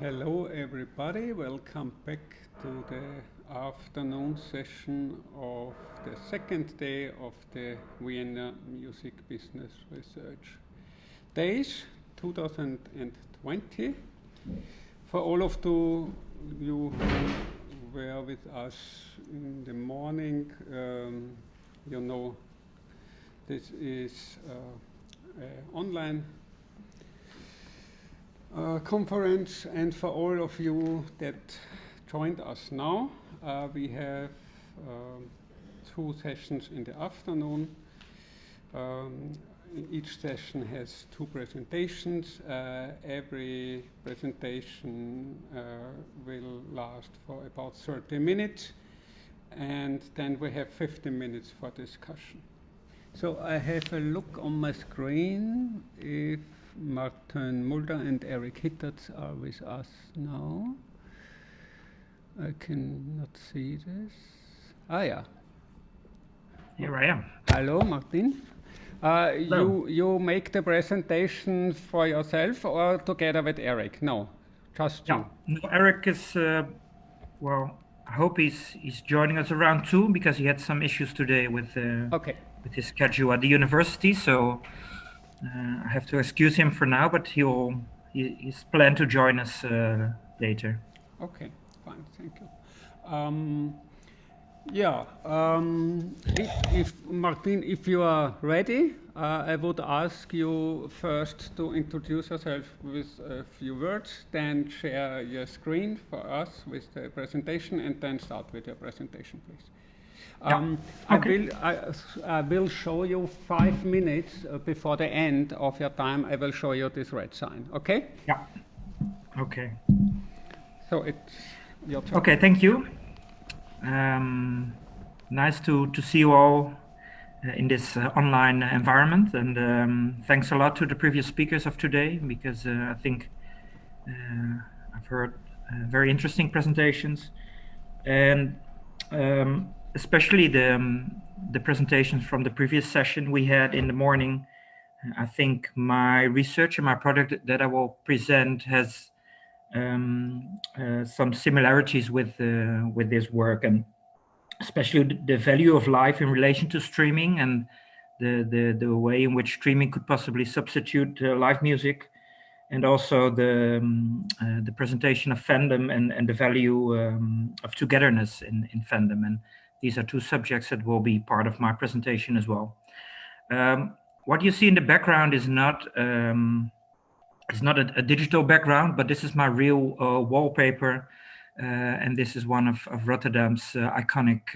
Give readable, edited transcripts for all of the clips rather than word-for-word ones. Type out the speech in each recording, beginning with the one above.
Hello everybody, welcome back to the afternoon session of the second day of the Vienna Music Business Research Days 2020. For all of you who were with us in the morning, you know this is an online conference, and for all of you that joined us now, we have two sessions in the afternoon. Each session has two presentations. Every presentation will last for about 30 minutes, and then we have 15 minutes for discussion. So I have a look on my screen if Martijn Mulder and Erik Hitters are with us now. I cannot see this. Yeah. Here I am. Hello, Martin. Hello. You make the presentation for yourself or together with Erik? No, just you. No, Erik is, well, I hope he's joining us around 2 because he had some issues today with his schedule at the university. So I have to excuse him for now, but he's planned to join us later. Okay, fine, thank you. If Martin, if you are ready, I would ask you first to introduce yourself with a few words, then share your screen for us with the presentation, and then start with your presentation, please. Okay. I will show you 5 minutes before the end of your time. I will show you this red sign. Okay? Yeah. Okay. So it's your turn. Okay. Thank you. Nice to see you all in this online environment, and thanks a lot to the previous speakers of today because I think I've heard very interesting presentations, and especially the presentations from the previous session we had in the morning. I think my research and my product that I will present has some similarities with this work, and especially the value of live in relation to streaming and the way in which streaming could possibly substitute live music, and also the presentation of fandom and the value of togetherness in fandom. And these are two subjects that will be part of my presentation as well. What you see in the background is not a digital background, but this is my real wallpaper, and this is one of Rotterdam's iconic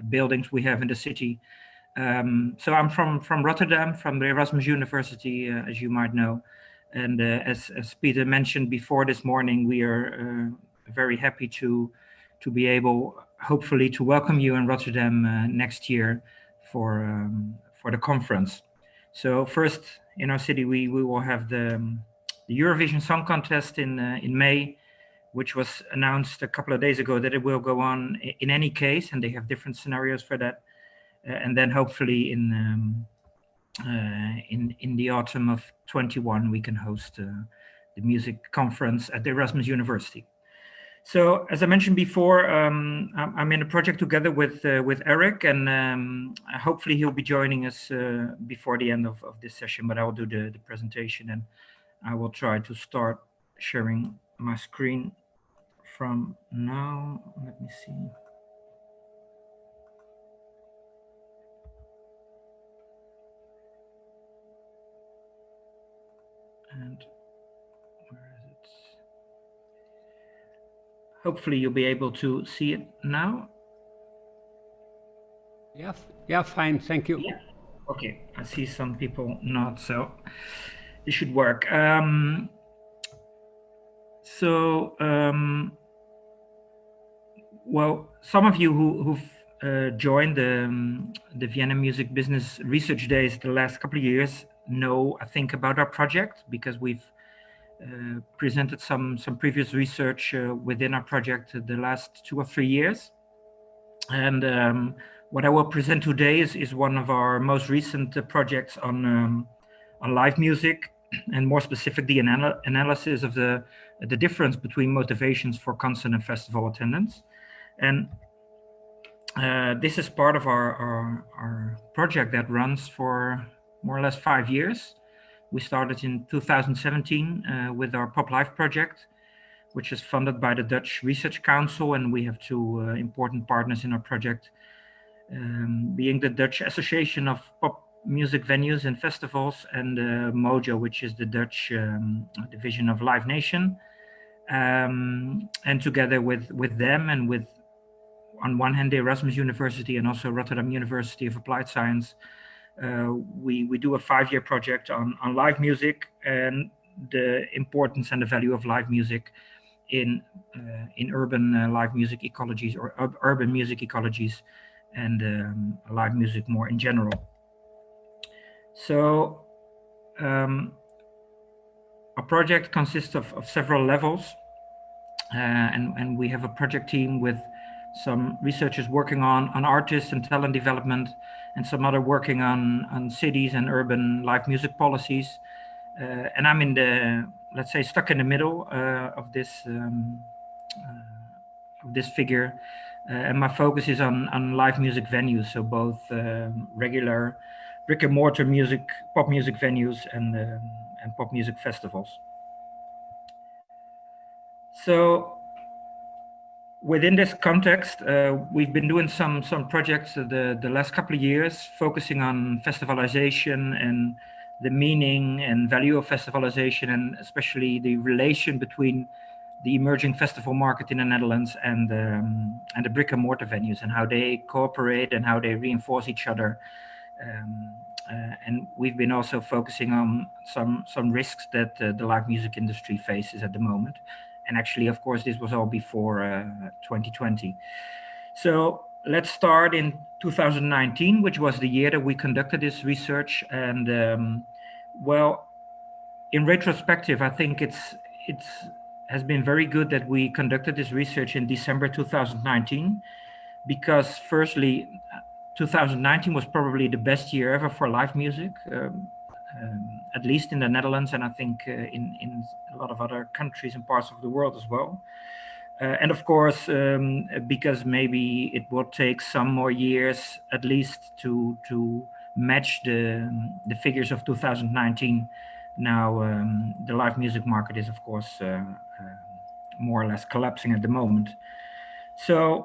buildings we have in the city. So I'm from Rotterdam, from the Erasmus University, as you might know. And as Peter mentioned before this morning, we are very happy to be able, hopefully, to welcome you in Rotterdam next year for the conference. So first, in our city, we will have the Eurovision Song Contest in May, which was announced a couple of days ago that it will go on in any case, and they have different scenarios for that. And then hopefully in the autumn of 21, we can host the music conference at the Erasmus University. So as I mentioned before, I'm in a project together with Erik, and hopefully he'll be joining us before the end of this session, but I will do the presentation, and I will try to start sharing my screen from now. Let me see. And where is it? Hopefully you'll be able to see it now. Yeah, fine, thank you. Yeah. Okay, I see some people not, so it should work. Well, some of you who've joined the Vienna Music Business Research Days the last couple of years know, I think, about our project because we've presented some previous research within our project the last 2 or 3 years. And what I will present today is one of our most recent projects on live music and more specific, the analysis of the difference between motivations for concert and festival attendance. And this is part of our project that runs for more or less 5 years. We started in 2017 with our Pop Life project, which is funded by the Dutch Research Council, and we have two important partners in our project, being the Dutch Association of Pop Music Venues and Festivals, and Mojo, which is the Dutch division of Live Nation. And together with them and with, on one hand, the Erasmus University and also Rotterdam University of Applied Science, we do a 5-year project on live music and the importance and the value of live music in urban live music ecologies, or urban music ecologies, and live music more in general. So our project consists of several levels, and we have a project team with some researchers working on artists and talent development, and some other working on cities and urban live music policies. And I'm in the, let's say, stuck in the middle of this figure, and my focus is on live music venues, so both regular brick and mortar pop music venues and pop music festivals. So within this context, we've been doing some projects the last couple of years, focusing on festivalization and the meaning and value of festivalization, and especially the relation between the emerging festival market in the Netherlands and the brick and mortar venues, and how they cooperate and how they reinforce each other. And we've been also focusing on some risks that the live music industry faces at the moment. And actually, of course, this was all before 2020. So let's start in 2019, which was the year that we conducted this research. And well, in retrospective, I think it has been very good that we conducted this research in December 2019, because firstly, 2019 was probably the best year ever for live music, at least in the Netherlands, and I think in a lot of other countries and parts of the world as well. And of course, because maybe it will take some more years at least to match the figures of 2019. Now, the live music market is, of course, more or less collapsing at the moment. So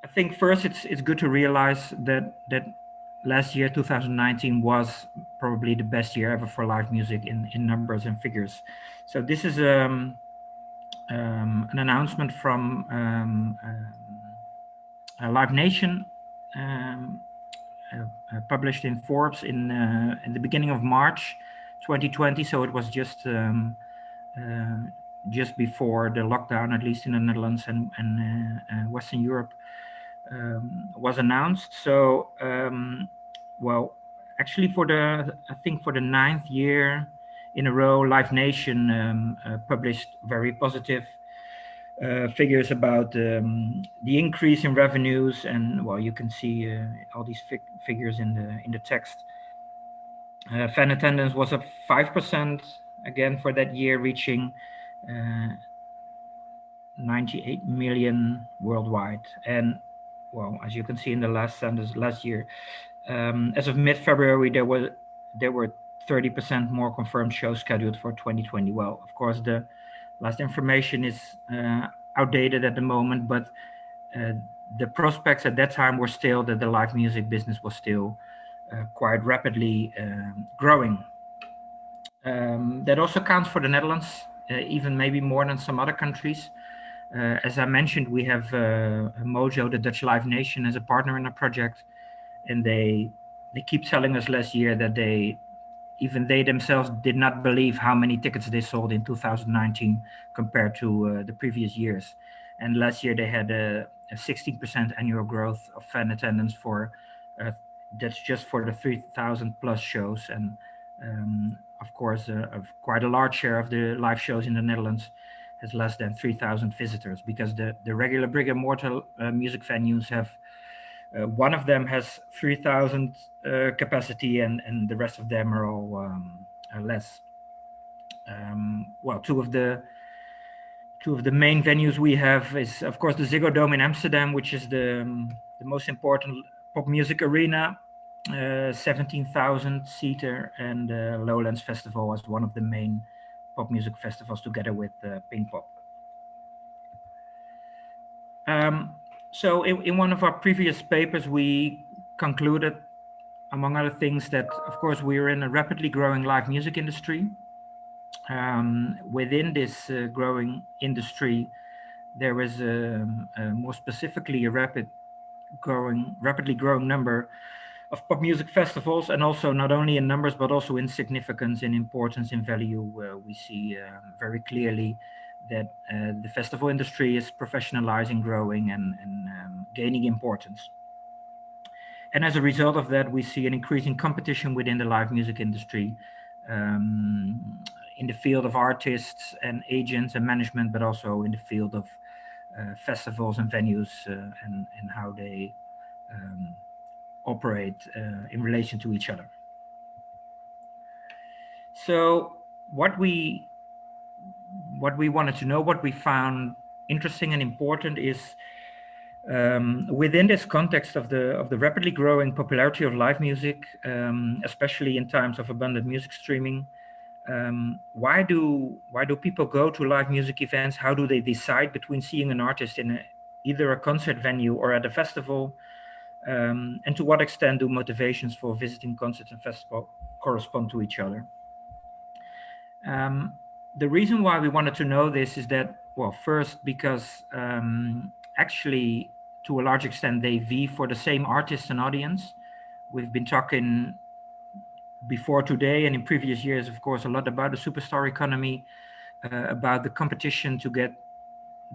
I think first it's good to realize that last year, 2019, was probably the best year ever for live music in numbers and figures. So this is an announcement from Live Nation, published in Forbes in the beginning of March 2020. So it was just before the lockdown, at least in the Netherlands and Western Europe, was announced. So well, actually I think for the 9th year in a row, Live Nation published very positive figures about the increase in revenues, and well, you can see all these figures in the text. Fan attendance was up 5% again for that year, reaching 98 million worldwide. And well, as you can see in the last sentence, last year, as of mid-February, there were 30% more confirmed shows scheduled for 2020. Well, of course, the last information is outdated at the moment, but the prospects at that time were still that the live music business was still quite rapidly growing. That also counts for the Netherlands, even maybe more than some other countries. As I mentioned, we have Mojo, the Dutch Live Nation, as a partner in our project, and they keep telling us last year that even they themselves did not believe how many tickets they sold in 2019 compared to the previous years. And last year they had a 16% annual growth of fan attendance for that's just for the 3,000 plus shows. And of course, quite a large share of the live shows in the Netherlands has less than 3,000 visitors, because the regular brick and mortar music venues have, one of them has 3,000 capacity, and the rest of them are all less. Well, two of the main venues we have is, of course, the Ziggo Dome in Amsterdam, which is the most important pop music arena, 17,000 seater, and Lowlands Festival as one of the main pop music festivals, together with Pinkpop. So in one of our previous papers, we concluded, among other things, that of course we're in a rapidly growing live music industry. Within this growing industry, there is more specifically a rapidly growing number of pop music festivals, and also not only in numbers but also in significance, in importance, in value. We see very clearly that the festival industry is professionalizing, growing, and gaining importance. And as a result of that, we see an increasing competition within the live music industry, in the field of artists and agents and management, but also in the field of festivals and venues, and how they operate in relation to each other. So what we wanted to know, what we found interesting and important, is within this context of the rapidly growing popularity of live music, especially in times of abundant music streaming, why do people go to live music events? How do they decide between seeing an artist in either a concert venue or at a festival? And to what extent do motivations for visiting concerts and festivals correspond to each other? The reason why we wanted to know this is that, well, first, because actually, to a large extent, they vie for the same artist and audience. We've been talking before today and in previous years, of course, a lot about the superstar economy, about the competition to get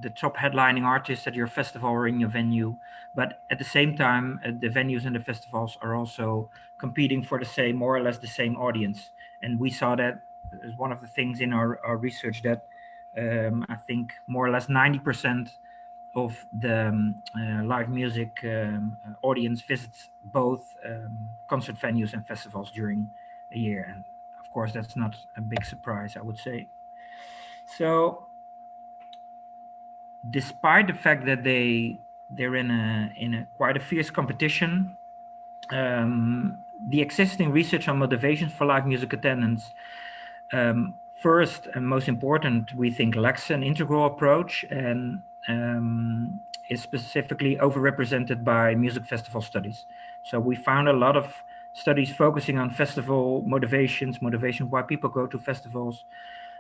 the top headlining artists at your festival or in your venue. But at the same time, the venues and the festivals are also competing for the same, more or less the same audience. And we saw that as one of the things in our research, that I think more or less 90% of the live music audience visits both concert venues and festivals during a year. And of course, that's not a big surprise, I would say. So despite the fact that they're in a quite a fierce competition, the existing research on motivations for live music attendance, first and most important, we think lacks an integral approach, and is specifically overrepresented by music festival studies. So we found a lot of studies focusing on festival motivation why people go to festivals,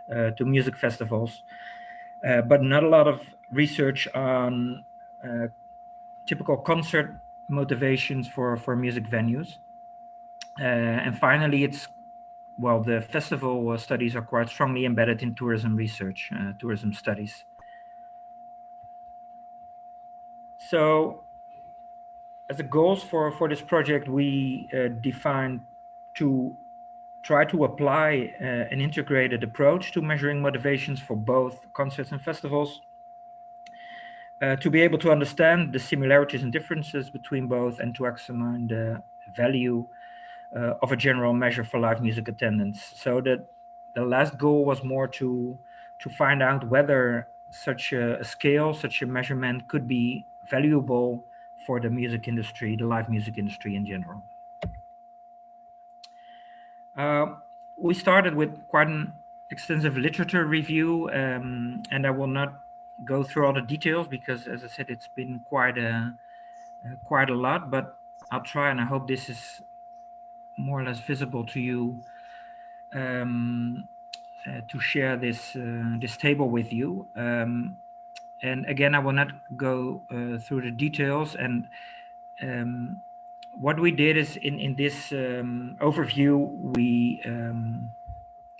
to music festivals, but not a lot of research on typical concert motivations for music venues. And finally, the festival studies are quite strongly embedded in tourism research, tourism studies. So as a goals for this project, we defined to try to apply an integrated approach to measuring motivations for both concerts and festivals, to be able to understand the similarities and differences between both, and to examine the value of a general measure for live music attendance. So that the last goal was more to find out whether such a scale, such a measurement could be valuable for the music industry, the live music industry in general. We started with quite an extensive literature review, and I will not go through all the details because, as I said, it's been quite a lot, but I'll try, and I hope this is more or less visible to you, to share this table with you. And again, I will not go through the details. And what we did is in this overview,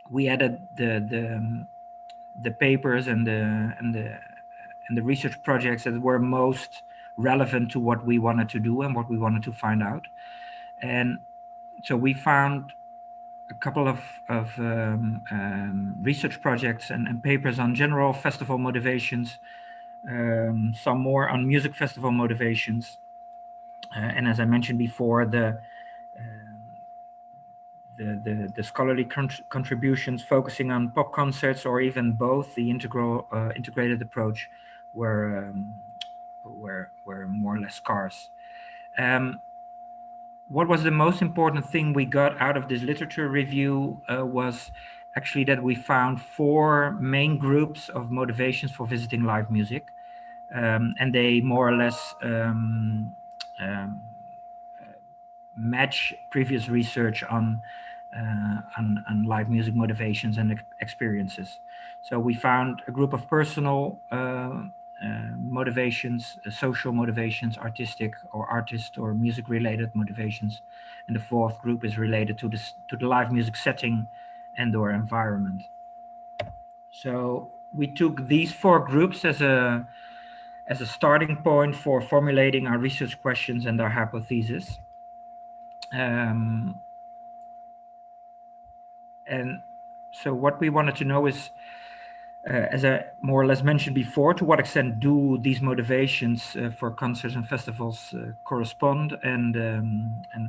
we added the papers and the research projects that were most relevant to what we wanted to do and what we wanted to find out. And so we found a couple of research projects and papers on general festival motivations, some more on music festival motivations, and as I mentioned before, the the scholarly contributions focusing on pop concerts or even both the integrated approach were more or less scarce. What was the most important thing we got out of this literature review was actually that we found 4 main groups of motivations for visiting live music, and they more or less match previous research on live music motivations and experiences. So we found a group of personal motivations, social motivations, artistic or artist or music related motivations, and the 4th group is related to the live music setting and or environment. So we took these 4 groups as a starting point for formulating our research questions and our hypothesis. And so what we wanted to know is, as I more or less mentioned before, to what extent do these motivations for concerts and festivals correspond, and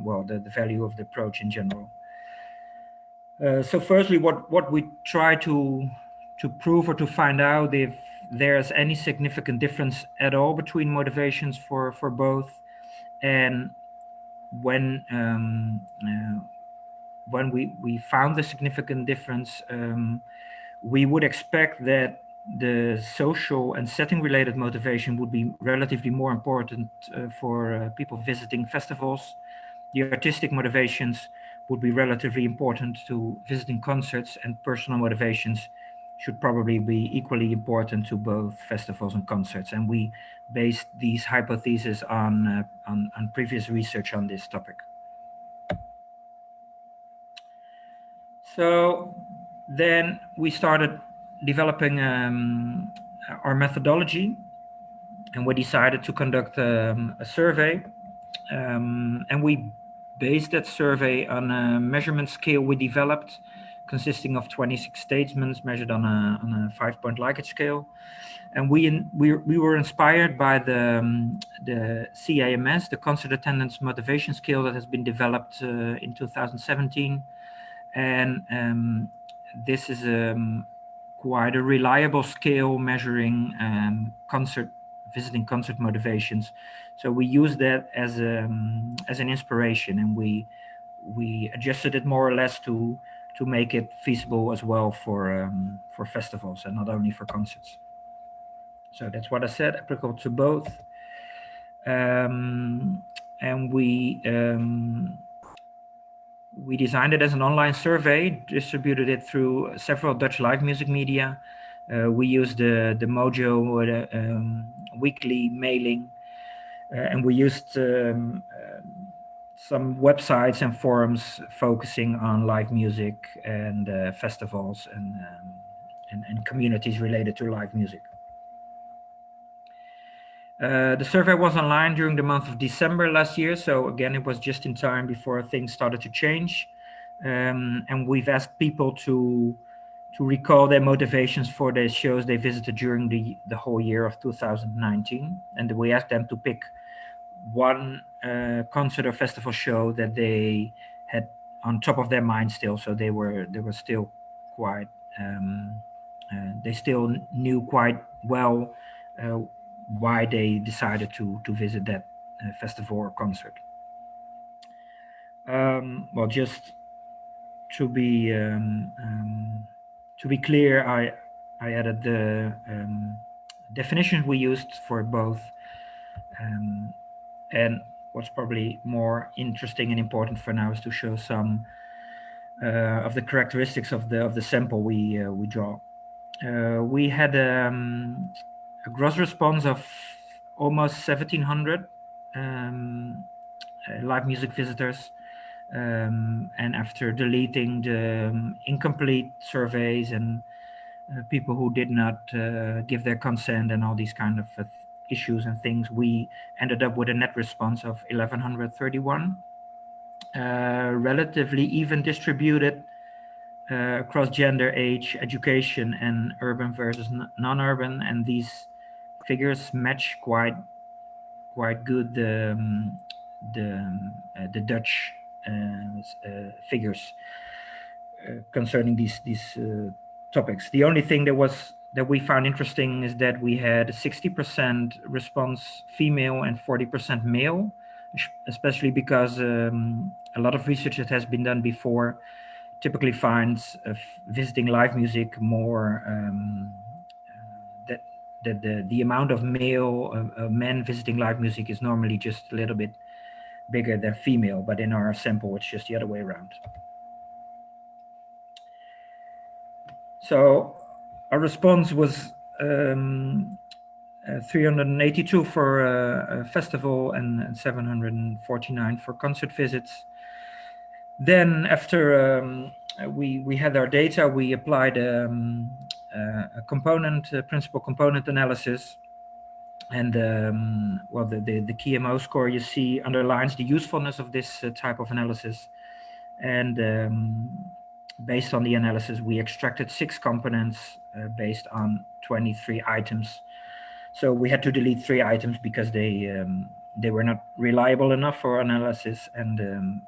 well, the value of the approach in general. So firstly, what we try to prove or to find out if there's any significant difference at all between motivations for both, and when we found the significant difference, we would expect that the social and setting related motivation would be relatively more important for people visiting festivals. The artistic motivations would be relatively important to visiting concerts, and personal motivations should probably be equally important to both festivals and concerts. And we based these hypotheses on previous research on this topic. So then we started developing our methodology, and we decided to conduct a survey, and we based that survey on a measurement scale we developed, consisting of 26 statements measured on a 5-point Likert scale. And we were inspired by the CAMS, the Concert Attendance Motivation Scale, that has been developed in 2017. And this is quite a reliable scale measuring visiting concert motivations. So we use that as an inspiration, and we adjusted it more or less to make it feasible as well for festivals and not only for concerts. So that's what I said, applicable to both. And we designed it as an online survey, distributed it through several Dutch live music media. We used the Mojo weekly mailing, and we used some websites and forums focusing on live music and festivals and communities related to live music. The survey was online during the month of December last year, so again, it was just in time before things started to change. And we've asked people to recall their motivations for the shows they visited during the whole year of 2019. And we asked them to pick one concert or festival show that they had on top of their mind still. So they were still quite, they still knew quite well why they decided to visit that festival or concert. Well, just to be clear, I added the definitions we used for both, and what's probably more interesting and important for now is to show some of the characteristics of the sample we draw. We had a gross response of almost 1,700 live music visitors, and after deleting the incomplete surveys and people who did not give their consent and all these kind of issues and things, we ended up with a net response of 1,131, relatively even distributed across gender, age, education, and urban versus non-urban, and these figures match quite good the Dutch figures concerning these topics. The only thing that we found interesting is that we had 60% response female and 40% male, especially because a lot of research that has been done before typically finds visiting live music more that the amount of male men visiting live music is normally just a little bit bigger than female, but in our sample it's just the other way around. So our response was 382 for a festival and 749 for concert visits. Then after we had our data, we applied a principal component analysis. And well, the KMO score you see underlines the usefulness of this type of analysis. And based on the analysis, we extracted 6 components based on 23 items. So we had to delete 3 items because they were not reliable enough for analysis. And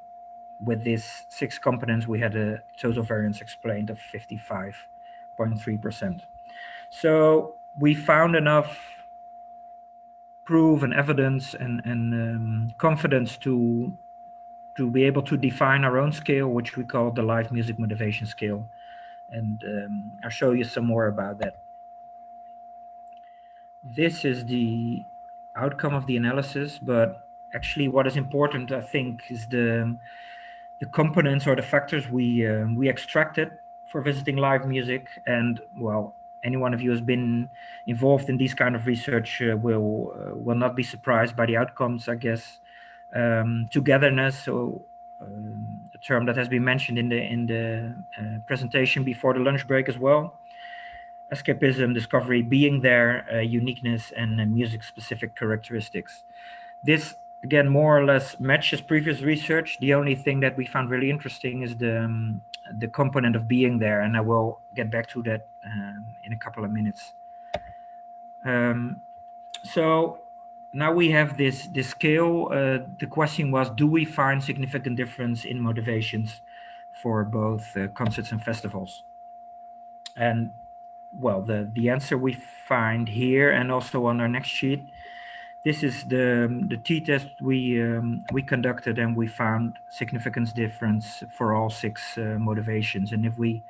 with these 6 components, we had a total variance explained of 55.3%. So we found enough proof and evidence and confidence to be able to define our own scale, which we call the live music motivation scale. And I'll show you some more about that. This is the outcome of the analysis, but actually what is important, I think, is the components or the factors we extracted for visiting live music. And well, any one of you who has been involved in these kind of research will not be surprised by the outcomes, I guess. Togetherness, so a term that has been mentioned in the presentation before the lunch break as well. Escapism, discovery, being there, uniqueness, and music-specific characteristics. This, again, more or less matches previous research. The only thing that we found really interesting is the component of being there, and I will get back to that in a couple of minutes. So now we have this scale. The question was, do we find significant difference in motivations for both concerts and festivals? And well, the answer we find here and also on our next sheet. This is the t-test we conducted, and we found significant difference for all 6 motivations. And if we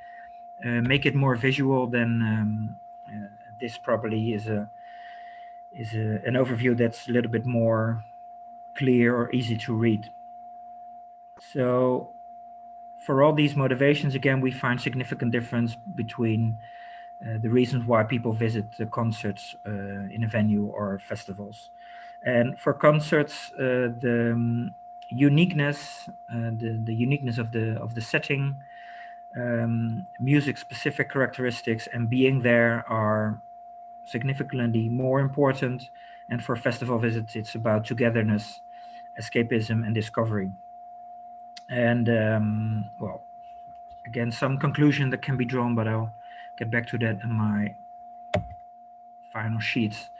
make it more visual, then this probably is an overview that's a little bit more clear or easy to read. So for all these motivations, again, we find significant difference between the reasons why people visit the concerts in a venue or festivals. And for concerts, the uniqueness, the uniqueness of the setting, music-specific characteristics, and being there are significantly more important. And for festival visits, it's about togetherness, escapism, and discovery. And well, again, some conclusion that can be drawn, but I'll get back to that in my final sheets.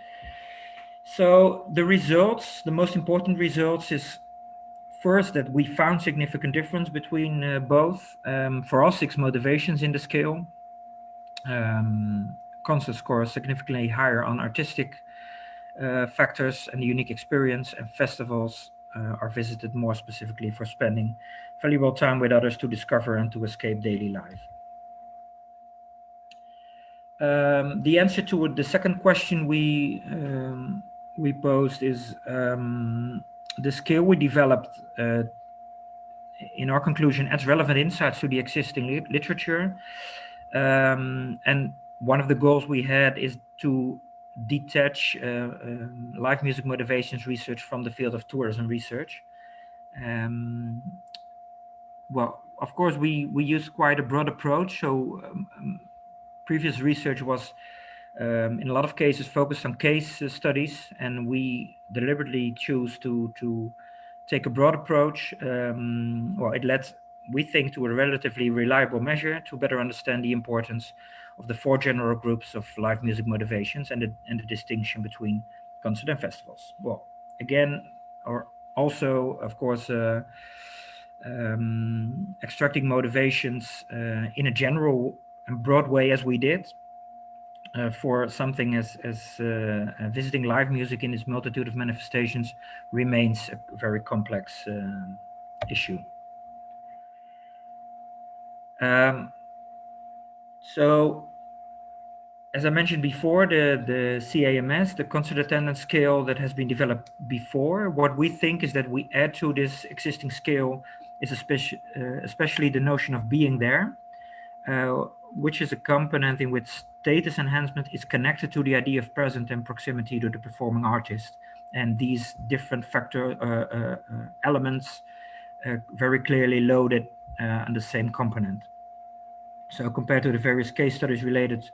So the results, the most important results is first that we found significant difference between both for all 6 motivations in the scale. Concert scores significantly higher on artistic factors and the unique experience, and festivals are visited more specifically for spending valuable time with others to discover and to escape daily life. The answer to the second question we posed is the scale we developed in our conclusion adds relevant insights to the existing literature. And one of the goals we had is to detach live music motivations research from the field of tourism research. Well, of course, we used quite a broad approach. So previous research was in a lot of cases focused on case studies, and we deliberately choose to take a broad approach. Well, it led, we think, to a relatively reliable measure to better understand the importance of the 4 general groups of live music motivations and the distinction between concert and festivals. Well, again, or also, of course, extracting motivations in a general and broad way as we did for something as visiting live music in its multitude of manifestations remains a very complex issue. So, as I mentioned before, the CAMS, the concert attendance scale that has been developed before, what we think is that we add to this existing scale is especially the notion of being there, which is a component in which status enhancement is connected to the idea of presence and proximity to the performing artist. And these different factor elements very clearly loaded on the same component. So compared to the various case studies related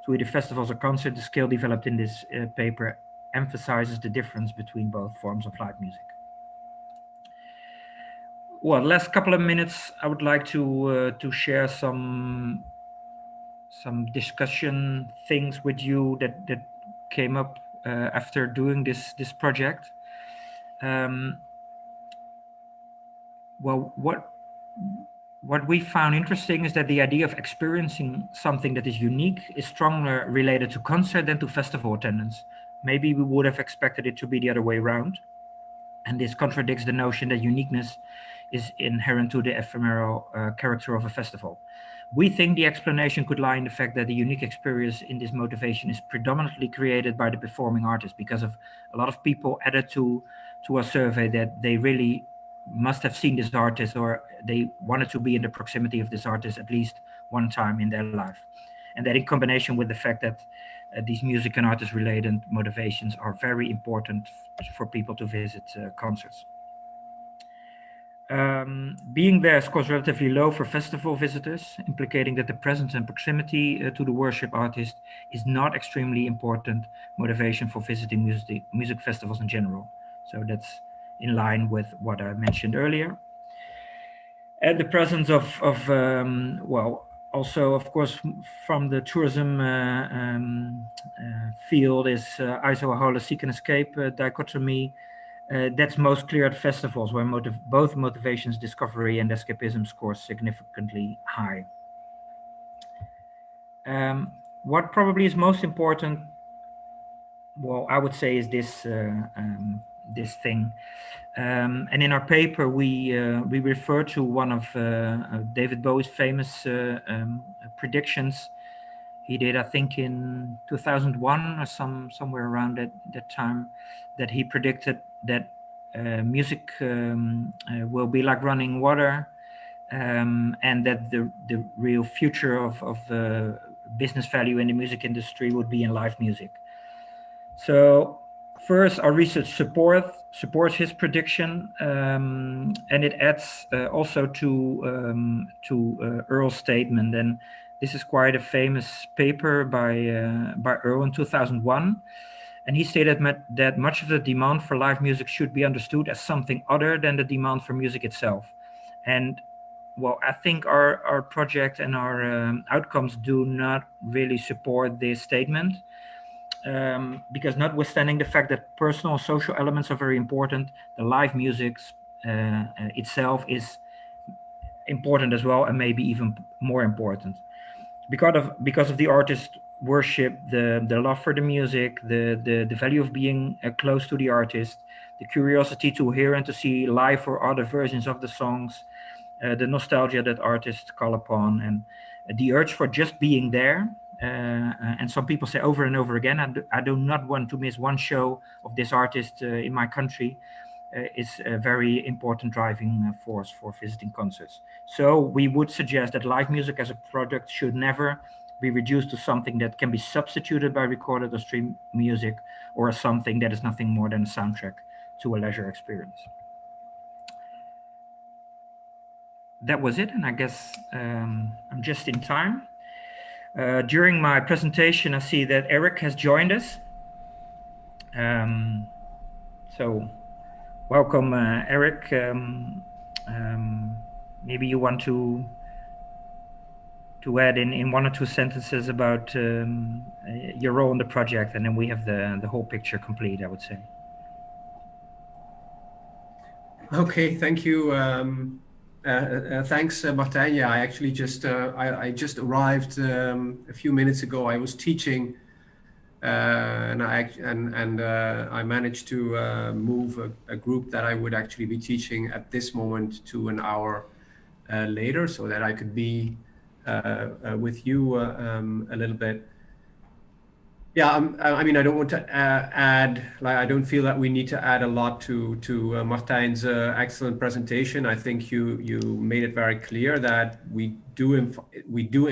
to either festivals or concerts, the scale developed in this paper emphasizes the difference between both forms of live music. Well, last couple of minutes, I would like to share some discussion things with you that came up after doing this project. Well, what we found interesting is that the idea of experiencing something that is unique is stronger related to concert than to festival attendance. Maybe we would have expected it to be the other way around. And this contradicts the notion that uniqueness is inherent to the ephemeral character of a festival. We think the explanation could lie in the fact that the unique experience in this motivation is predominantly created by the performing artist, because of a lot of people added to a survey that they really must have seen this artist, or they wanted to be in the proximity of this artist at least one time in their life. And that in combination with the fact that these music and artist related motivations are very important for people to visit concerts. Being there scores relatively low for festival visitors, implicating that the presence and proximity to the worship artist is not extremely important motivation for visiting music festivals in general. So that's in line with what I mentioned earlier. And the presence of well, also of course from the tourism field is iso-hole seek and escape dichotomy. That's most clear at festivals where both motivations, discovery and escapism, score significantly high. What probably is most important, well, I would say, is this this thing. And in our paper, we refer to one of David Bowie's famous predictions. He did, I think, in 2001 or somewhere around that time, that he predicted that music will be like running water, and that the real future of business value in the music industry would be in live music. So first, our research supports his prediction, and it adds also to Earl's statement. And this is quite a famous paper by Earl in 2001. And he stated that much of the demand for live music should be understood as something other than the demand for music itself. And well, I think our project and our outcomes do not really support this statement. Because notwithstanding the fact that personal and social elements are very important, the live music itself is important as well, and maybe even more important. Because of the artist worship, the love for the music, the value of being close to the artist, the curiosity to hear and to see live or other versions of the songs, the nostalgia that artists call upon, and the urge for just being there. And some people say over and over again, I do not want to miss one show of this artist in my country, is a very important driving force for visiting concerts. So we would suggest that live music as a product should never be reduced to something that can be substituted by recorded or streamed music, or something that is nothing more than a soundtrack to a leisure experience. That was it, and I guess I'm just in time. During my presentation, I see that Eric has joined us. So welcome, Eric. Maybe you want to add in one or two sentences about your role in the project, and then we have the whole picture complete, I would say. Okay, thank you, Thanks, Martijn. Yeah, I actually just I just arrived a few minutes ago. I was teaching, and I managed to move a group that I would actually be teaching at this moment to an hour later, so that I could be with you a little bit. Yeah, I mean, I don't want to add, like, I don't feel that we need to add a lot to Martijn's excellent presentation. I think you made it very clear that we do in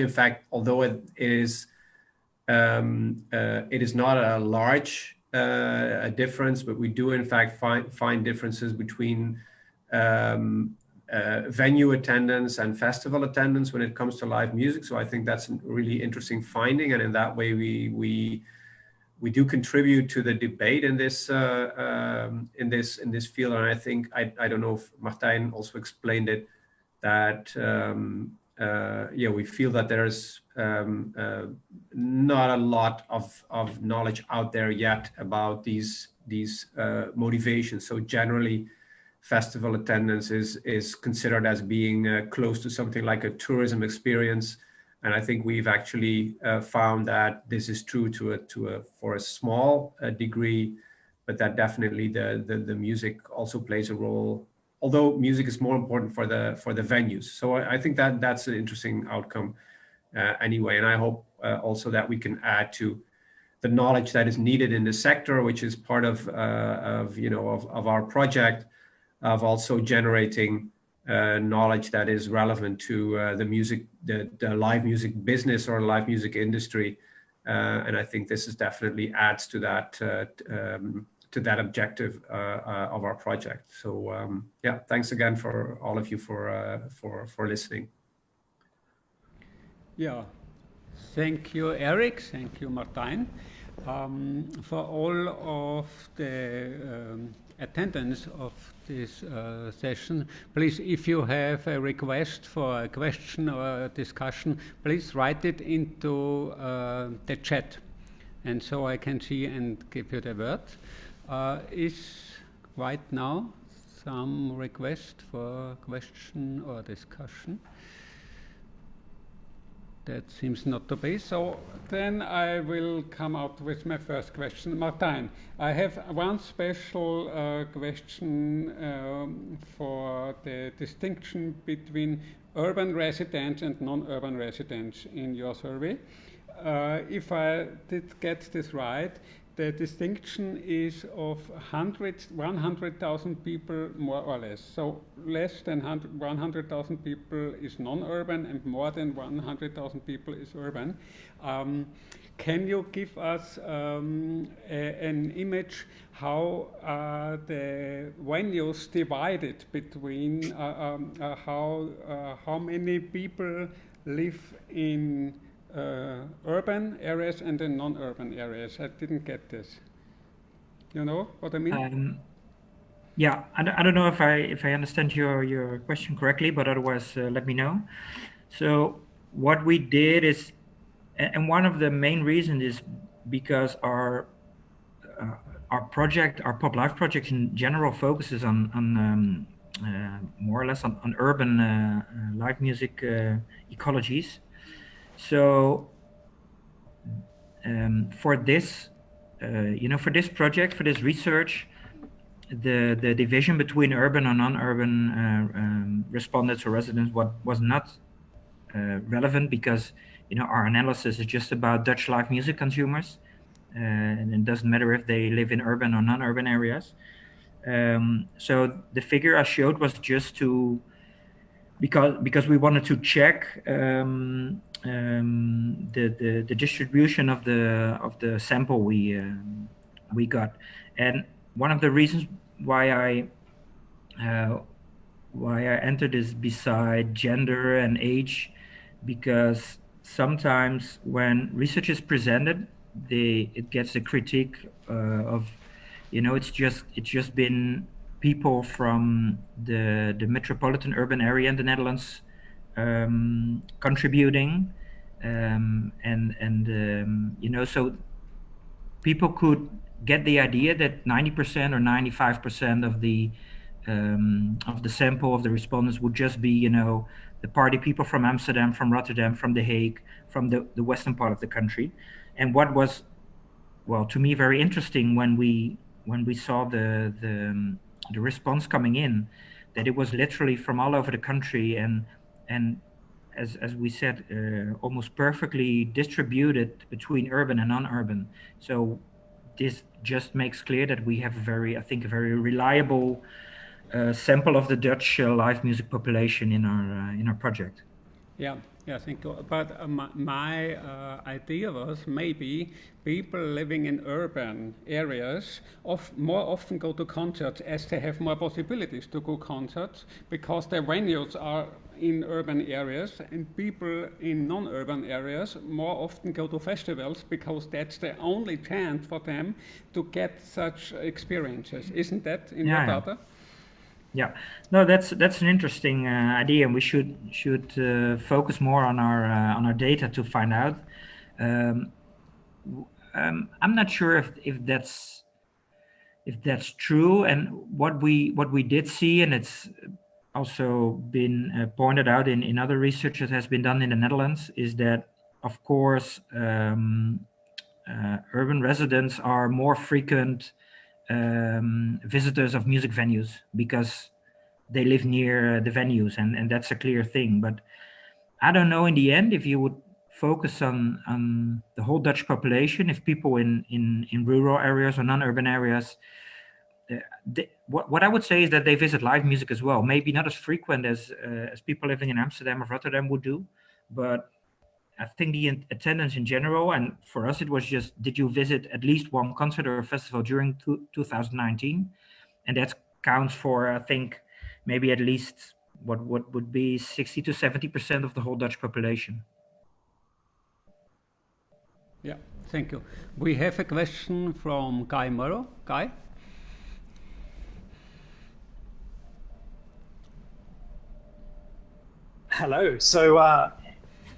fact, although it is not a large difference, but we do in fact find differences between venue attendance and festival attendance when it comes to live music. So I think that's a really interesting finding, and in that way we do contribute to the debate in this field. And I think I don't know if Martijn also explained it, that yeah, we feel that there's not a lot of knowledge out there yet about these motivations. So generally, festival attendance is considered as being close to something like a tourism experience, and I think we've actually found that this is true for a small degree, but that definitely the music also plays a role, although music is more important for the venues. So I think that's an interesting outcome anyway, and I hope also that we can add to the knowledge that is needed in the sector, which is part of our project, of also generating knowledge that is relevant to the live music business or live music industry, and I think this is definitely adds to that objective of our project. So yeah, thanks again for all of you for listening. Yeah, thank you, Eric. Thank you, Martijn, for all of the attendance of this session. Please, if you have a request for a question or a discussion, please write it into the chat, and so I can see and give you the word. Is right now some request for question or discussion? That seems not to be. So then I will come out with my first question. Martijn, I have one special question for the distinction between urban residents and non-urban residents in your survey. If I did get this right, the distinction is of 100,000 people more or less. So less than 100,000 people is non-urban, and more than 100,000 people is urban. Can you give us an image how the venues divided between how many people live in urban areas and in non-urban areas? I didn't get this. You know what I mean? Yeah, I don't know if I understand your question correctly, but otherwise let me know. So what we did is, and one of the main reasons is because our project, our Pop Life project in general, focuses on more or less on urban live music ecologies. So for this, for this project, for this research, the division between urban and non-urban respondents or residents was not relevant, because our analysis is just about Dutch live music consumers, and it doesn't matter if they live in urban or non-urban areas. So the figure I showed was just because we wanted to check the distribution of the sample we got, and one of the reasons why I entered is beside gender and age, because sometimes when research is presented, it gets a critique of it's just been people from the metropolitan urban area in the Netherlands contributing, so people could get the idea that 90% or 95% of the of the sample of the respondents would just be, you know, the party people from Amsterdam, from Rotterdam, from The Hague, from the western part of the country. And what was, well, to me, very interesting when we saw the response coming in, that it was literally from all over the country, and as we said, almost perfectly distributed between urban and non-urban. So this just makes clear that we have I think a very reliable sample of the Dutch live music population in our project. Yeah, thank you. But my idea was maybe people living in urban areas more often go to concerts as they have more possibilities to go concerts because their venues are in urban areas, and people in non-urban areas more often go to festivals because that's the only chance for them to get such experiences. Isn't that in your data? Yeah, no, that's an interesting idea, and we should focus more on our data to find out. I'm not sure if that's true, and what we did see, and it's also been pointed out in other research that has been done in the Netherlands, is that of course urban residents are more frequent visitors of music venues because they live near the venues, and that's a clear thing. But I don't know in the end if you would focus on the whole Dutch population, if people in rural areas or non-urban areas, what I would say is that they visit live music as well. Maybe not as frequent as people living in Amsterdam or Rotterdam would do, but I think the attendance in general, and for us it was just, did you visit at least one concert or a festival during 2019? And that counts for, I think, maybe at least what would be 60 to 70% of the whole Dutch population. Yeah, thank you. We have a question from Guy Morrow. Guy? Hello. So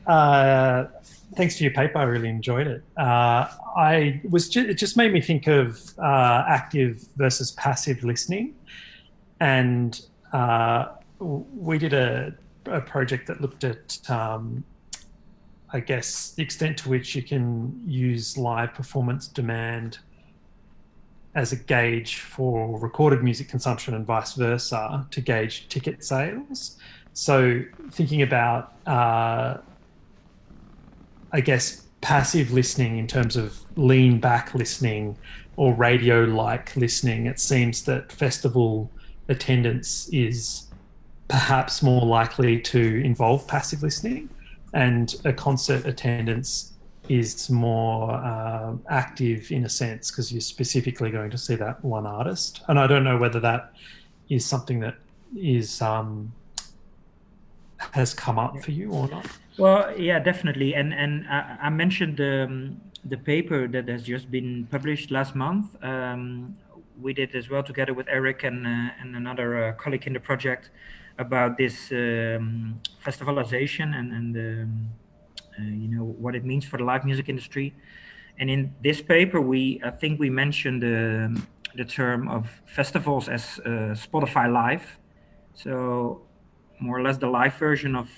thanks for your paper. I really enjoyed it. It just made me think of active versus passive listening. And we did a project that looked at, I guess, the extent to which you can use live performance demand as a gauge for recorded music consumption and vice versa to gauge ticket sales. So thinking about, I guess, passive listening in terms of lean back listening or radio-like listening, it seems that festival attendance is perhaps more likely to involve passive listening, and a concert attendance is more active in a sense because you're specifically going to see that one artist. And I don't know whether that is something that is has come up for you or not. Well, yeah, definitely. And I mentioned the paper that has just been published last month. We did as well together with Eric and another colleague in the project about this festivalization and you know, what it means for the live music industry. And in this paper, I think we mentioned the term of festivals as Spotify Live. So more or less the live version of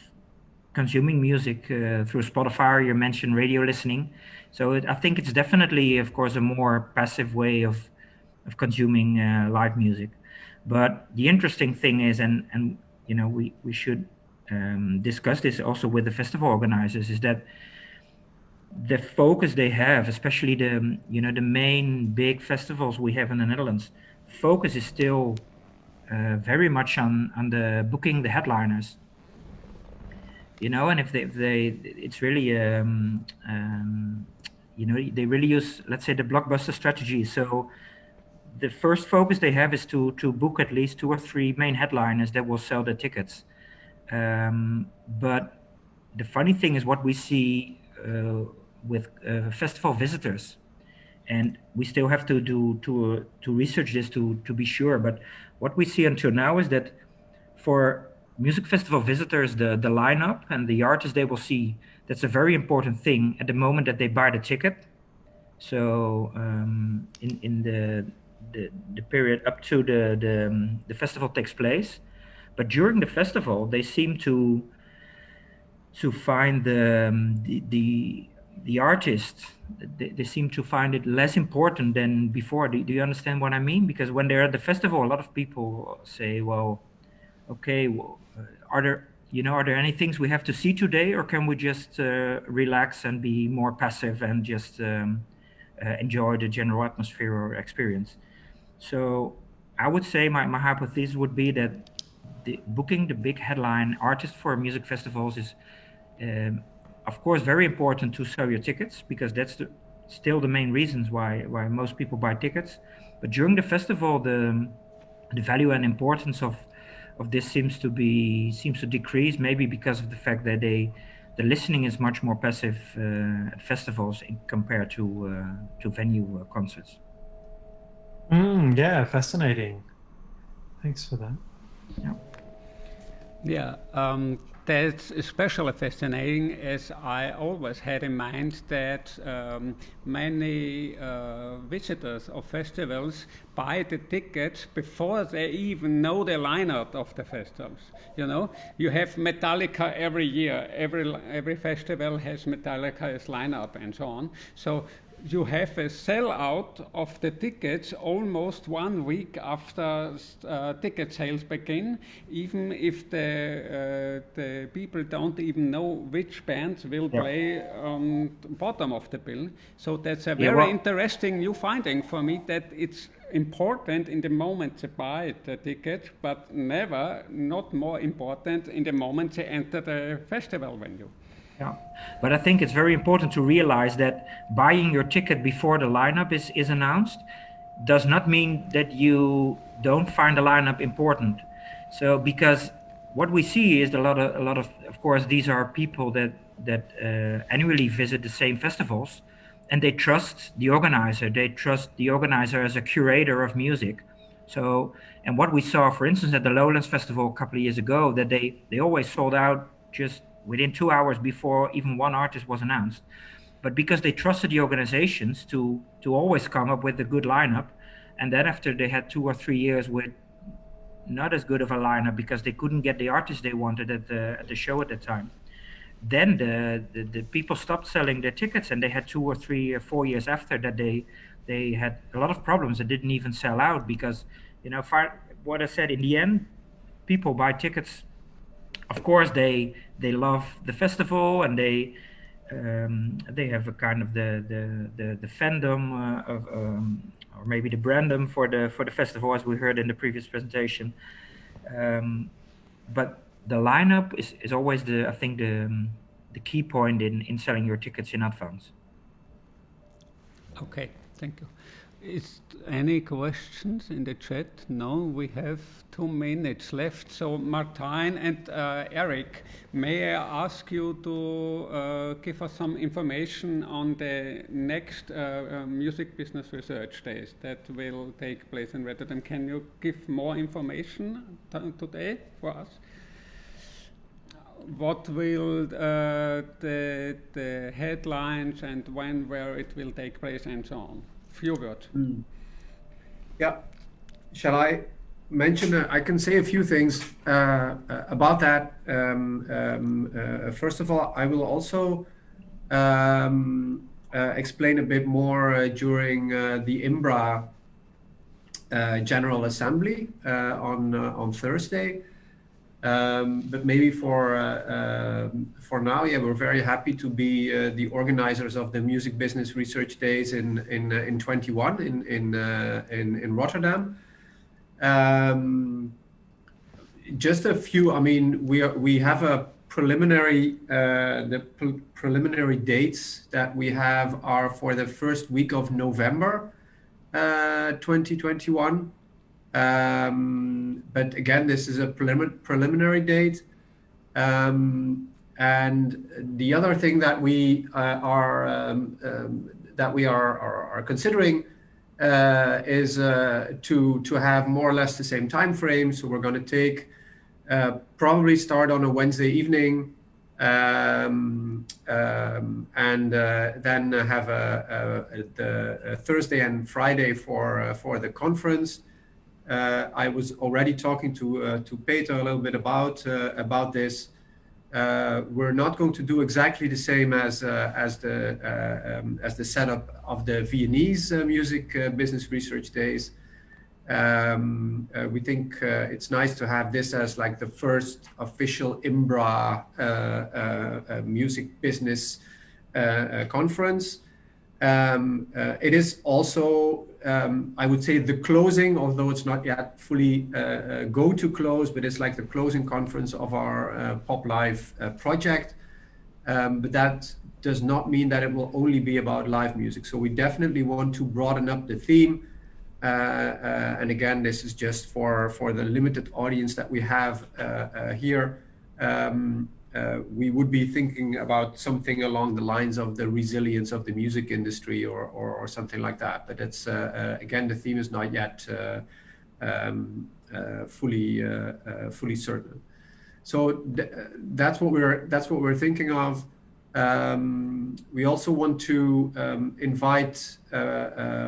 consuming music through Spotify. You mentioned radio listening. So I think it's definitely, of course, a more passive way of consuming live music. But the interesting thing is, and you know, we should discuss this also with the festival organizers, is that the focus they have, especially the main big festivals we have in the Netherlands, focus is still very much on the booking the headliners. You know, and if they it's really you know, they really use, let's say, the blockbuster strategy. So the first focus they have is to book at least 2 or 3 main headliners that will sell the tickets. But the funny thing is what we see with festival visitors, and we still have to research this to be sure. But what we see until now is that for music festival visitors, the lineup and the artists they will see, that's a very important thing at the moment that they buy the ticket. So in the period up to the festival takes place. But during the festival, they seem to find the artists. They seem to find it less important than before. Do you understand what I mean? Because when they're at the festival, a lot of people say, "Well, okay, well, are there any things we have to see today, or can we just relax and be more passive and just enjoy the general atmosphere or experience?" So I would say my hypothesis would be that booking the big headline artist for music festivals is, of course, very important to sell your tickets, because that's still the main reasons why most people buy tickets. But during the festival, the value and importance of this seems to decrease, maybe because of the fact that the listening is much more passive at festivals compared to venue concerts. Yeah, fascinating. Thanks for that. Yeah, that's especially fascinating, as I always had in mind that many visitors of festivals buy the tickets before they even know the lineup of the festivals. You know, you have Metallica every year. Every festival has Metallica as lineup and so on. So you have a sellout of the tickets almost 1 week after ticket sales begin, even if the people don't even know which bands will play on the bottom of the bill. So that's a very interesting new finding for me, that it's important in the moment to buy the ticket, but not more important in the moment to enter the festival venue. Yeah, but I think it's very important to realize that buying your ticket before the lineup is announced does not mean that you don't find the lineup important. So, because what we see is a lot of course, these are people that annually visit the same festivals, and they trust the organizer. They trust the organizer as a curator of music. So, and what we saw, for instance, at the Lowlands Festival a couple of years ago, that they always sold out just within 2 hours before even one artist was announced. But because they trusted the organizations to always come up with a good lineup, and then after they had 2 or 3 years with not as good of a lineup because they couldn't get the artists they wanted at the show at the time, then the people stopped selling their tickets, and they had 2 or 3 or 4 years after that they had a lot of problems that didn't even sell out, because, you know, what I said, in the end, people buy tickets. Of course, they love the festival, and they have a kind of the fandom or maybe the brandom for the festival, as we heard in the previous presentation. But the lineup is always I think the key point in selling your tickets in advance. Okay, thank you. Is any questions in the chat? No, we have 2 minutes left. So Martijn and Erik, may I ask you to give us some information on the next Music Business Research Days that will take place in Rotterdam? Can you give more information today for us? What will the headlines and where it will take place and so on? Few words. Yeah. Shall I mention? I can say a few things about that. First of all, I will also explain a bit more during the IMBRA General Assembly on Thursday. But maybe for now, yeah, we're very happy to be the organizers of the Music Business Research Days in 21 in Rotterdam. Just a few. I mean, we have a preliminary preliminary dates that we have are for the first week of November 2021. But again, this is a preliminary date. And the other thing that we are considering is to have more or less the same time frame. So we're going to take probably start on a Wednesday evening and then have the Thursday and Friday for the conference. I was already talking to Beate a little bit about this. We're not going to do exactly the same as the setup of the Viennese music business research days. We think it's nice to have this as like the first official IMBRA music business conference. It is also, I would say, the closing, although it's not yet fully go to close, but it's like the closing conference of our Pop Live project. But that does not mean that it will only be about live music. So we definitely want to broaden up the theme. And again, this is just for the limited audience that we have here. We would be thinking about something along the lines of the resilience of the music industry or something like that. But it's again, the theme is not yet fully certain. So that's what we're thinking of. We also want to invite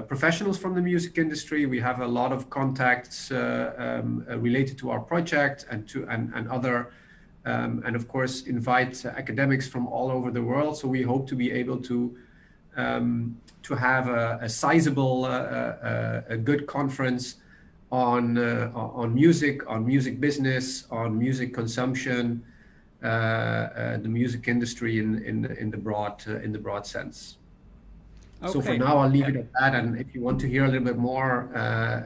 professionals from the music industry. We have a lot of contacts related to our project and other. And of course, invite academics from all over the world. So we hope to be able to have a sizable, a good conference on music, on music business, on music consumption, the music industry in the broad sense. Okay. So for now, I'll leave it at that. And if you want to hear a little bit more,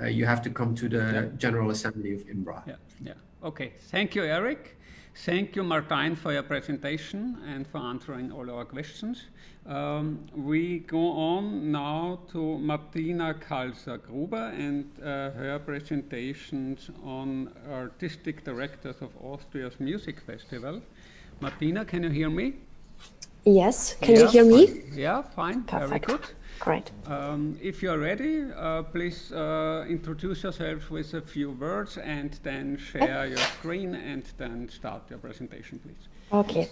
you have to come to the General Assembly of IMBRA. Yeah. Okay. Thank you, Eric. Thank you, Martijn, for your presentation and for answering all our questions. We go on now to Martina Kalser-Gruber and her presentations on artistic directors of Austria's music festival. Martina, can you hear me? Yes. Can you hear me? Fine. Yeah, fine. Perfect. Very good. Great. If you're ready, please introduce yourself with a few words and then share your screen and then start your presentation, please. Okay.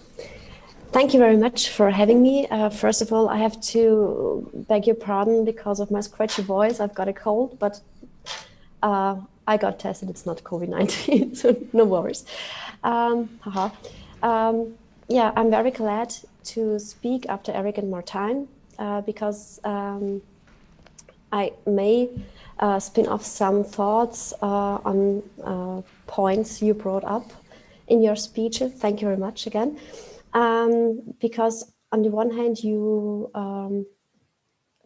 Thank you very much for having me. First of all, I have to beg your pardon because of my scratchy voice. I've got a cold, but I got tested. It's not COVID-19, so no worries. Yeah, I'm very glad to speak after Eric and Martijn. Because I may spin off some thoughts on points you brought up in your speech. Thank you very much again. Because on the one hand, you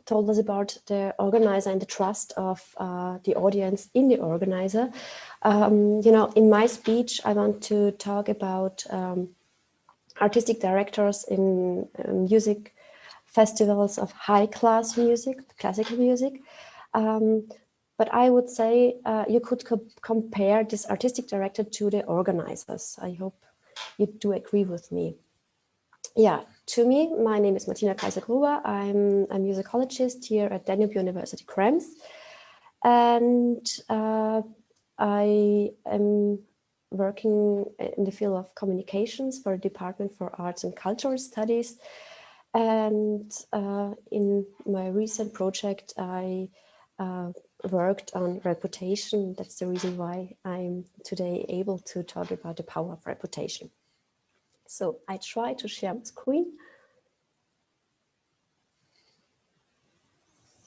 told us about the organizer and the trust of the audience in the organizer. In my speech, I want to talk about artistic directors in music festivals of high-class music, classical music. But I would say you could compare this artistic director to the organizers. I hope you do agree with me. Yeah, to me, my name is Martina Kalser-Gruber. I'm a musicologist here at Danube-University Krems. And I am working in the field of communications for the Department for Arts and Cultural Studies. And in my recent project, I worked on reputation. That's the reason why I'm today able to talk about the power of reputation. So I try to share my screen.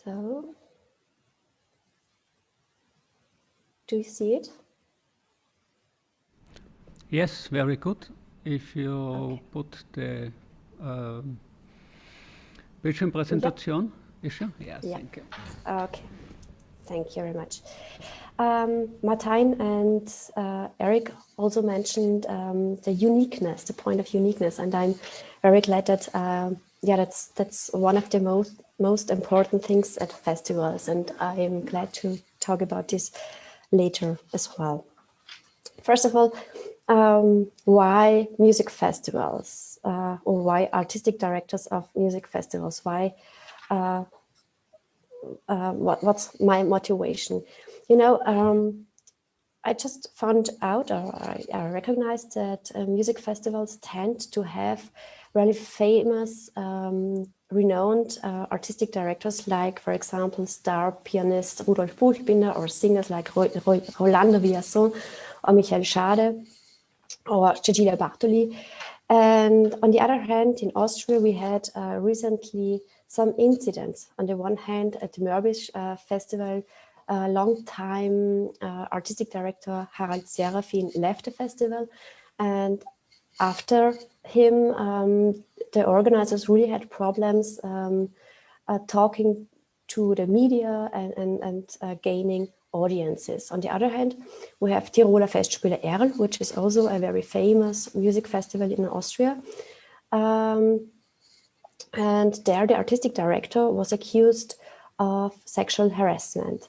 So, do you see it? Yes, very good. If you put the Bildschirmpräsentation, issue? Yes, thank you. Okay, thank you very much. Martijn and Eric also mentioned the uniqueness, the point of uniqueness, and I'm very glad that that's one of the most important things at festivals, and I am glad to talk about this later as well. First of all, why music festivals, or why artistic directors of music festivals? Why? What's my motivation? I just found out, or I recognized that music festivals tend to have really famous, renowned artistic directors, like, for example, star pianist Rudolf Buchbinder, or singers like Rolando Villazón or Michael Schade or Cecilia Bartoli. And on the other hand, in Austria, we had recently some incidents. On the one hand, at the Mürbisch Festival, long-time artistic director Harald Serafin left the festival, and after him, the organizers really had problems talking to the media and gaining audiences. On the other hand, we have Tiroler Festspiele Erl, which is also a very famous music festival in Austria. And there the artistic director was accused of sexual harassment.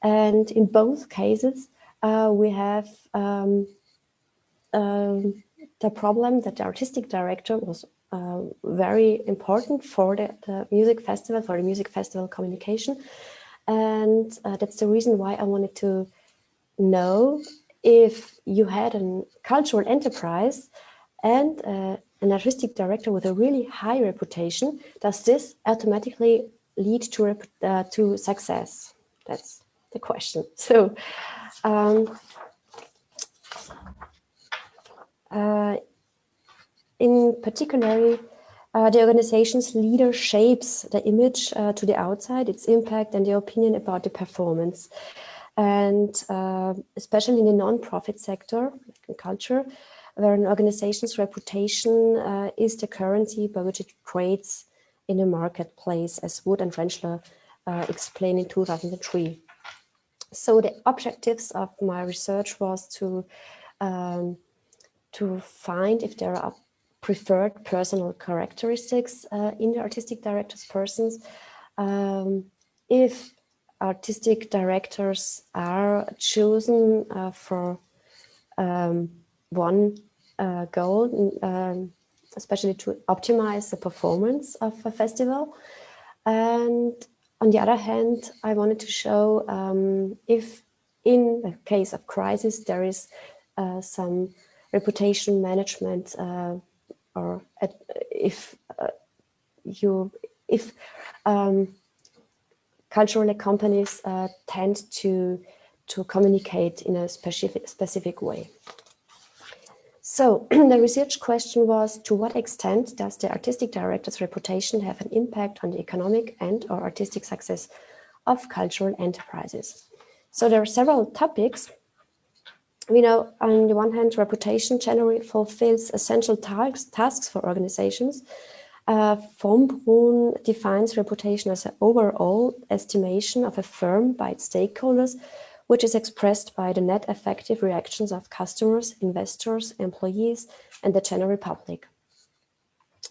And in both cases, we have the problem that the artistic director was very important for the music festival, for the music festival communication. And that's the reason why I wanted to know if you had a cultural enterprise and an artistic director with a really high reputation, does this automatically lead to success? That's the question. So in particular, the organization's leader shapes the image to the outside, its impact and the opinion about the performance. And especially in the non-profit sector, like in culture, where an organization's reputation is the currency by which it trades in the marketplace, as Wood and Rentschler explained in 2003. So the objectives of my research was to find if there are preferred personal characteristics in the artistic director's persons, if artistic directors are chosen for one goal, especially to optimize the performance of a festival. And on the other hand, I wanted to show if in a case of crisis, there is some reputation management, or if cultural companies tend to communicate in a specific way. So the research question was, to what extent does the artistic director's reputation have an impact on the economic and or artistic success of cultural enterprises? So there are several topics. We know, on the one hand, reputation generally fulfills essential tasks for organizations. Von Brun defines reputation as an overall estimation of a firm by its stakeholders, which is expressed by the net effective reactions of customers, investors, employees, and the general public.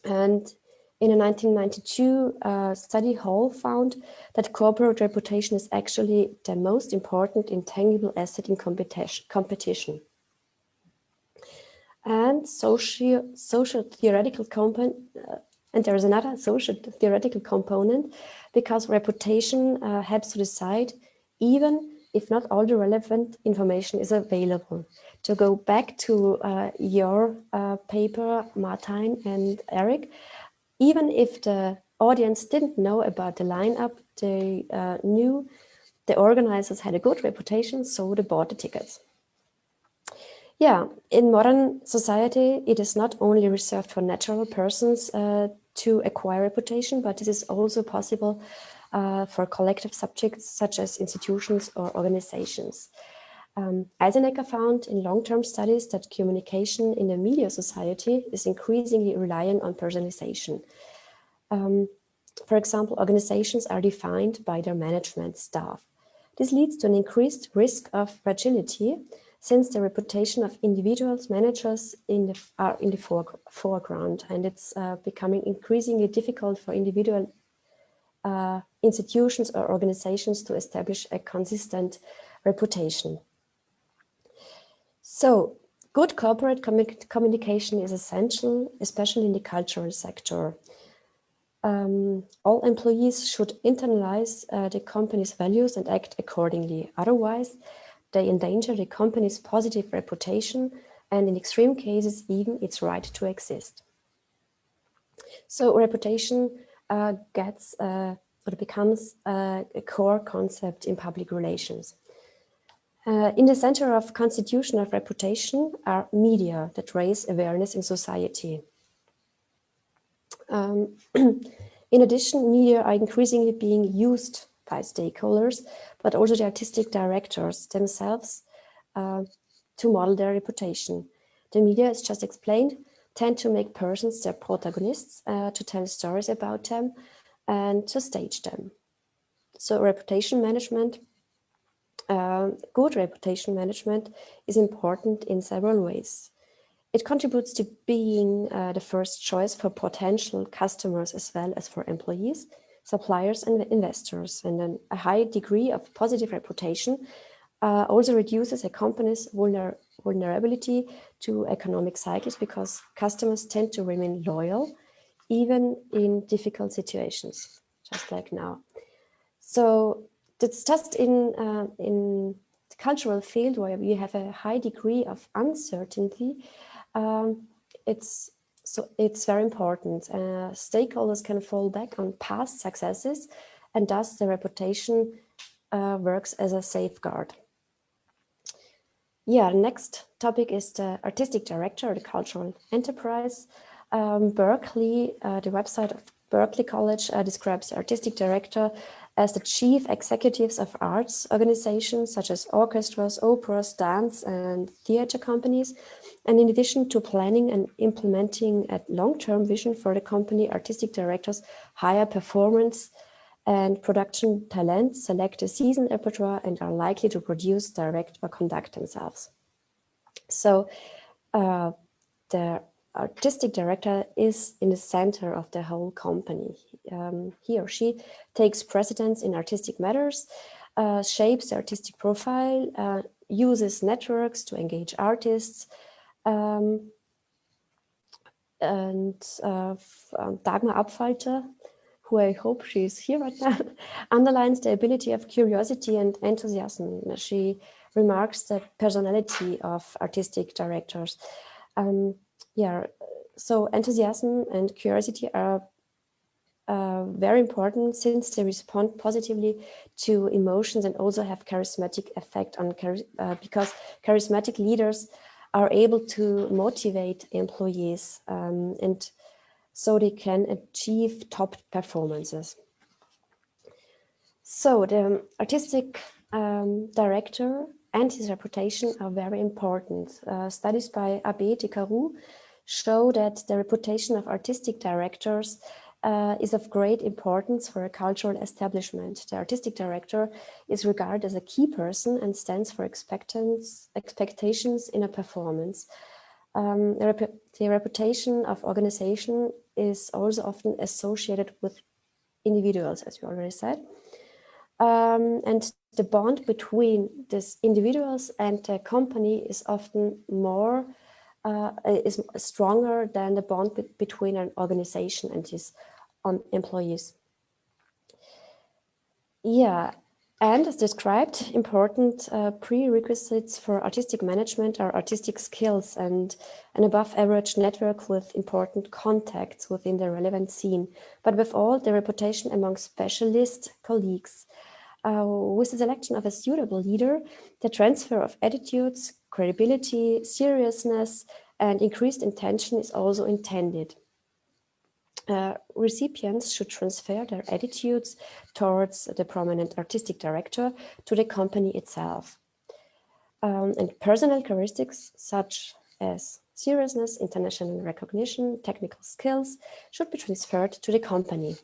And in a 1992 study, Hall found that corporate reputation is actually the most important intangible asset in competition. And social theoretical component, and there is another social theoretical component, because reputation helps to decide even if not all the relevant information is available. To go back to your paper, Martijn and Eric, even if the audience didn't know about the lineup, they knew the organizers had a good reputation, so they bought the tickets. Yeah, in modern society, it is not only reserved for natural persons to acquire reputation, but it is also possible for collective subjects such as institutions or organizations. Eisenecker found in long-term studies that communication in the media society is increasingly relying on personalization. For example, organizations are defined by their management staff. This leads to an increased risk of fragility, since the reputation of individuals, managers are in the foreground, and it's becoming increasingly difficult for individual institutions or organizations to establish a consistent reputation. So, good corporate communication is essential, especially in the cultural sector. All employees should internalize the company's values and act accordingly. Otherwise, they endanger the company's positive reputation and in extreme cases, even its right to exist. So reputation becomes a core concept in public relations. In the center of constitution of reputation are media that raise awareness in society. In addition, media are increasingly being used by stakeholders, but also the artistic directors themselves to model their reputation. The media, as just explained, tend to make persons their protagonists, to tell stories about them and to stage them. So reputation management, good reputation management is important in several ways. It contributes to being the first choice for potential customers as well as for employees, suppliers and investors. And then a high degree of positive reputation also reduces a company's vulnerability to economic cycles because customers tend to remain loyal even in difficult situations, just like now. So that's just in the cultural field where we have a high degree of uncertainty. It's very important. Stakeholders can fall back on past successes, and thus the reputation works as a safeguard. Yeah, next topic is the artistic director, the cultural enterprise. Berkeley, the website of Berkeley College describes the artistic director as the chief executives of arts organizations such as orchestras, operas, dance and theater companies. And in addition to planning and implementing a long-term vision for the company, artistic directors hire performance and production talent, select a season repertoire, and are likely to produce, direct, or conduct themselves. So the artistic director is in the center of the whole company. He or she takes precedence in artistic matters, shapes the artistic profile, uses networks to engage artists, and Dagmar Abfalter, who I hope she's here right now, underlines the ability of curiosity and enthusiasm. She remarks the personality of artistic directors. So enthusiasm and curiosity are very important since they respond positively to emotions and also have charismatic effect on because charismatic leaders are able to motivate employees and so they can achieve top performances. So the artistic director and his reputation are very important. Studies by Beate show that the reputation of artistic directors is of great importance for a cultural establishment. The artistic director is regarded as a key person and stands for expectations in a performance. The reputation of organization is also often associated with individuals, as we already said. And the bond between these individuals and the company is often more is stronger than the bond between an organization and its employees. Yeah, and as described, important prerequisites for artistic management are artistic skills and an above average network with important contacts within the relevant scene, but with all the reputation among specialist colleagues. With the selection of a suitable leader, the transfer of attitudes, credibility, seriousness, and increased intention is also intended. Recipients should transfer their attitudes towards the prominent artistic director to the company itself. And personal characteristics such as seriousness, international recognition, technical skills should be transferred to the company.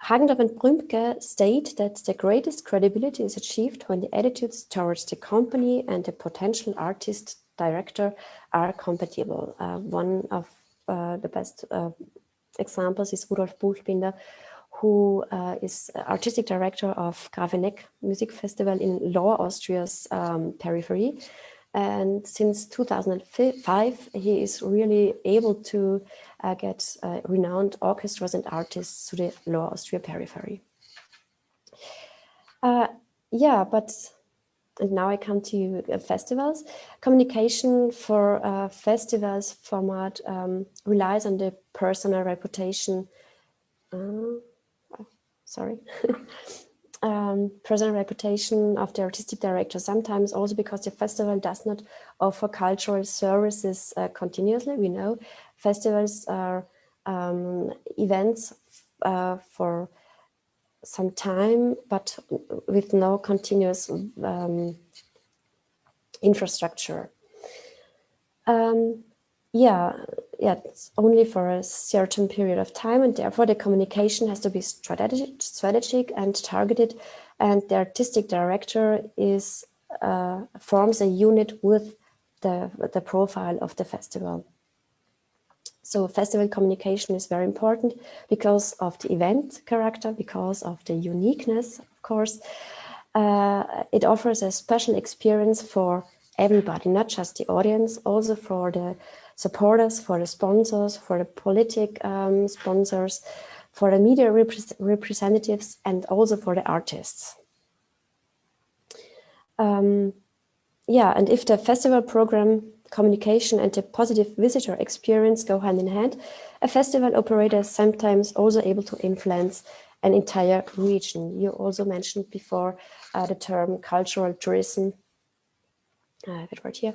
Hagendorf and Brümke state that the greatest credibility is achieved when the attitudes towards the company and the potential artist director are compatible. One of the best examples is Rudolf Buchbinder, who is artistic director of Grafeneck Music Festival in Lower Austria's periphery. And since 2005, he is really able to get renowned orchestras and artists to the Lower Austria periphery. But And now I come to festivals. Communication for festivals format relies on the personal reputation. Personal reputation of the artistic director, sometimes also because the festival does not offer cultural services continuously. We know festivals are events for some time, but with no continuous infrastructure. It's only for a certain period of time, and therefore the communication has to be strategic and targeted, and the artistic director is forms a unit with the profile of the festival. So festival communication is very important because of the event character, because of the uniqueness, of course. It offers a special experience for everybody, not just the audience, also for the supporters, for the sponsors, for the politic sponsors, for the media representatives, and also for the artists. And if the festival program, communication, and the positive visitor experience go hand in hand, a festival operator is sometimes also able to influence an entire region. You also mentioned before the term cultural tourism. I have it right here.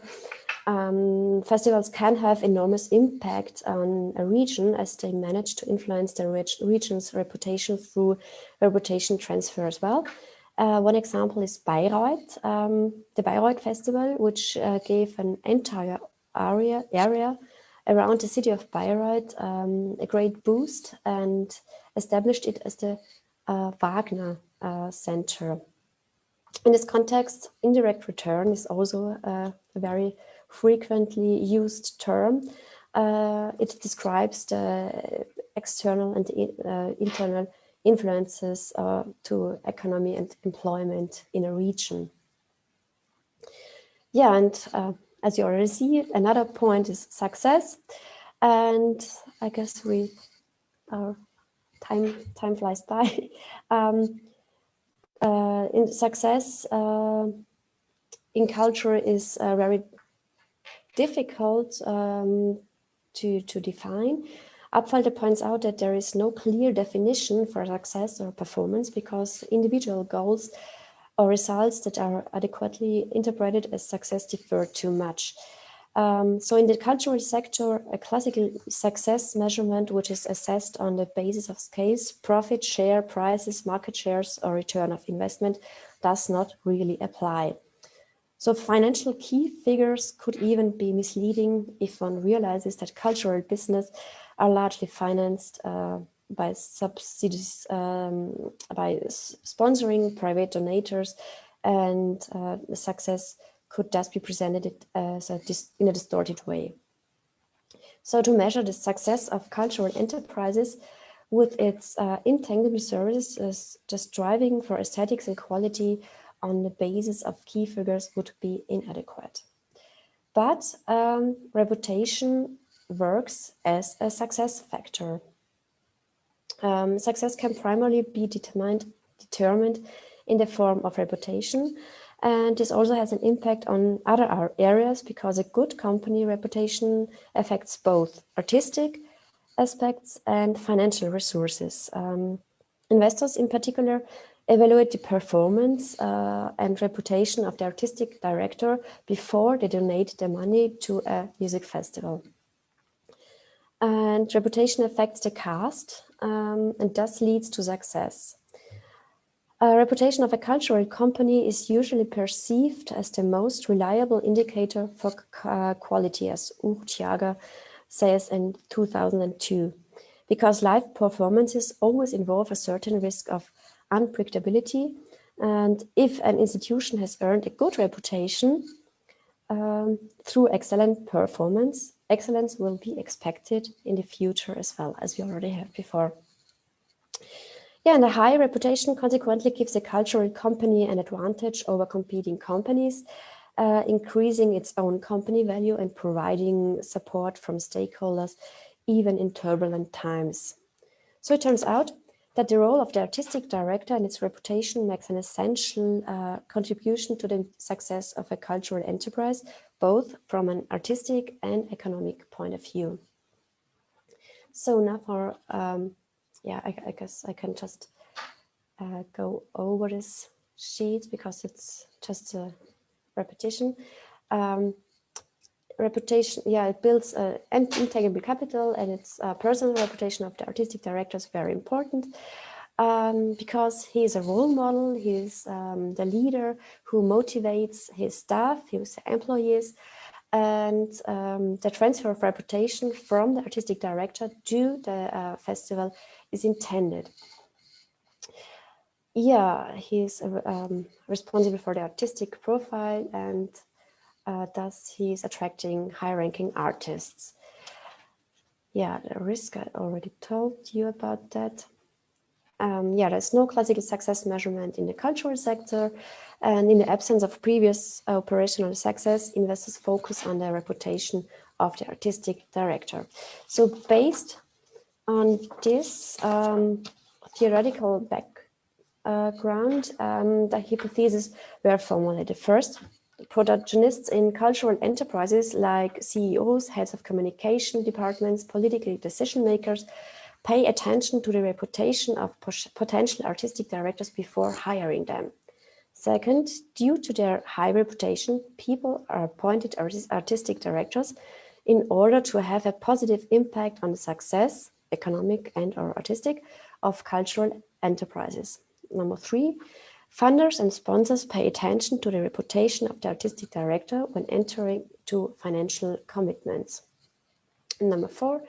Festivals can have enormous impact on a region as they manage to influence the region's reputation through reputation transfer as well. One example is Bayreuth, the Bayreuth Festival, which gave an entire area around the city of Bayreuth a great boost and established it as the Wagner Center. In this context, indirect return is also a very frequently used term. It describes the external and internal influences to economy and employment in a region. As you already see, another point is success. And I guess our time flies by. In success in culture is very difficult to define. Abfalter points out that there is no clear definition for success or performance because individual goals or results that are adequately interpreted as success differ too much. So in the cultural sector, a classical success measurement, which is assessed on the basis of scales, profit, share, prices, market shares, or return of investment, does not really apply. So financial key figures could even be misleading if one realizes that cultural business are largely financed by subsidies, by sponsoring private donors, and the success could thus be presented as in a distorted way. So to measure the success of cultural enterprises with its intangible services, just striving for aesthetics and quality on the basis of key figures would be inadequate. But reputation works as a success factor. Success can primarily be determined in the form of reputation, and this also has an impact on other areas because a good company reputation affects both artistic aspects and financial resources. Investors in particular evaluate the performance and reputation of the artistic director before they donate their money to a music festival. And reputation affects the cast and thus leads to success. A reputation of a cultural company is usually perceived as the most reliable indicator for quality, as Urtiaga says in 2002, because live performances always involve a certain risk of unpredictability. And if an institution has earned a good reputation through excellent performance, excellence will be expected in the future as well, as we already have before. And a high reputation consequently gives a cultural company an advantage over competing companies, increasing its own company value and providing support from stakeholders, even in turbulent times. So it turns out that the role of the artistic director and its reputation makes an essential contribution to the success of a cultural enterprise, both from an artistic and economic point of view. So now for, I guess I can just go over this sheet because it's just a repetition. Reputation, it builds an intangible capital, and its personal reputation of the artistic director is very important because he is a role model. He is the leader who motivates his staff, his employees, and the transfer of reputation from the artistic director to the festival is intended. He is responsible for the artistic profile, and thus he is attracting high-ranking artists. The risk, I already told you about that. There's no classical success measurement in the cultural sector, and in the absence of previous operational success, investors focus on the reputation of the artistic director. So based on this theoretical background, the hypotheses were formulated. First, protagonists in cultural enterprises like CEOs, heads of communication departments, political decision makers pay attention to the reputation of potential artistic directors before hiring them. Second, due to their high reputation, people are appointed artistic directors in order to have a positive impact on the success, economic and/or artistic, of cultural enterprises. Number three, funders and sponsors pay attention to the reputation of the artistic director when entering into financial commitments. Number four,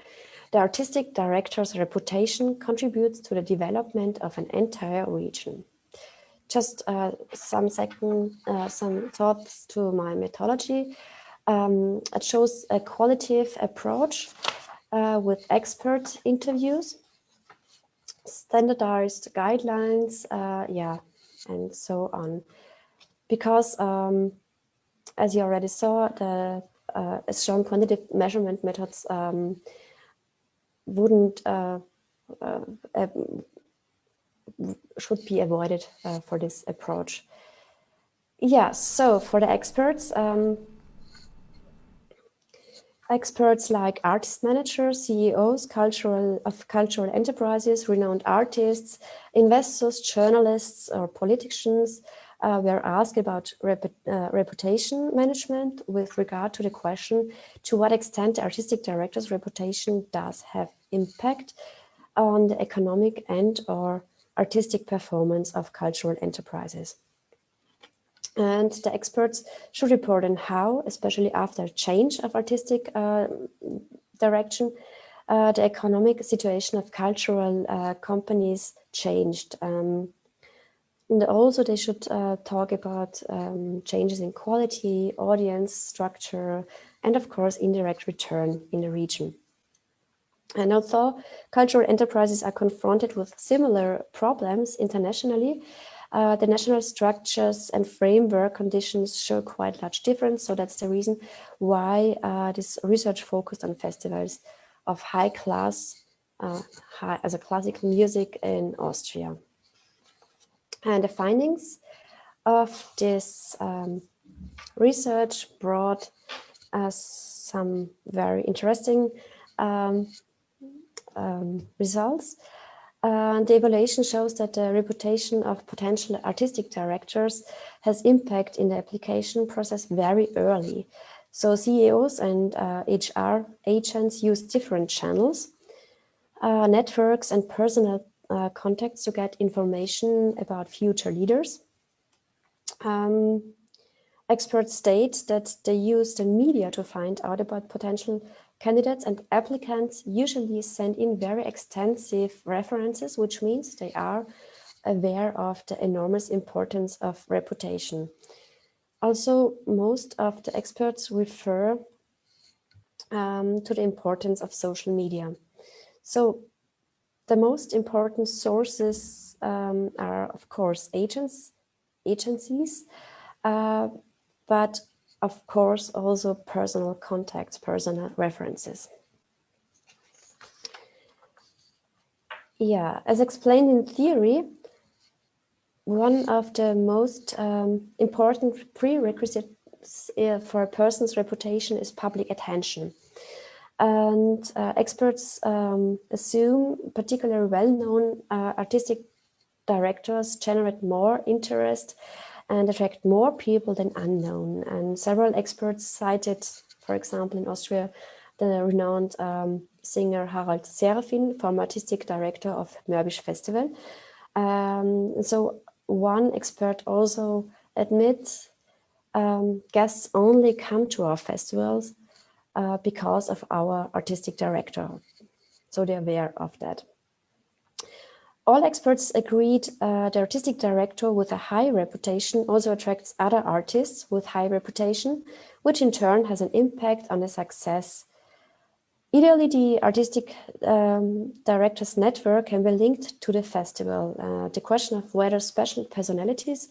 the artistic director's reputation contributes to the development of an entire region. Just some thoughts to my methodology. It shows a qualitative approach with expert interviews, standardized guidelines, and so on. Because, as you already saw, as shown, quantitative measurement methods should be avoided for this approach. So for the experts, experts like artist managers, CEOs, cultural enterprises, renowned artists, investors, journalists, or politicians were asked about reputation management with regard to the question to what extent the artistic director's reputation does have impact on the economic and/or artistic performance of cultural enterprises. And the experts should report on how, especially after change of artistic direction, the economic situation of cultural companies changed. And also they should talk about changes in quality, audience structure, and of course, indirect return in the region. And although cultural enterprises are confronted with similar problems internationally, the national structures and framework conditions show quite large difference. So that's the reason why this research focused on festivals of high class, as a classical music in Austria. And the findings of this research brought us some very interesting results. The evaluation shows that the reputation of potential artistic directors has impact in the application process very early. So CEOs and HR agents use different channels, networks and personal contacts to get information about future leaders. Experts state that they use the media to find out about potential candidates, and applicants usually send in very extensive references, which means they are aware of the enormous importance of reputation. Also, most of the experts refer to the importance of social media. So the most important sources are, of course, agencies, but of course, also personal contacts, personal references. Yeah, as explained in theory, one of the most important prerequisites for a person's reputation is public attention. And experts assume particularly well-known artistic directors generate more interest and attract more people than unknown. And several experts cited, for example, in Austria, the renowned singer Harald Serafin, former artistic director of Mörbisch Festival. So one expert also admits guests only come to our festivals because of our artistic director. So they're aware of that. All experts agreed the artistic director with a high reputation also attracts other artists with high reputation, which in turn has an impact on the success. Ideally, the artistic director's network can be linked to the festival. The question of whether special personalities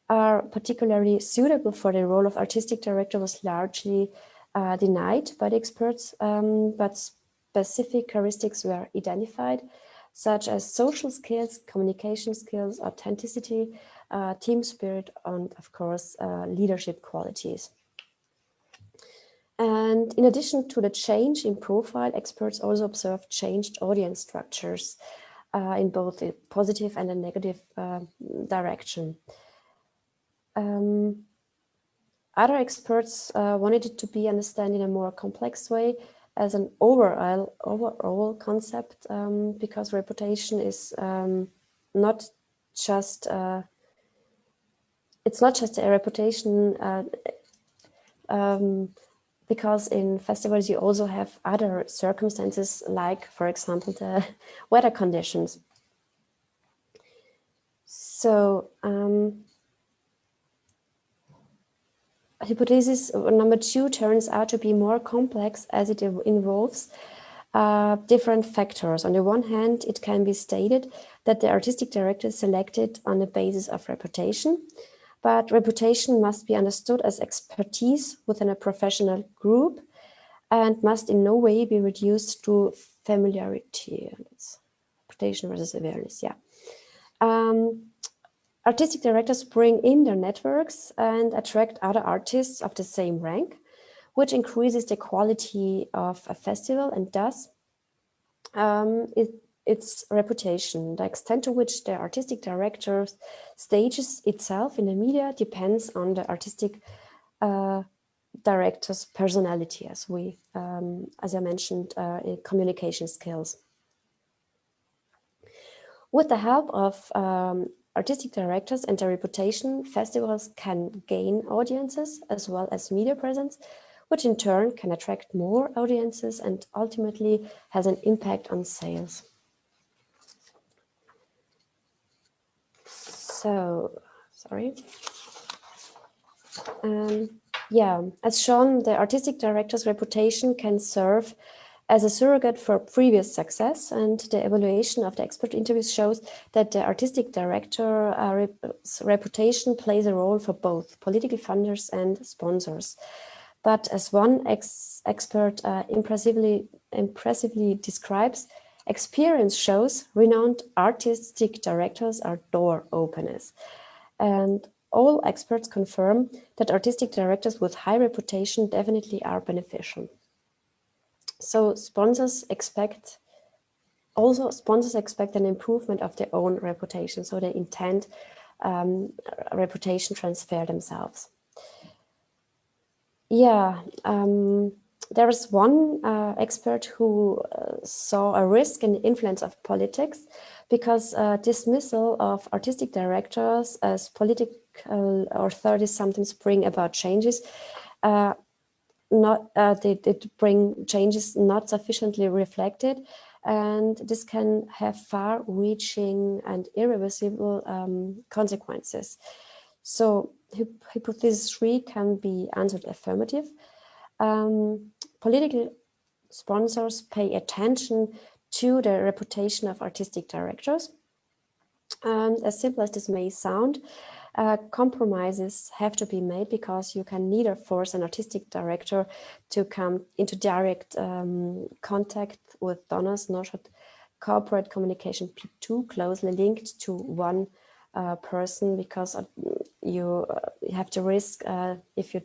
are particularly suitable for the role of artistic director was largely denied by the experts, but specific characteristics were identified, such as social skills, communication skills, authenticity, team spirit, and of course, leadership qualities. And in addition to the change in profile, experts also observed changed audience structures in both a positive and a negative direction. Other experts wanted it to be understood in a more complex way as an overall concept, because reputation is not just it's not just a reputation, because in festivals you also have other circumstances, like, for example, the weather conditions. So hypothesis number 2 turns out to be more complex as it involves different factors. On the one hand, it can be stated that the artistic director is selected on the basis of reputation, but reputation must be understood as expertise within a professional group and must in no way be reduced to familiarity. That's reputation versus awareness, yeah. Artistic directors bring in their networks and attract other artists of the same rank, which increases the quality of a festival and thus its reputation. The extent to which the artistic director stages itself in the media depends on the artistic director's personality, as I mentioned, communication skills. With the help of artistic directors and their reputation, festivals can gain audiences as well as media presence, which in turn can attract more audiences and ultimately has an impact on sales. So, sorry. Yeah, as shown, the artistic director's reputation can serve as a surrogate for previous success, and the evaluation of the expert interviews shows that the artistic director's reputation plays a role for both political funders and sponsors. But as one expert impressively describes, experience shows renowned artistic directors are door openers. And all experts confirm that artistic directors with high reputation definitely are beneficial. So sponsors expect an improvement of their own reputation, so they intend reputation transfer themselves. Yeah, there is one expert who saw a risk in the influence of politics, because dismissal of artistic directors as political authorities sometimes bring about changes. They bring changes not sufficiently reflected, and this can have far-reaching and irreversible consequences. So hypothesis 3 can be answered affirmative. Political sponsors pay attention to the reputation of artistic directors. And as simple as this may sound, compromises have to be made, because you can neither force an artistic director to come into direct contact with donors, nor should corporate communication too closely linked to one person, because you have to risk, if you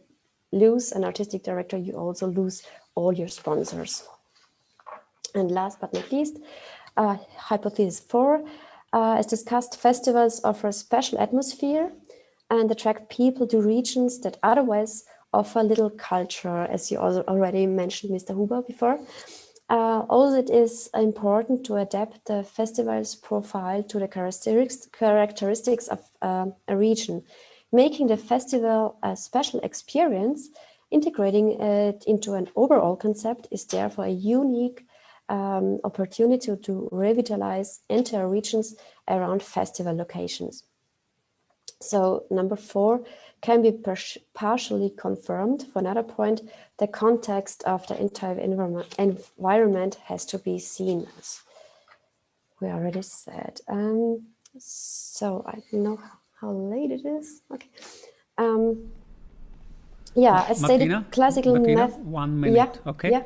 lose an artistic director, you also lose all your sponsors. And last but not least, hypothesis 4, as discussed, festivals offer a special atmosphere and attract people to regions that otherwise offer little culture, as you also already mentioned, Mr. Huber, before. Also, it is important to adapt the festival's profile to the characteristics of a region, making the festival a special experience. Integrating it into an overall concept is therefore a unique opportunity to revitalize entire regions around festival locations. So number 4 can be partially confirmed. For another point, the context of the entire environment has to be seen, as we already said. So I don't know how late it is. Okay. Yeah, as stated, Martina, classical math. 1 minute. Yeah, Okay. yeah.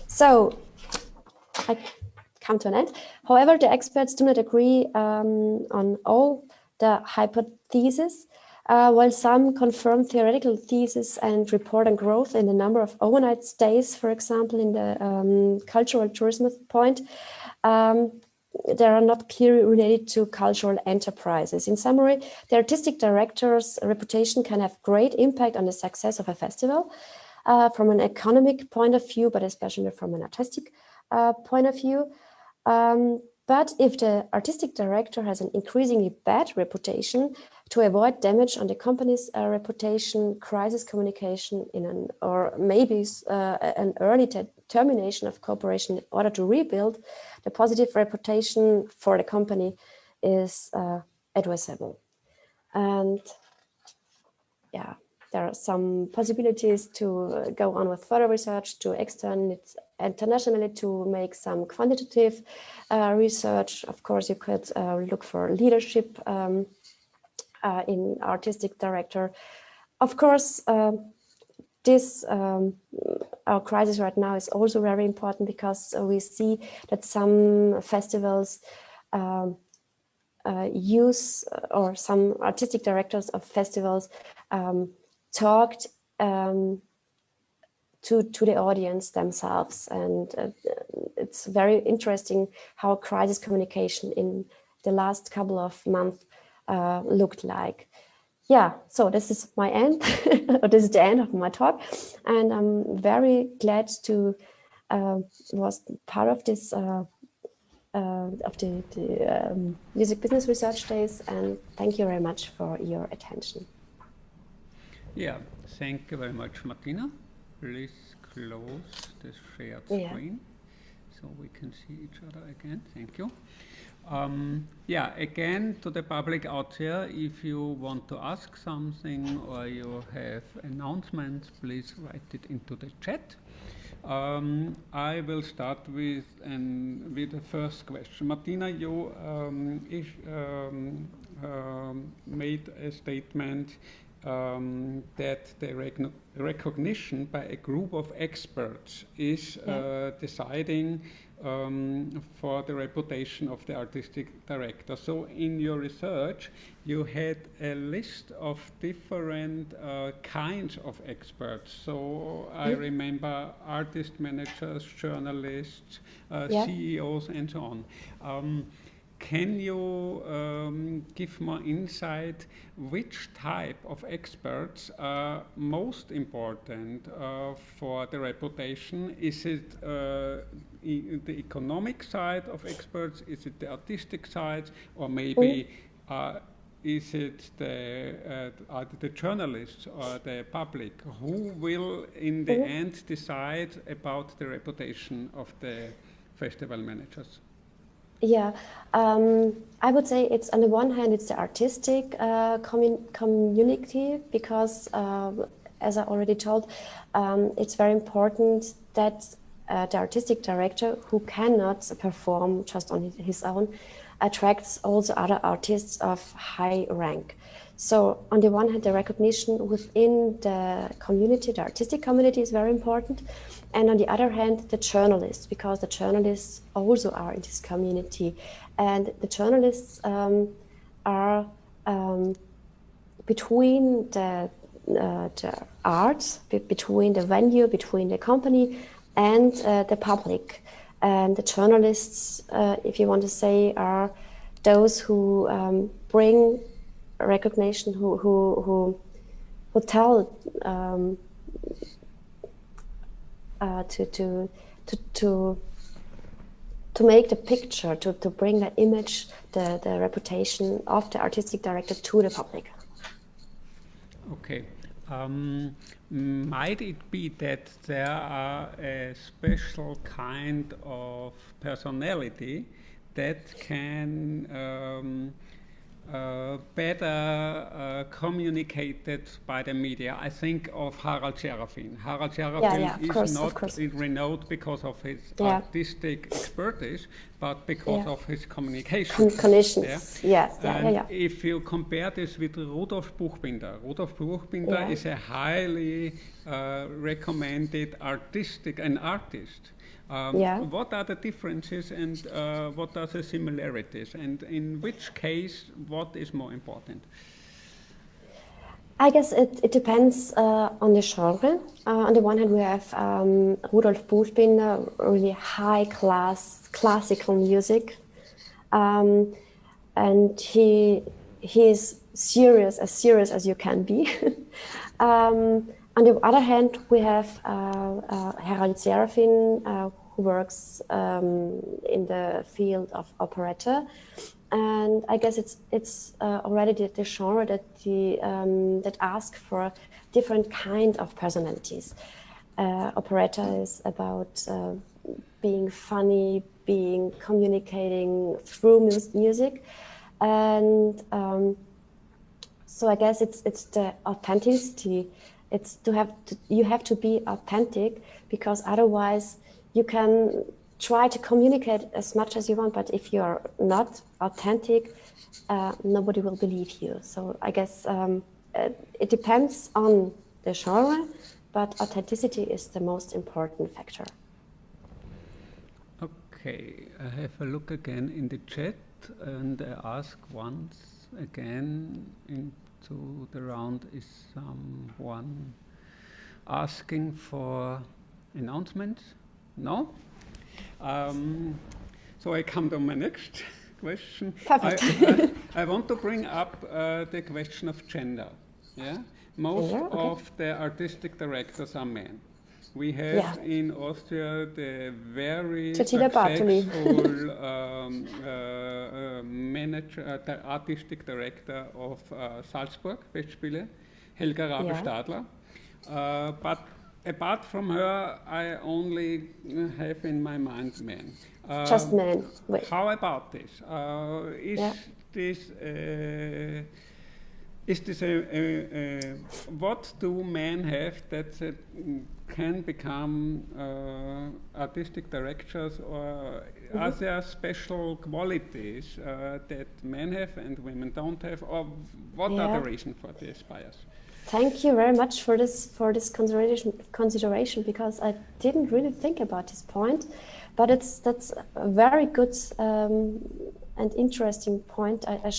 So I come to an end. However, the experts do not agree on all the hypotheses. While some confirm theoretical thesis and report on growth in the number of overnight stays, for example, in the cultural tourism point, they are not clearly related to cultural enterprises. In summary, the artistic director's reputation can have great impact on the success of a festival from an economic point of view, but especially from an artistic point of view. But if the artistic director has an increasingly bad reputation, to avoid damage on the company's reputation, crisis communication or maybe an early termination of cooperation in order to rebuild the positive reputation for the company is advisable. And yeah, there are some possibilities to go on with further research, to extend it internationally, to make some quantitative research. Of course, you could look for leadership in artistic director. Of course, this our crisis right now is also very important, because we see that some festivals use, or some artistic directors of festivals talked to the audience themselves, and it's very interesting how crisis communication in the last couple of months looked like. Yeah, so this is my end, or this is the end of my talk, and I'm very glad to was part of this Music Business Research Days, and thank you very much for your attention. Yeah, thank you very much, Martina. Please close the shared screen so we can see each other again. Thank you. Yeah, again, to the public out there, if you want to ask something or you have announcements, please write it into the chat. I will start with the first question. Martina, you made a statement that the recognition by a group of experts is deciding for the reputation of the artistic director. So in your research, you had a list of different kinds of experts. So I remember artist managers, journalists, CEOs, and so on. Can you give more insight which type of experts are most important for the reputation? Is it the economic side of experts? Is it the artistic side? Or maybe is it the journalists or the public? Who will in the end decide about the reputation of the festival managers? Yeah, I would say it's, on the one hand, it's the artistic community, because as I already told, it's very important that the artistic director, who cannot perform just on his own, attracts also other artists of high rank. So on the one hand, the recognition within the community, the artistic community, is very important. And on the other hand, the journalists, because the journalists also are in this community. And the journalists are between the art, between the venue, between the company and the public. And the journalists, if you want to say, are those who bring recognition, who tell to make the picture, to bring the image, the reputation of the artistic director to the public. Okay. Might it be that there are a special kind of personality that can better communicated by the media? I think of Harald Serafin. Harald Serafin is not renowned because of his artistic expertise, but because of his communication. Connections, If you compare this with Rudolf Buchbinder is a highly recommended artist. What are the differences and what are the similarities? And in which case, what is more important? I guess it depends on the genre. On the one hand, we have Rudolf Buchbinder, really high-class classical music. And he is serious as you can be. On the other hand, we have Harald Serafin, who works in the field of operetta, and I guess it's already the genre that asks for different kind of personalities. Operetta is about being funny, communicating through music, and so I guess it's the authenticity. You have to be authentic, because otherwise you can try to communicate as much as you want, but if you're not authentic, nobody will believe you. So I guess it depends on the genre, but authenticity is the most important factor. Okay, I have a look again in the chat and I ask once again into the round, is someone asking for announcements? No? So I come to my next question. Perfect. I want to bring up the question of gender. Yeah? Most of the artistic directors are men. We have in Austria the very successful manager, the artistic director of Salzburg Festspiele, Helga Rabe-Stadler. But apart from her, I only have in my mind men. Just men. How about this? Is this what do men have that can become artistic directors, or are there special qualities that men have and women don't have, or what are the reasons for this bias? Thank you very much for this consideration, because I didn't really think about this point, but that's a very good and interesting point. I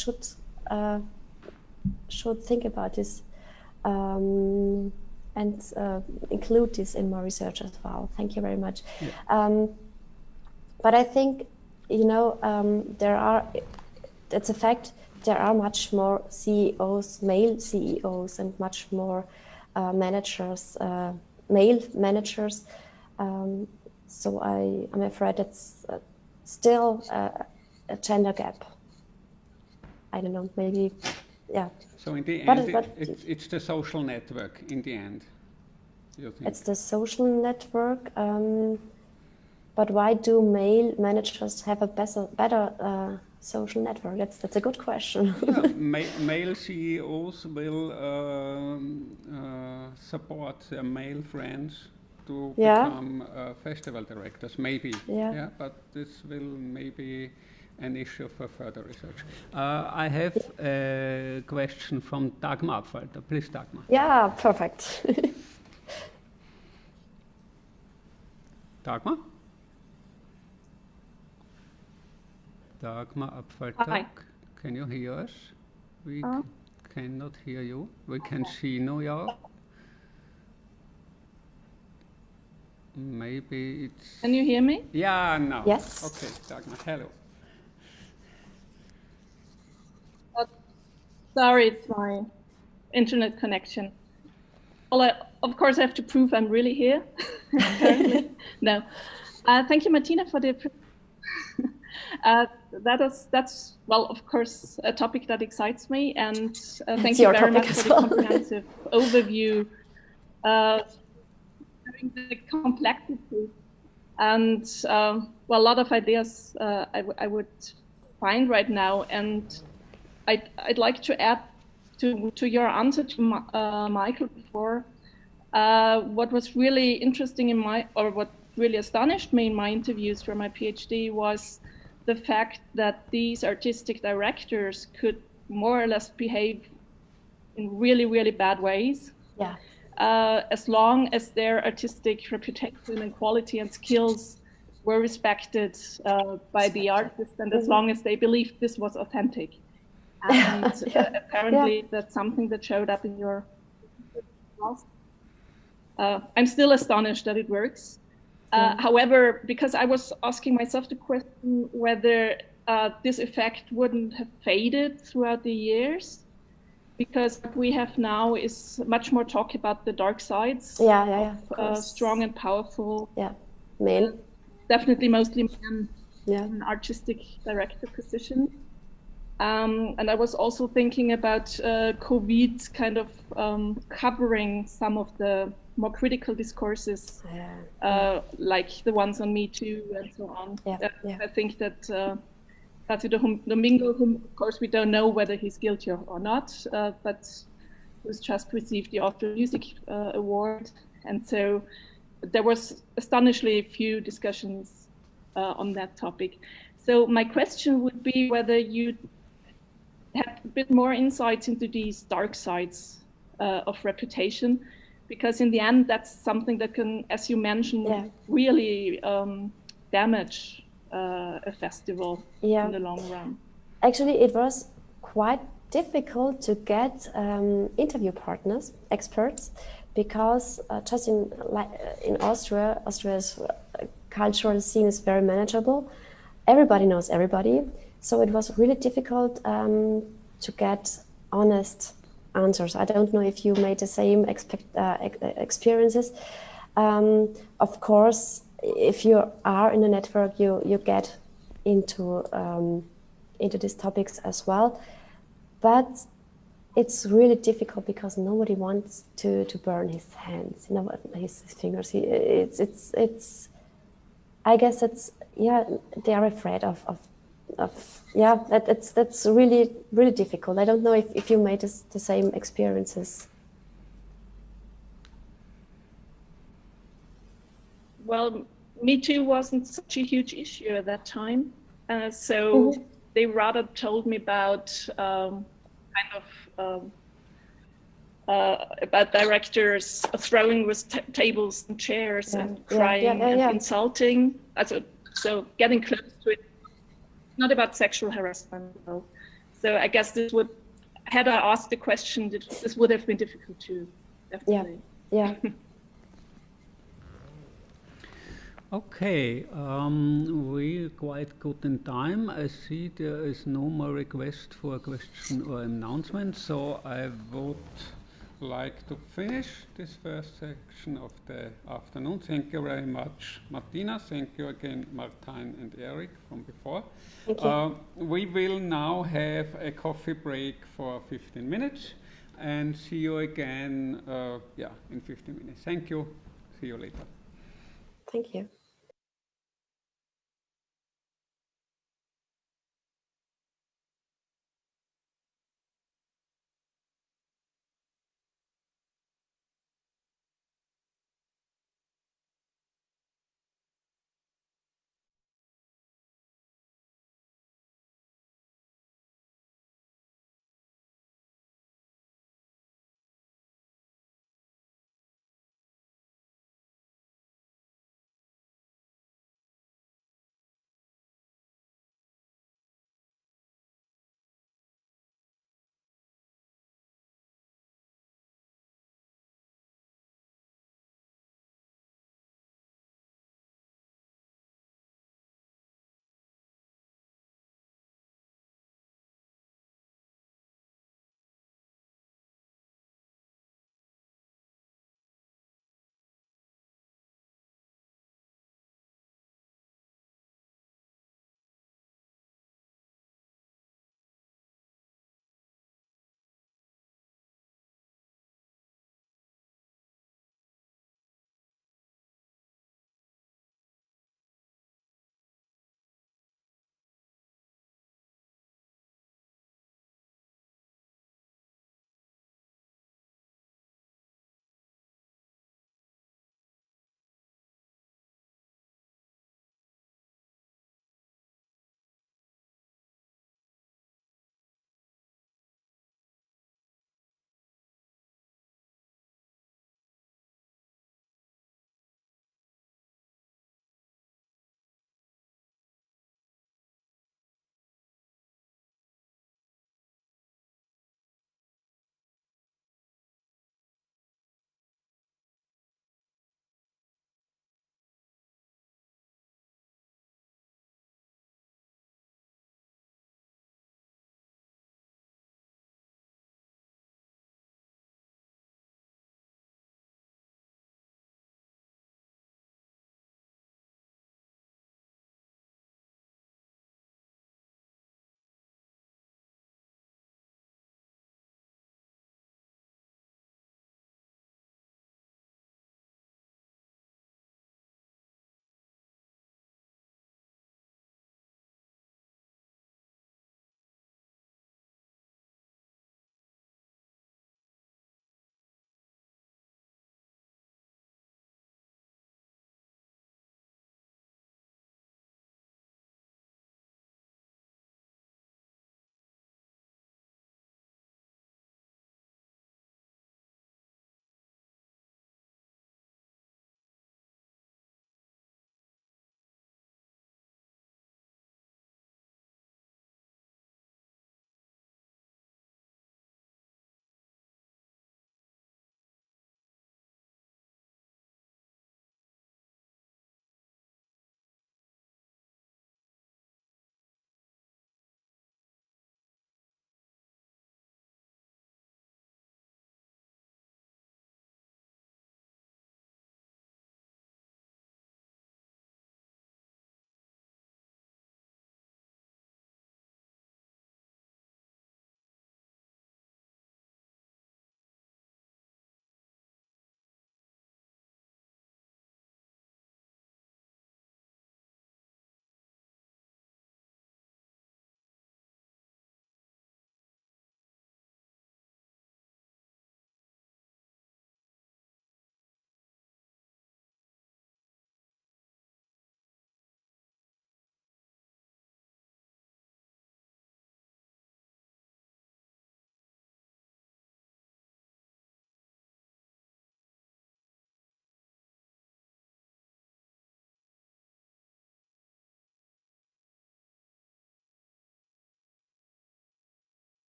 should think about this and include this in my research as well. Thank you very much. Yeah. But I think, it's a fact, there are much more CEOs, male CEOs, and much more managers, male managers. So I'm afraid it's still a gender gap. I don't know, maybe. Yeah. So in the end, it's the social network in the end, you think? It's the social network, but why do male managers have a better social network? That's a good question. Male CEOs will support their male friends to become festival directors, maybe. Yeah, but this will maybe an issue for further research. I have a question from Dagmar Abfalter. Please, Dagmar. Yeah, perfect. Dagmar? Dagmar Abfalter. Hi. Can you hear us? We cannot hear you. We can see no, yeah. Maybe it's... Can you hear me? Yeah, now. Yes. Okay, Dagmar, hello. Sorry, it's my internet connection. Well, of course, I have to prove I'm really here. Apparently, no. Thank you, Martina, for the. That's well, of course, a topic that excites me, and thank you very much for the comprehensive overview, showing the complexity, and well, a lot of ideas I would find right now, and I'd like to add to your answer to Michael before. What was really interesting what really astonished me in my interviews for my PhD was the fact that these artistic directors could more or less behave in really, really bad ways. Yeah. As long as their artistic reputation and quality and skills were respected by the artist, and as long as they believed this was authentic. And apparently that's something that showed up in your I'm still astonished that it works. However, because I was asking myself the question whether this effect wouldn't have faded throughout the years, because what we have now is much more talk about the dark sides. Of strong and powerful. Male. Definitely mostly men in artistic director position. And I was also thinking about COVID kind of covering some of the more critical discourses, like the ones on Me Too and so on. I think that Placido Domingo, whom of course we don't know whether he's guilty or not, but who's just received the Austrian Music Award. And so there was astonishingly few discussions on that topic. So my question would be whether you have a bit more insights into these dark sides of reputation, because in the end, that's something that can, as you mentioned, really damage a festival in the long run. Actually, it was quite difficult to get interview partners, experts, because just in Austria's cultural scene is very manageable. Everybody knows everybody. So it was really difficult to get honest answers. I don't know if you made the same experiences. Of course, if you are in a network, you get into these topics as well. But it's really difficult because nobody wants to burn his hands, his fingers. I guess they are afraid of that's really, really difficult. I don't know if you made the same experiences. Well, Me Too wasn't such a huge issue at that time. So they rather told me about about directors throwing with tables and chairs and crying and insulting. So getting close to it. Not about sexual harassment, though. So I guess had I asked the question, this would have been difficult too, definitely. Yeah. Okay, we're quite good in time. I see there is no more request for a question or announcement, so I would like to finish this first section of the afternoon. Thank you very much, Martina. Thank you again, Martijn and Erik from before. Thank you. We will now have a coffee break for 15 minutes and see you again in 15 minutes. Thank you. See you later. Thank you.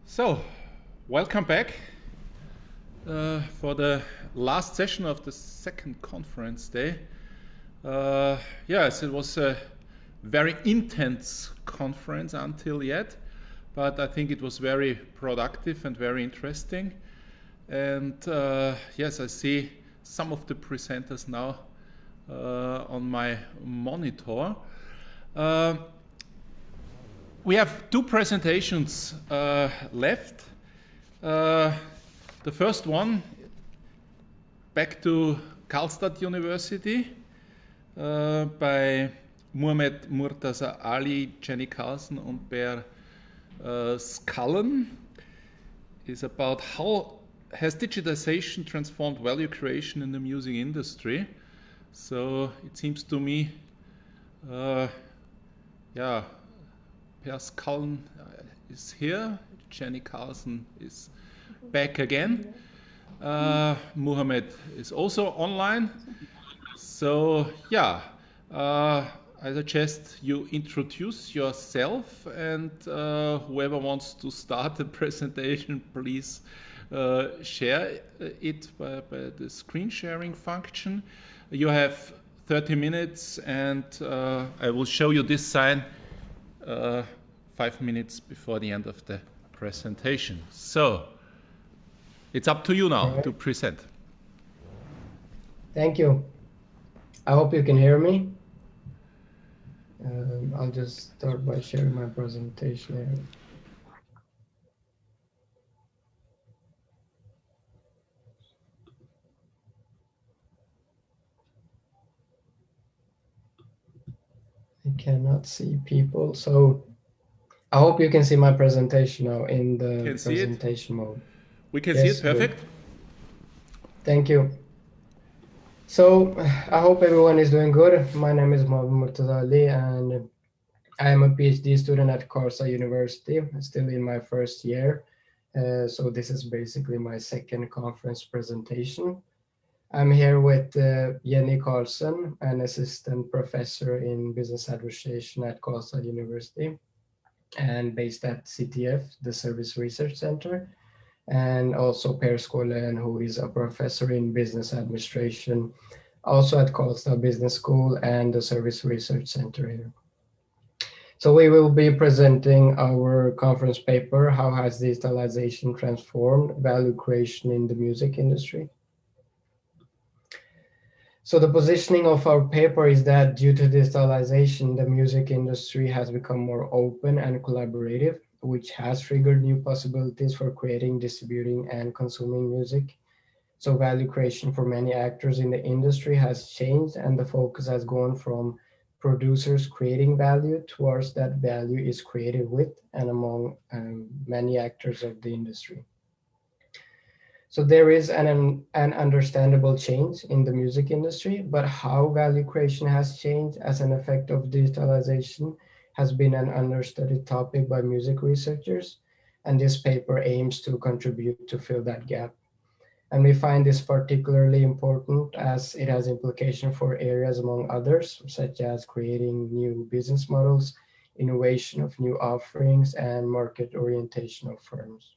So, welcome back for the last session of the second conference day. Yes, it was a very intense conference until yet, but I think it was very productive and very interesting. And yes, I see some of the presenters now on my monitor. We have two presentations left. The first one, back to Karlstad University by Murtaza Ali, Jenny Karlsson and Per Skålén, is about how has digitization transformed value creation in the music industry. So it seems to me, yeah, Per Skålén is here, Jenny Karlsson is back again. Mohammed is also online. So yeah, I suggest you introduce yourself, and whoever wants to start the presentation, please share it by the screen sharing function. You have 30 minutes, and I will show you this sign 5 minutes before the end of the presentation. So it's up to you now to present. Thank you. I hope you can hear me. I'll just start by sharing my presentation here. I cannot see people, so I hope you can see my presentation now in the presentation mode. We can see it, perfect. Good. Thank you. So I hope everyone is doing good. My name is Murtaza Ali, and I am a PhD student at Karlstad University, still in my first year. So this is basically my second conference presentation. I'm here with Jenny Karlsson, an assistant professor in business administration at Karlstad University and based at CTF, the Service Research Center, and also Per Skålén, who is a professor in business administration, also at Karlstad Business School and the Service Research Center here. So we will be presenting our conference paper, How Has Digitalization Transformed Value Creation in the Music Industry? So the positioning of our paper is that due to digitalization, the music industry has become more open and collaborative, which has triggered new possibilities for creating, distributing, and consuming music. So value creation for many actors in the industry has changed, and the focus has gone from producers creating value towards that value is created with and among many actors of the industry. So there is an understandable change in the music industry, but how value creation has changed as an effect of digitalization has been an understudied topic by music researchers, and this paper aims to contribute to fill that gap. And we find this particularly important as it has implication for areas among others, such as creating new business models, innovation of new offerings, and market orientation of firms.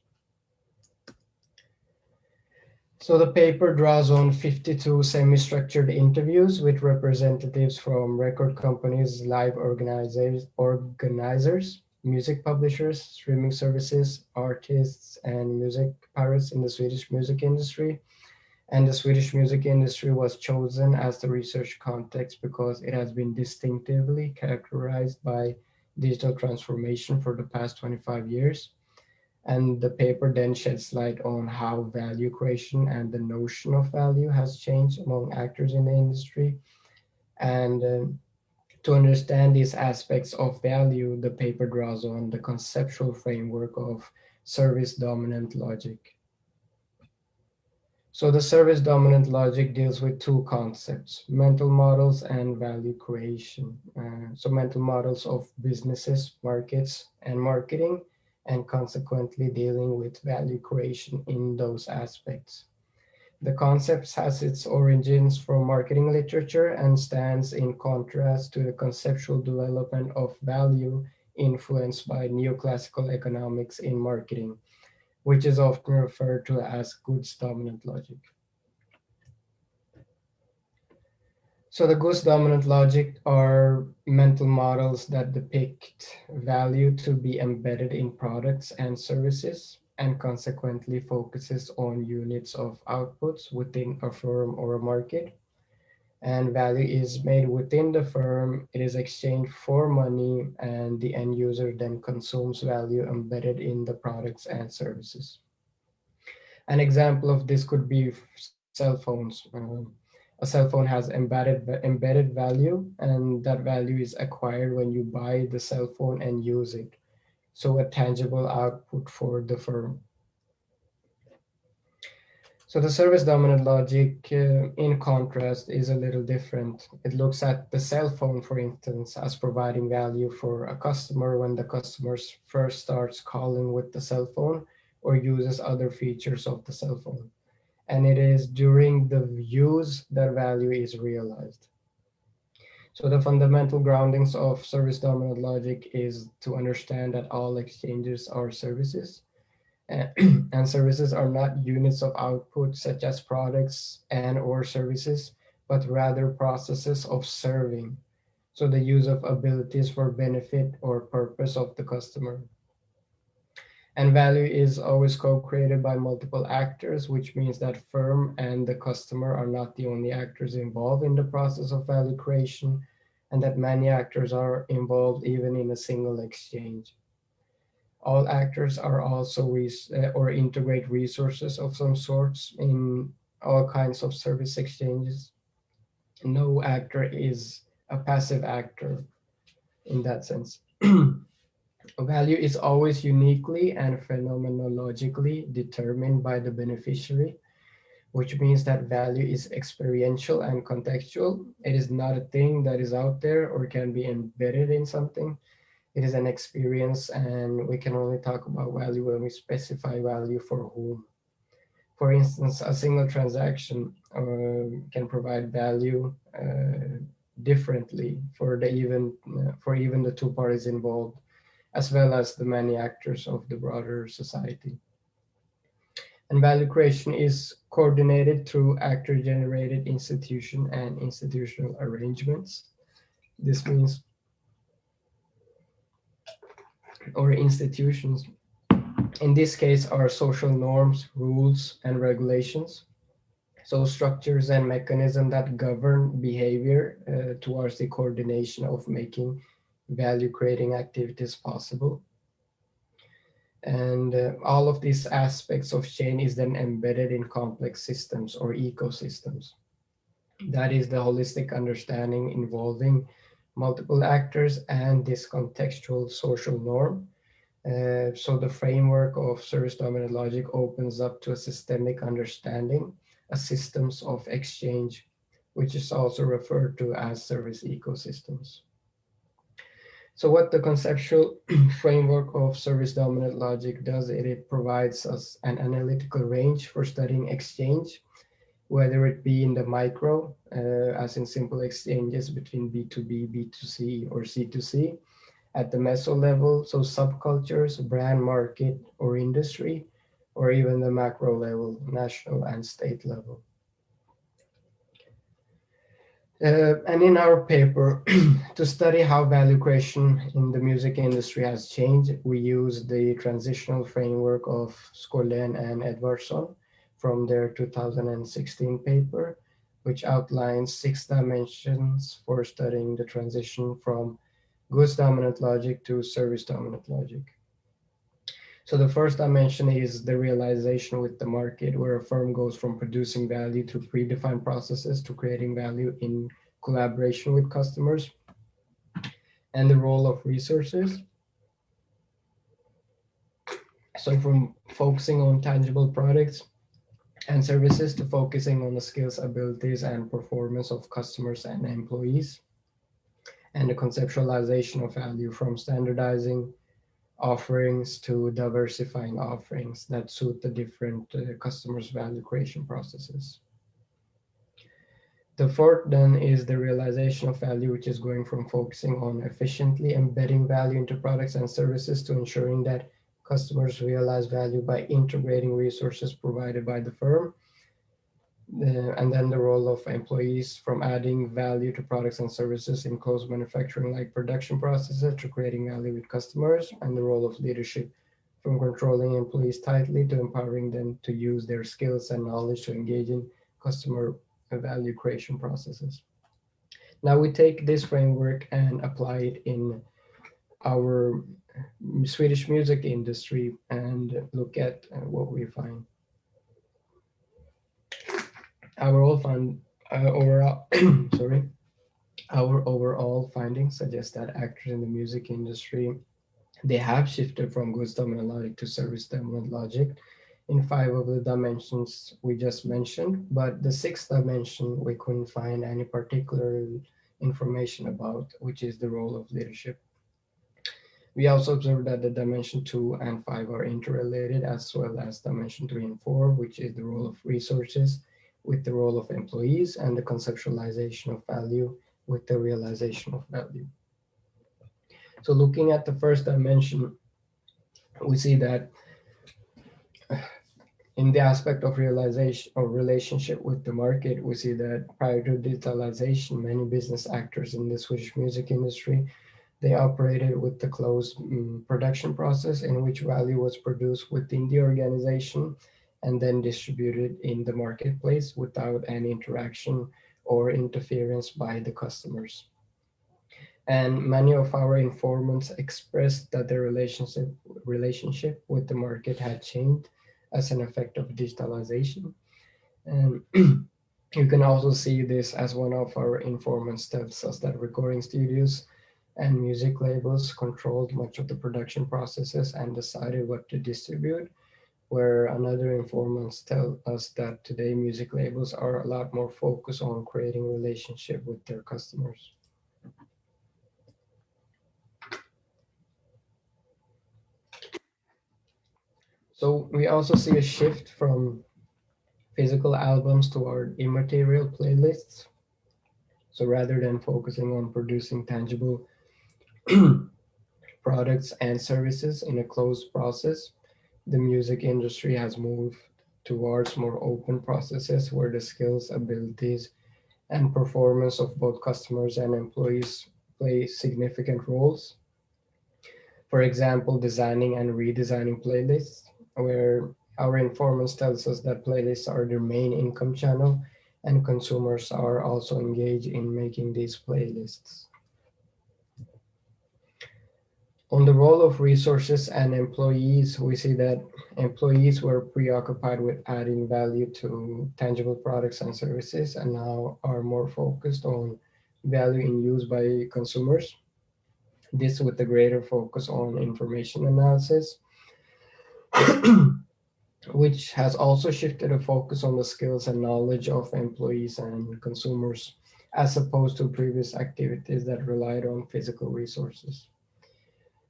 So the paper draws on 52 semi-structured interviews with representatives from record companies, live organizers, music publishers, streaming services, artists, and music pirates in the Swedish music industry. And the Swedish music industry was chosen as the research context because it has been distinctively characterized by digital transformation for the past 25 years. And the paper then sheds light on how value creation and the notion of value has changed among actors in the industry. And to understand these aspects of value, the paper draws on the conceptual framework of service-dominant logic. So the service-dominant logic deals with two concepts, mental models and value creation. So mental models of businesses, markets, and marketing, and consequently dealing with value creation in those aspects. The concept has its origins from marketing literature and stands in contrast to the conceptual development of value influenced by neoclassical economics in marketing, which is often referred to as goods dominant logic. So the goods dominant logic are mental models that depict value to be embedded in products and services, and consequently focuses on units of outputs within a firm or a market. And value is made within the firm, it is exchanged for money, and the end user then consumes value embedded in the products and services. An example of this could be cell phones. A cell phone has embedded value, and that value is acquired when you buy the cell phone and use it. So a tangible output for the firm. So the service dominant logic, in contrast, is a little different. It looks at the cell phone, for instance, as providing value for a customer when the customer first starts calling with the cell phone or uses other features of the cell phone. And it is during the use that value is realized. So the fundamental groundings of service dominant logic is to understand that all exchanges are services. And services are not units of output such as products and or services, but rather processes of serving. So the use of abilities for benefit or purpose of the customer. And value is always co-created by multiple actors, which means that firm and the customer are not the only actors involved in the process of value creation, and that many actors are involved even in a single exchange. All actors are also or integrate resources of some sorts in all kinds of service exchanges. No actor is a passive actor in that sense. Value is always uniquely and phenomenologically determined by the beneficiary, which means that value is experiential and contextual. It is not a thing that is out there or can be embedded in something. It is an experience, and we can only talk about value when we specify value for whom. For instance, a single transaction can provide value differently for even the two parties involved, as well as the many actors of the broader society. And value creation is coordinated through actor-generated institution and institutional arrangements. This means or institutions, in this case, are social norms, rules, and regulations. So structures and mechanisms that govern behavior towards the coordination of making value-creating activities possible. And all of these aspects of chain is then embedded in complex systems or ecosystems. That is the holistic understanding involving multiple actors and this contextual social norm. So the framework of service dominant logic opens up to a systemic understanding, a systems of exchange, which is also referred to as service ecosystems. So what the conceptual framework of service dominant logic does, it provides us an analytical range for studying exchange, whether it be in the micro, as in simple exchanges between B2B, B2C, or C2C, at the meso level, so subcultures, brand, market, or industry, or even the macro level, national and state level. And in our paper, to study how value creation in the music industry has changed, we use the transitional framework of Skålén and Edvardsson from their 2016 paper, which outlines 6 dimensions for studying the transition from goods dominant logic to service dominant logic. So the first dimension is the realization with the market, where a firm goes from producing value through predefined processes to creating value in collaboration with customers, and the role of resources. So from focusing on tangible products and services to focusing on the skills, abilities, and performance of customers and employees, and the conceptualization of value from standardizing offerings to diversifying offerings that suit the different customers' value creation processes. The fourth then is the realization of value, which is going from focusing on efficiently embedding value into products and services to ensuring that Customers realize value by integrating resources provided by the firm. And then the role of employees, from adding value to products and services in close manufacturing like production processes to creating value with customers, and the role of leadership, from controlling employees tightly to empowering them to use their skills and knowledge to engage in customer value creation processes. Now we take this framework and apply it in our Swedish music industry and look at what we find. Our overall findings suggest that actors in the music industry, they have shifted from goods dominant logic to service dominant logic in 5 of the dimensions we just mentioned, but the 6th dimension we couldn't find any particular information about, which is the role of leadership. We also observed that the dimension 2 and 5 are interrelated, as well as dimension 3 and 4, which is the role of resources with the role of employees, and the conceptualization of value with the realization of value. So looking at the first dimension, we see that in the aspect of realization or relationship with the market, we see that prior to digitalization, many business actors in the Swedish music industry, they operated with the closed production process in which value was produced within the organization and then distributed in the marketplace without any interaction or interference by the customers. And many of our informants expressed that their relationship with the market had changed as an effect of digitalization. And you can also see this as one of our informants tells us that recording studios and music labels controlled much of the production processes and decided what to distribute, where another informants tell us that today music labels are a lot more focused on creating a relationship with their customers. So we also see a shift from physical albums toward immaterial playlists. So rather than focusing on producing tangible products and services in a closed process, the music industry has moved towards more open processes where the skills, abilities, and performance of both customers and employees play significant roles. For example, designing and redesigning playlists, where our informants tells us that playlists are their main income channel and consumers are also engaged in making these playlists. On the role of resources and employees, we see that employees were preoccupied with adding value to tangible products and services and now are more focused on value in use by consumers. This with a greater focus on information analysis, which has also shifted a focus on the skills and knowledge of employees and consumers, as opposed to previous activities that relied on physical resources.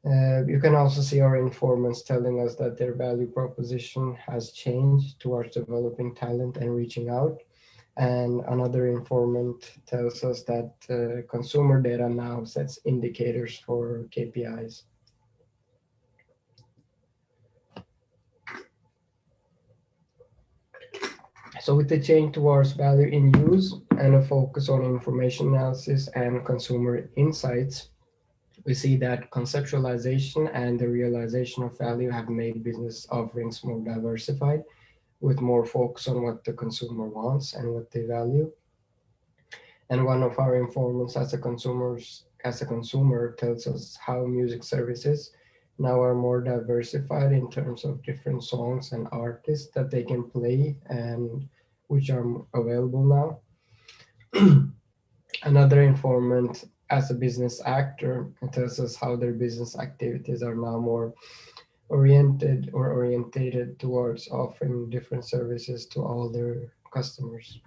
You can also see our informants telling us that their value proposition has changed towards developing talent and reaching out. And another informant tells us that consumer data now sets indicators for KPIs. So with the change towards value in use and a focus on information analysis and consumer insights, we see that conceptualization and the realization of value have made business offerings more diversified, with more focus on what the consumer wants and what they value. And one of our informants as a consumer tells us how music services now are more diversified in terms of different songs and artists that they can play and which are available now. Another informant as a business actor tells us how their business activities are now more orientated towards offering different services to all their customers.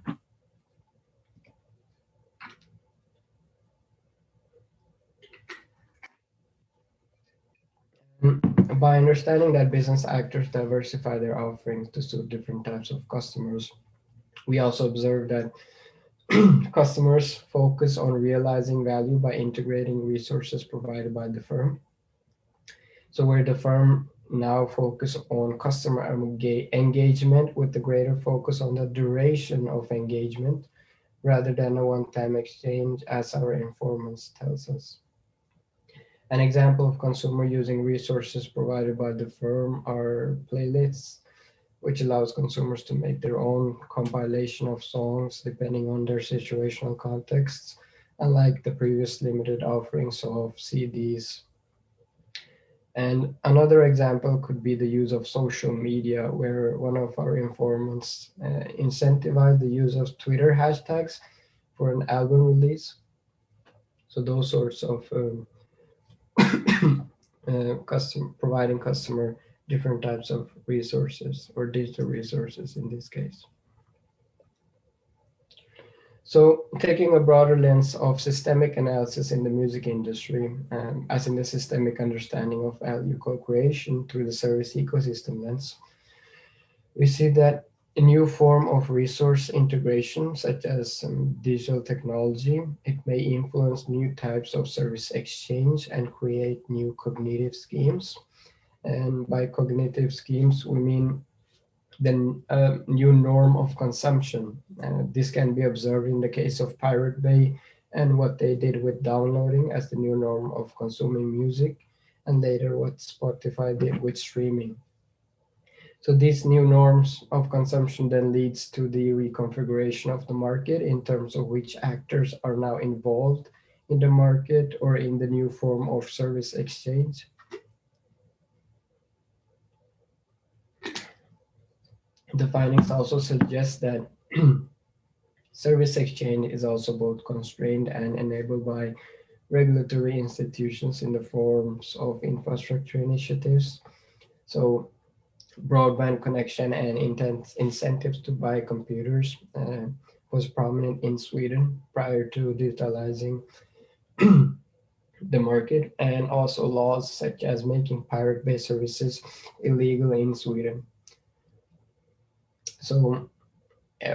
By understanding that business actors diversify their offerings to suit different types of customers, we also observe that customers focus on realizing value by integrating resources provided by the firm. So where the firm now focus on customer engagement with the greater focus on the duration of engagement rather than a one-time exchange, as our informants tells us. An example of consumer using resources provided by the firm are playlists, which allows consumers to make their own compilation of songs depending on their situational contexts, unlike the previous limited offerings of CDs. And another example could be the use of social media, where one of our informants incentivized the use of Twitter hashtags for an album release. So those sorts of providing customer different types of resources, or digital resources in this case. So taking a broader lens of systemic analysis in the music industry, as in the systemic understanding of value co-creation through the service ecosystem lens, we see that a new form of resource integration, such as digital technology, it may influence new types of service exchange and create new cognitive schemes. And by cognitive schemes, we mean the new norm of consumption. This can be observed in the case of Pirate Bay and what they did with downloading as the new norm of consuming music, and later what Spotify did with streaming. So these new norms of consumption then leads to the reconfiguration of the market in terms of which actors are now involved in the market or in the new form of service exchange. The findings also suggest that service exchange is also both constrained and enabled by regulatory institutions in the forms of infrastructure initiatives. So broadband connection and incentives to buy computers was prominent in Sweden prior to digitalizing the market, and also laws such as making pirate-based services illegal in Sweden. So,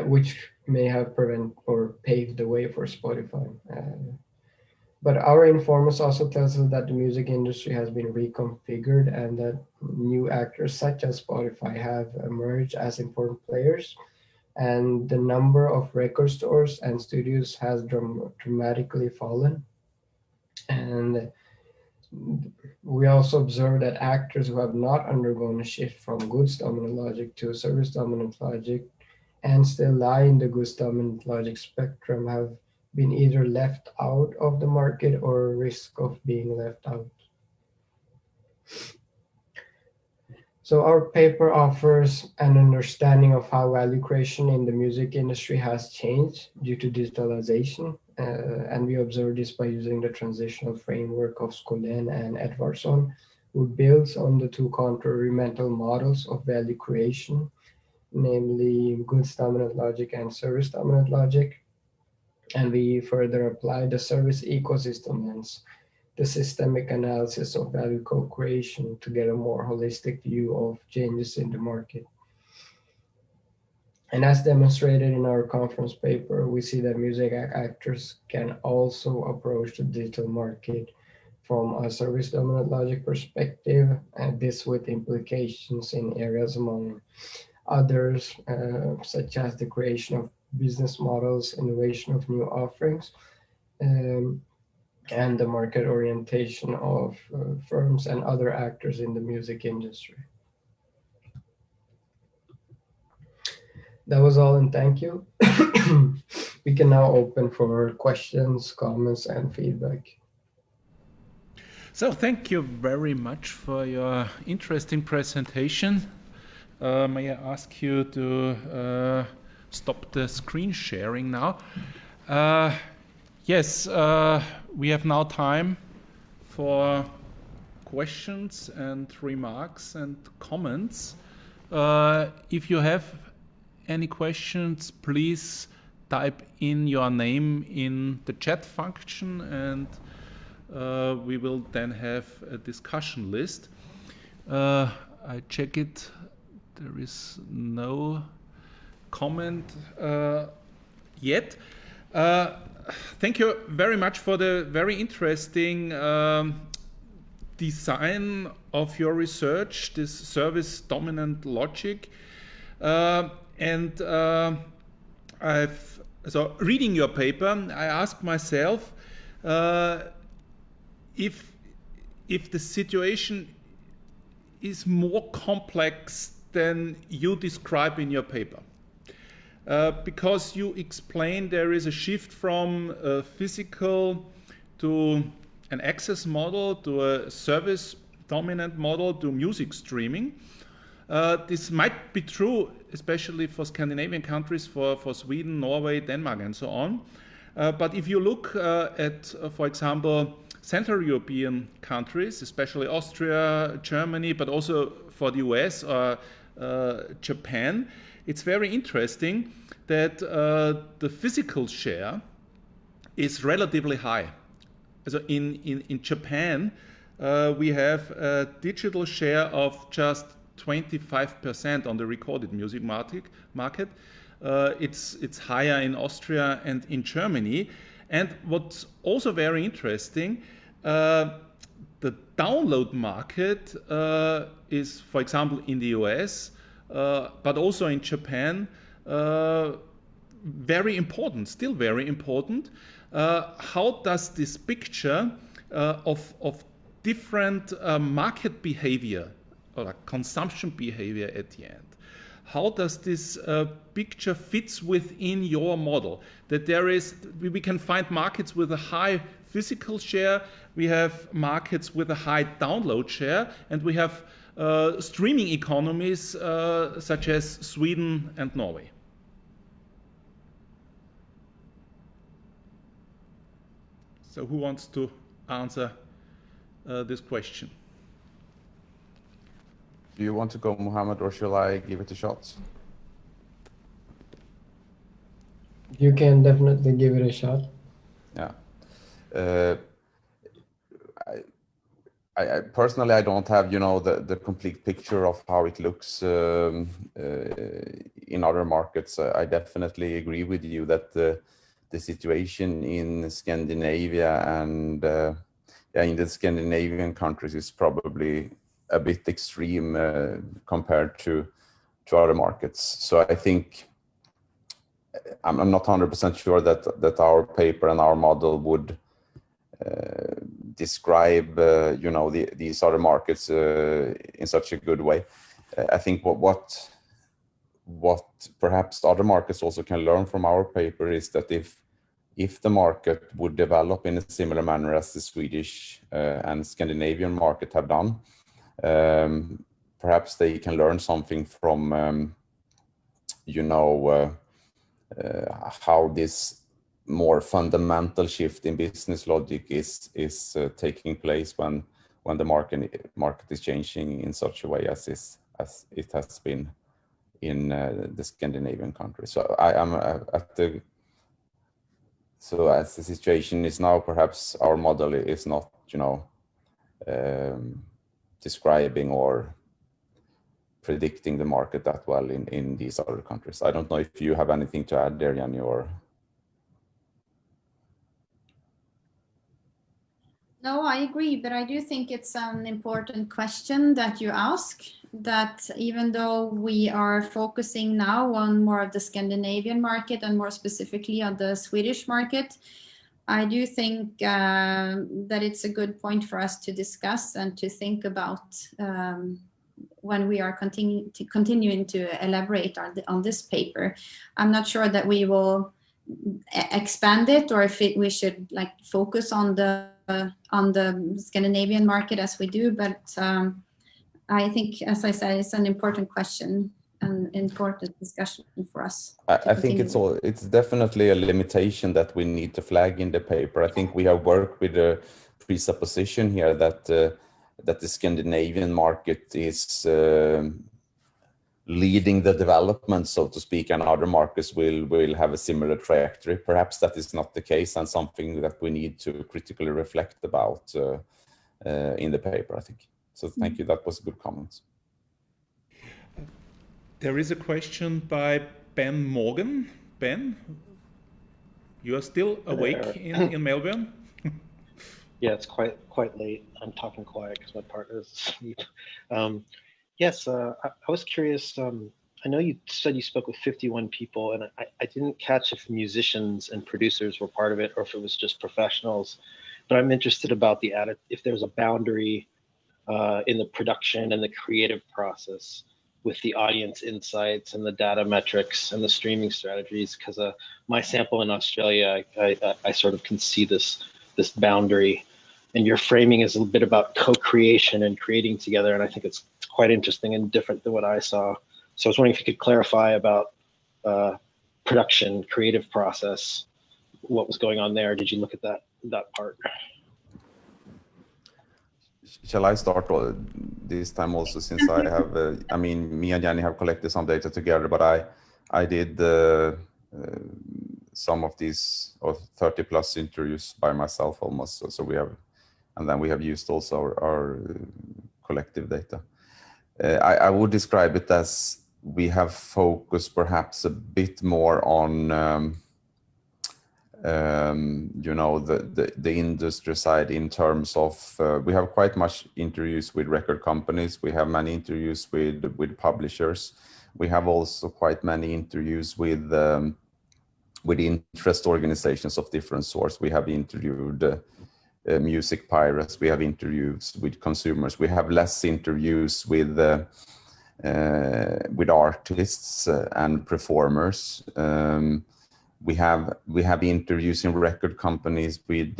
which may have prevented or paved the way for Spotify. But our informants also tells us that the music industry has been reconfigured and that new actors such as Spotify have emerged as important players, and the number of record stores and studios has dramatically fallen. And we also observe that actors who have not undergone a shift from goods dominant logic to service dominant logic and still lie in the goods dominant logic spectrum have been either left out of the market or risk of being left out. So our paper offers an understanding of how value creation in the music industry has changed due to digitalization. And we observe this by using the transitional framework of Skålén and Edvardsson, who builds on the two contrary mental models of value creation, namely goods dominant logic and service dominant logic. And we further apply the service ecosystem lens, the systemic analysis of value co-creation, to get a more holistic view of changes in the market. And as demonstrated in our conference paper, we see that music actors can also approach the digital market from a service dominant logic perspective, and this with implications in areas among others, such as the creation of business models, innovation of new offerings, and the market orientation of firms and other actors in the music industry. That was all, and thank you. We can now open for questions, comments, and feedback. So thank you very much for your interesting presentation. May I ask you to stop the screen sharing now? Yes, we have now time for questions and remarks and comments. If you have any questions, please type in your name in the chat function, and we will then have a discussion list. I check it. There is no comment yet. Thank you very much for the very interesting design of your research, this service dominant logic. So reading your paper, I asked myself if the situation is more complex than you describe in your paper. Because you explain there is a shift from a physical to an access model, to a service dominant model, to music streaming. This might be true, especially for Scandinavian countries, for Sweden, Norway, Denmark, and so on. But if you look at, for example, Central European countries, especially Austria, Germany, but also for the US or Japan, it's very interesting that the physical share is relatively high. So in Japan, we have a digital share of just 25% on the recorded music market. It's higher in Austria and in Germany. And what's also very interesting, the download market is, for example, in the US, but also in Japan, very important, still very important. How does this picture of different market behavior or consumption behavior at the end, how does this picture fits within your model? That we can find markets with a high physical share, we have markets with a high download share, and we have streaming economies such as Sweden and Norway. So who wants to answer this question? Do you want to go, Mohammed, or shall I give it a shot? You can definitely give it a shot. Yeah. I personally, I don't have, the complete picture of how it looks in other markets. I definitely agree with you that the situation in Scandinavia and in the Scandinavian countries is probably a bit extreme compared to other markets. So I think I'm not 100% sure that our paper and our model would describe these other markets in such a good way. I think what perhaps other markets also can learn from our paper is that if the market would develop in a similar manner as the Swedish and Scandinavian market have done, perhaps they can learn something from how this more fundamental shift in business logic is taking place when the market is changing in such a way as it has been in the Scandinavian countries. So so as the situation is now, perhaps our model is not describing or predicting the market that well in these other countries. I don't know if you have anything to add there, Jenny, or... No, I agree, but I do think it's an important question that you ask, that even though we are focusing now on more of the Scandinavian market and more specifically on the Swedish market, I do think that it's a good point for us to discuss and to think about when we are continuing to elaborate on this paper. I'm not sure that we will expand it, or if we should focus on the Scandinavian market as we do, but I think, as I said, it's an important question, an important discussion for us. I think it's definitely a limitation that we need to flag in the paper. I think we have worked with a presupposition here that the Scandinavian market is leading the development, so to speak, and other markets will have a similar trajectory. Perhaps that is not the case, and something that we need to critically reflect about in the paper, I think. So thank you, that was a good comment. There is a question by Ben Morgan. Ben, you are still awake in Melbourne? Yeah, it's quite late. I'm talking quiet because my partner's asleep. Yes, I was curious. I know you said you spoke with 51 people, and I didn't catch if musicians and producers were part of it or if it was just professionals. But I'm interested about if there's a boundary in the production and the creative process with the audience insights and the data metrics and the streaming strategies. Because my sample in Australia, I sort of can see this boundary, and your framing is a bit about co-creation and creating together, and I think it's quite interesting and different than what I saw. So I was wondering if you could clarify about production, creative process, what was going on there. Did you look at that part? Shall I start this time also, since I have, I mean, me and Jenny have collected some data together, but I did some of these 30 plus interviews by myself almost. So we have, and then we have used also our collective data. I would describe it as we have focused perhaps a bit more on you know, the industry side in terms of we have quite much interviews with record companies. We have many interviews with publishers. We have also quite many interviews with interest organizations of different sorts. We have interviewed music pirates. We have interviews with consumers. We have less interviews with artists and performers. We have interviews in record companies with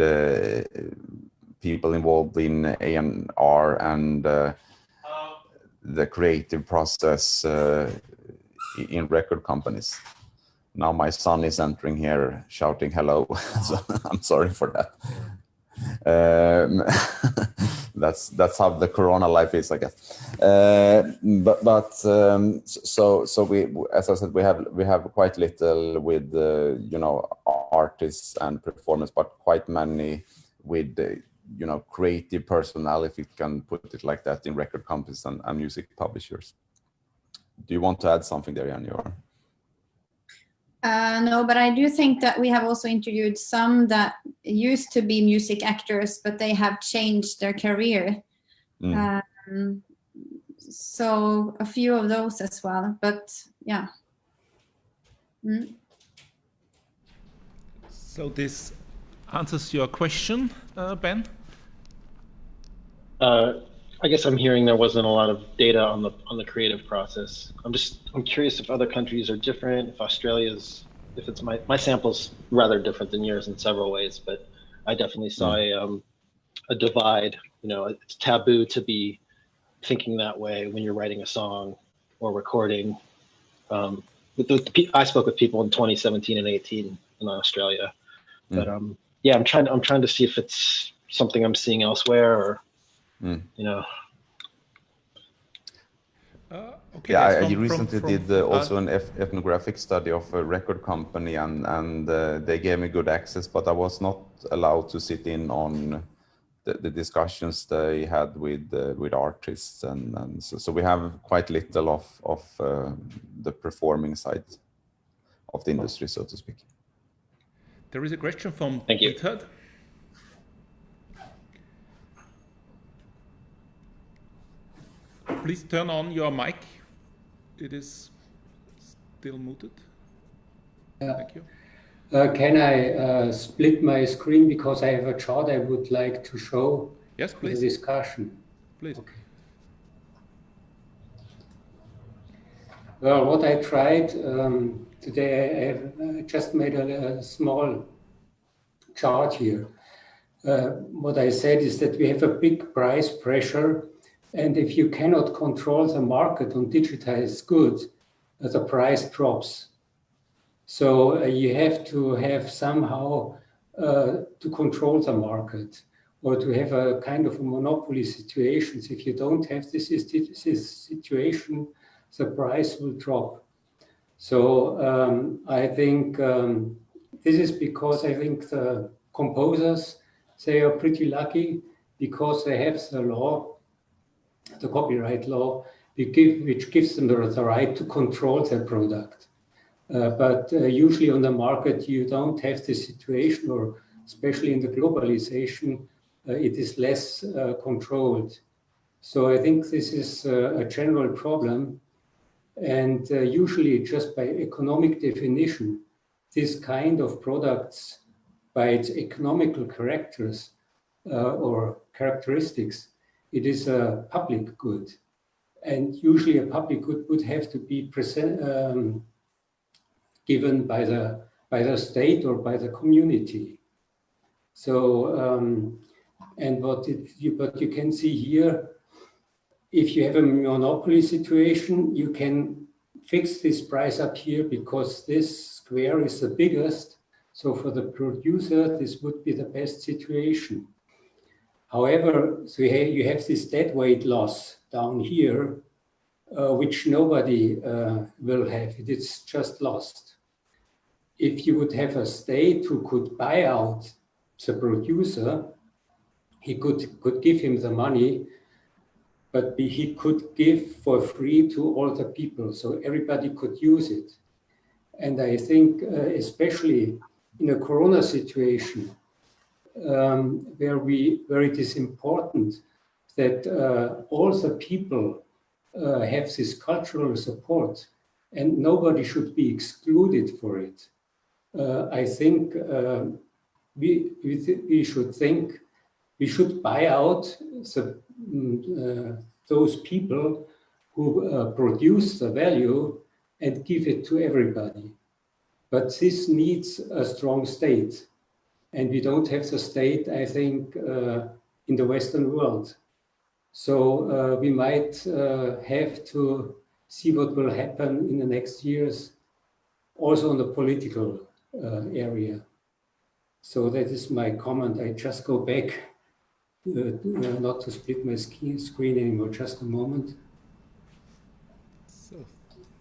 people involved in A&R and the creative process in record companies. Now my son is entering here shouting hello, so I'm sorry for that. That's how the Corona life is, I guess. So we, as I said, we have quite little with you know, artists and performers, but quite many with you know, creative personnel, if you can put it like that, in record companies and music publishers. Do you want to add something there, Jenny? No, but I do think that we have also interviewed some that used to be music actors, but they have changed their career. So a few of those as well, but yeah. So this answers your question, Ben? I guess I'm hearing there wasn't a lot of data on the creative process. I'm curious if other countries are different, if Australia's, if it's my sample's rather different than yours in several ways, but I definitely saw a divide. You know, it's taboo to be thinking that way when you're writing a song or recording. I spoke with people in 2017 and 18 in Australia, but yeah, I'm trying to see if it's something I'm seeing elsewhere or. You know. Okay, yeah, I recently did also an ethnographic study of a record company, and they gave me good access, but I was not allowed to sit in on the discussions they had with artists, and so we have quite little of the performing side of the industry, so to speak. There is a question from Beate. Please turn on your mic. It is still muted. Thank you. Can I split my screen because I have a chart I would like to show? Yes, please. The discussion. Please. Okay. Well, what I tried today, I just made a small chart here. What I said is that we have a big price pressure. And if you cannot control the market on digitized goods, the price drops. So you have to have somehow to control the market, or to have a kind of a monopoly situation. If you don't have this situation, the price will drop. So I think this is because I think the composers, they are pretty lucky because they have the law, the copyright law, which gives them the right to control their product. But usually on the market, you don't have this situation, or especially in the globalization, it is less controlled. So I think this is a general problem. And usually just by economic definition, this kind of products, by its economical characters or characteristics, it is a public good. And usually a public good would have to be given by the state or by the community. So, but you can see here, if you have a monopoly situation, you can fix this price up here because this square is the biggest. So for the producer, this would be the best situation. However, so you have this dead weight loss down here, which nobody will have. It's just lost. If you would have a state who could buy out the producer, he could give him the money, but he could give for free to all the people, so everybody could use it. And I think, especially in a Corona situation, where it is important that all the people have this cultural support, and nobody should be excluded for it. I think we should buy out those people who produce the value and give it to everybody. But this needs a strong state. And we don't have the state, I think, in the Western world. So we might have to see what will happen in the next years, also on the political area. So that is my comment. I just go back, not to split my screen anymore, just a moment. So,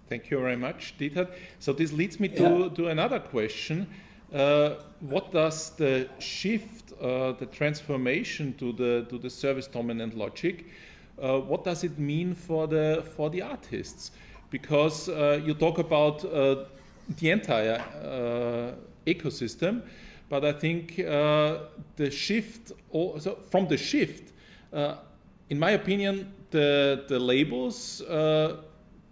thank you very much, Dieter. So this leads me to another question. What does the shift, the transformation to the service dominant logic, what does it mean for the artists? Because you talk about the entire ecosystem, but I think the shift, also from the shift, in my opinion, the labels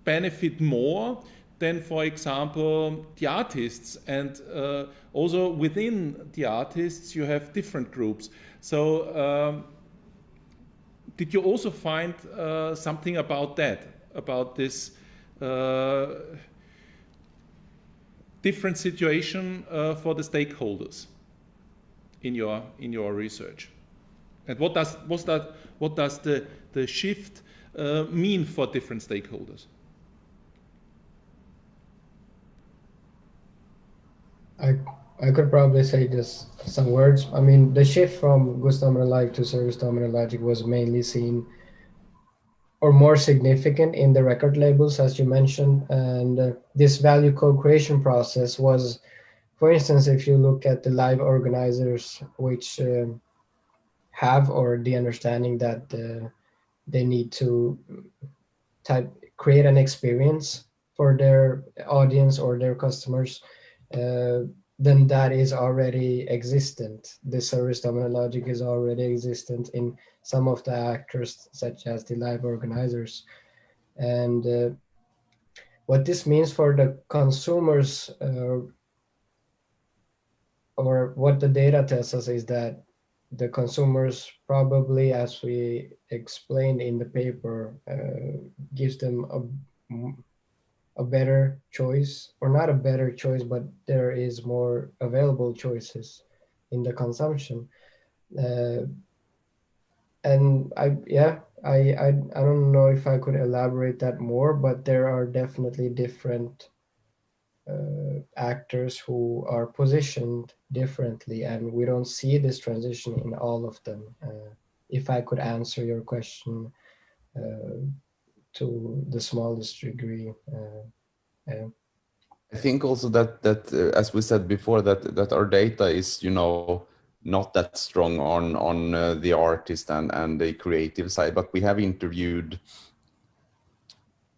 benefit more than, for example, the artists, and also within the artists you have different groups. So did you also find something about that, about this different situation for the stakeholders in your research? And what does the shift mean for different stakeholders? I could probably say just some words. I mean, the shift from goods dominant logic to service dominant logic was mainly seen or more significant in the record labels, as you mentioned. And this value co-creation process was, for instance, if you look at the live organizers, which have or the understanding that they need to create an experience for their audience or their customers, then that is already existent. The service dominant logic is already existent in some of the actors, such as the live organizers. And what this means for the consumers, or what the data tells us, is that the consumers probably, as we explained in the paper, gives them a better choice, or not a better choice, but there is more available choices in the consumption. And I don't know if I could elaborate that more, but there are definitely different actors who are positioned differently, and we don't see this transition in all of them. If I could answer your question to the smallest degree. I think also that as we said before, that our data is, not that strong on the artist and the creative side, but we have interviewed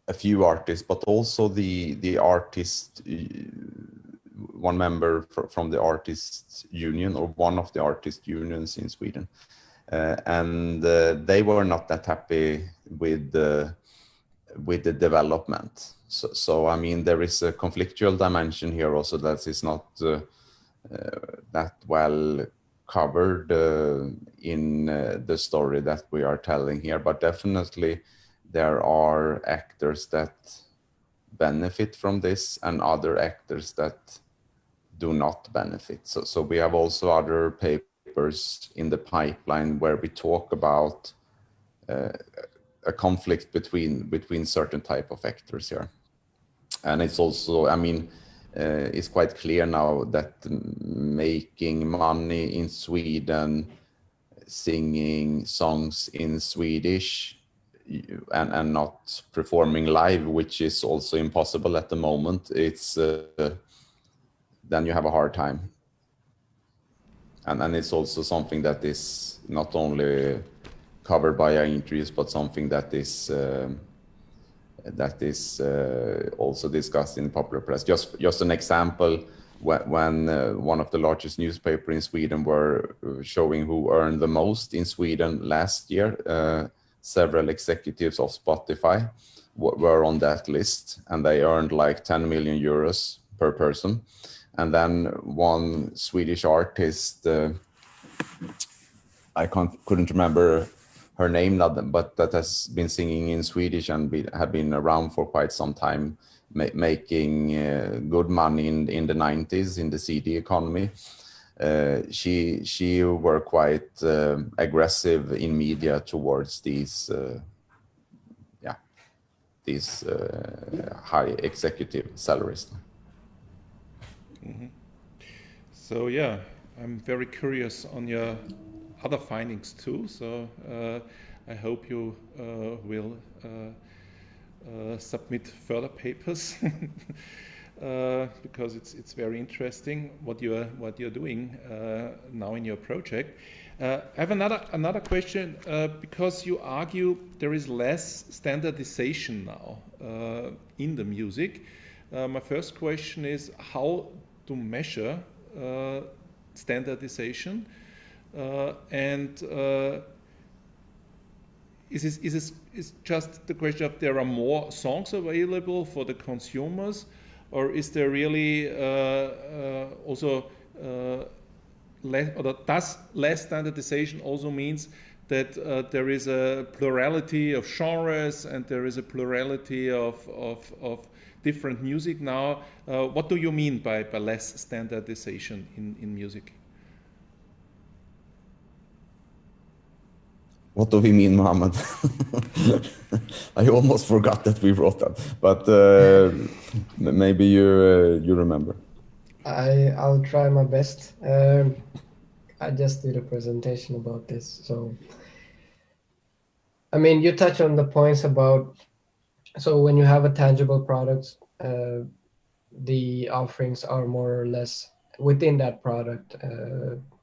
a few artists, but also the artist, one member from the artists union, or one of the artist unions in Sweden. and they were not that happy with the development. So I mean, there is a conflictual dimension here also that is not that well covered in the story that we are telling here, but definitely there are actors that benefit from this and other actors that do not benefit. So we have also other papers in the pipeline where we talk about a conflict between certain type of actors here. And it's also, I mean, it's quite clear now that making money in Sweden, singing songs in Swedish and not performing live, which is also impossible at the moment, it's then you have a hard time. And it's also something that is not only covered by our interviews, but something that is also discussed in the popular press. Just an example, when one of the largest newspaper in Sweden were showing who earned the most in Sweden last year, several executives of Spotify were on that list, and they earned like 10 million euros per person. And then one Swedish artist, I couldn't remember her name, but that has been singing in Swedish and have been around for quite some time, making good money in the 90s in the CD economy. She were quite aggressive in media towards these high executive salaries. Mm-hmm. So yeah, I'm very curious on your other findings too. So I hope you will submit further papers because it's very interesting what you're doing now in your project. I have another question because you argue there is less standardization now in the music. My first question is how to measure standardization, and is just the question of there are more songs available for the consumers, or is there really also less, or does less standardization also means that there is a plurality of genres and there is a plurality of different music now? What do you mean by less standardization in music? What do we mean, Mohammed? I almost forgot that we wrote that, but maybe you remember. I'll try my best. I just did a presentation about this, so I mean, you touch on the points about, so when you have a tangible product, the offerings are more or less within that product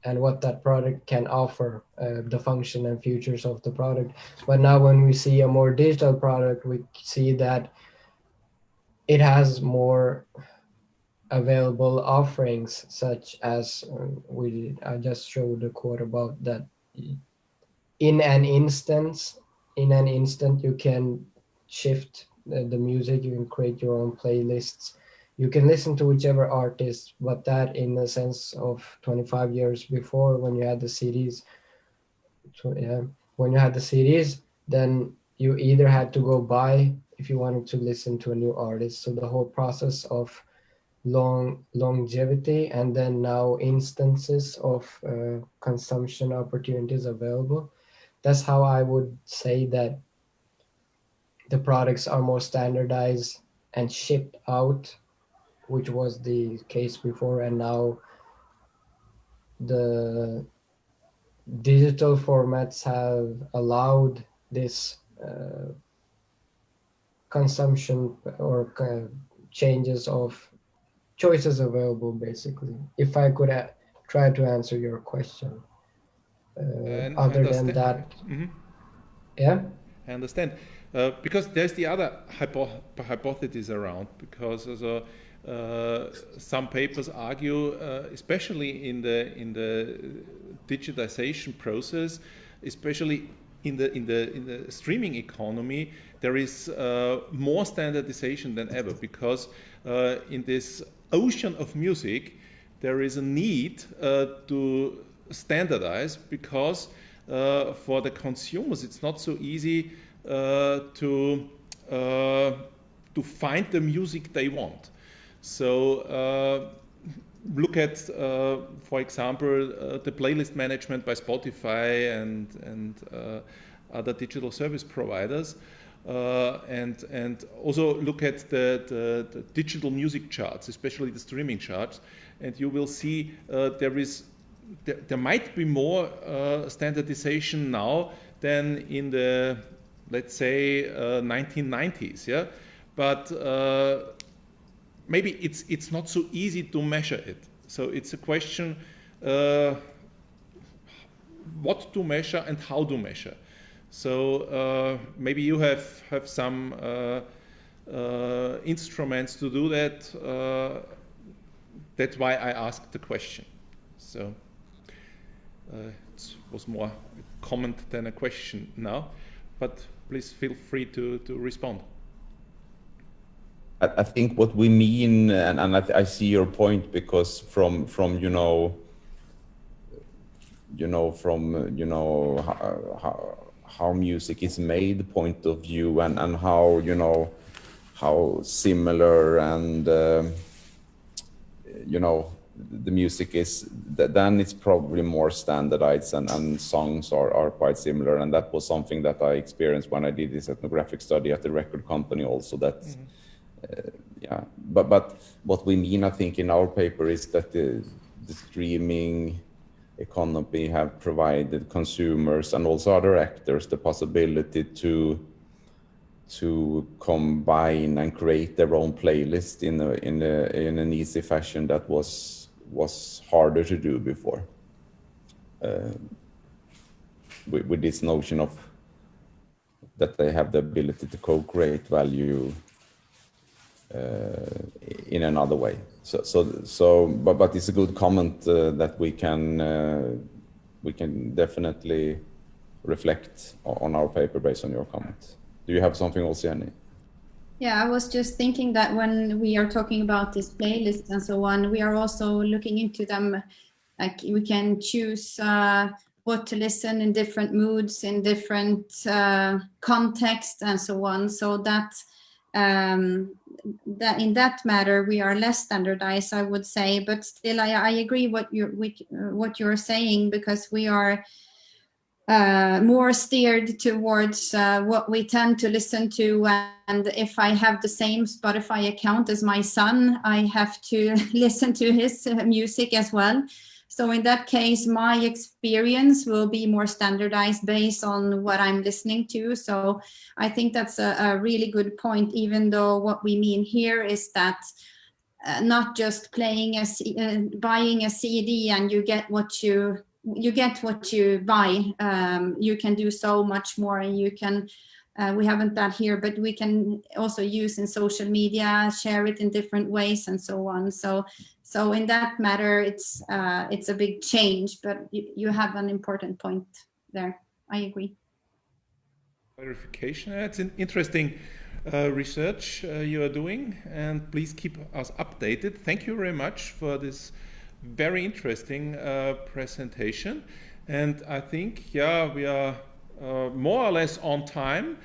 and what that product can offer, the function and features of the product. But now when we see a more digital product, we see that it has more available offerings, such as I just showed a quote about that in an instant you can shift the music, you can create your own playlists, you can listen to whichever artist, but that in the sense of 25 years before, when you had the CDs, then you either had to go buy if you wanted to listen to a new artist. So the whole process of longevity, and then now instances of consumption opportunities available. That's how I would say that the products are more standardized and shipped out, which was the case before, and now the digital formats have allowed this consumption or changes of choices available, basically. If I could try to answer your question. Other than that, mm-hmm. Yeah? I understand. Because there's the other hypothesis around, because some papers argue, especially in the digitization process, especially in the streaming economy, there is more standardization than ever, because in this ocean of music, there is a need to standardize, because for the consumers it's not so easy to find the music they want. So look at, for example, the playlist management by Spotify and other digital service providers, and also look at the digital music charts, especially the streaming charts, and you will see there might be more standardization now than in the, let's say, 1990s, yeah, but maybe it's not so easy to measure it. So it's a question what to measure and how to measure. So maybe you have some instruments to do that. That's why I asked the question. So it was more a comment than a question now, but please feel free to respond. I think what we mean, and I see your point, because from how music is made point of view, and how similar and the music is, then it's probably more standardized, and songs are quite similar. And that was something that I experienced when I did this ethnographic study at the record company also, that but what we mean, I think, in our paper is that the streaming economy have provided consumers and also other actors the possibility to combine and create their own playlist in an easy fashion that was harder to do before, with this notion of that they have the ability to co-create value in another way. But it's a good comment that we can definitely reflect on our paper based on your comment. Do you have something else, Jenny? Yeah, I was just thinking that when we are talking about these playlists and so on, we are also looking into them. Like, we can choose what to listen in different moods, in different contexts and so on. So that in that matter we are less standardized, I would say. But still, I agree what you're saying, because we are more steered towards what we tend to listen to. And if I have the same Spotify account as my son, I have to listen to his music as well. So in that case, my experience will be more standardized based on what I'm listening to. So I think that's a really good point, even though what we mean here is that not just buying a CD and you get what you buy. You can do so much more, and you can. We haven't that here, but we can also use in social media, share it in different ways, and so on. So in that matter, it's a big change. But you have an important point there. I agree. Clarification. It's an interesting research you are doing, and please keep us updated. Thank you very much for this very interesting presentation. And I think, we are more or less on time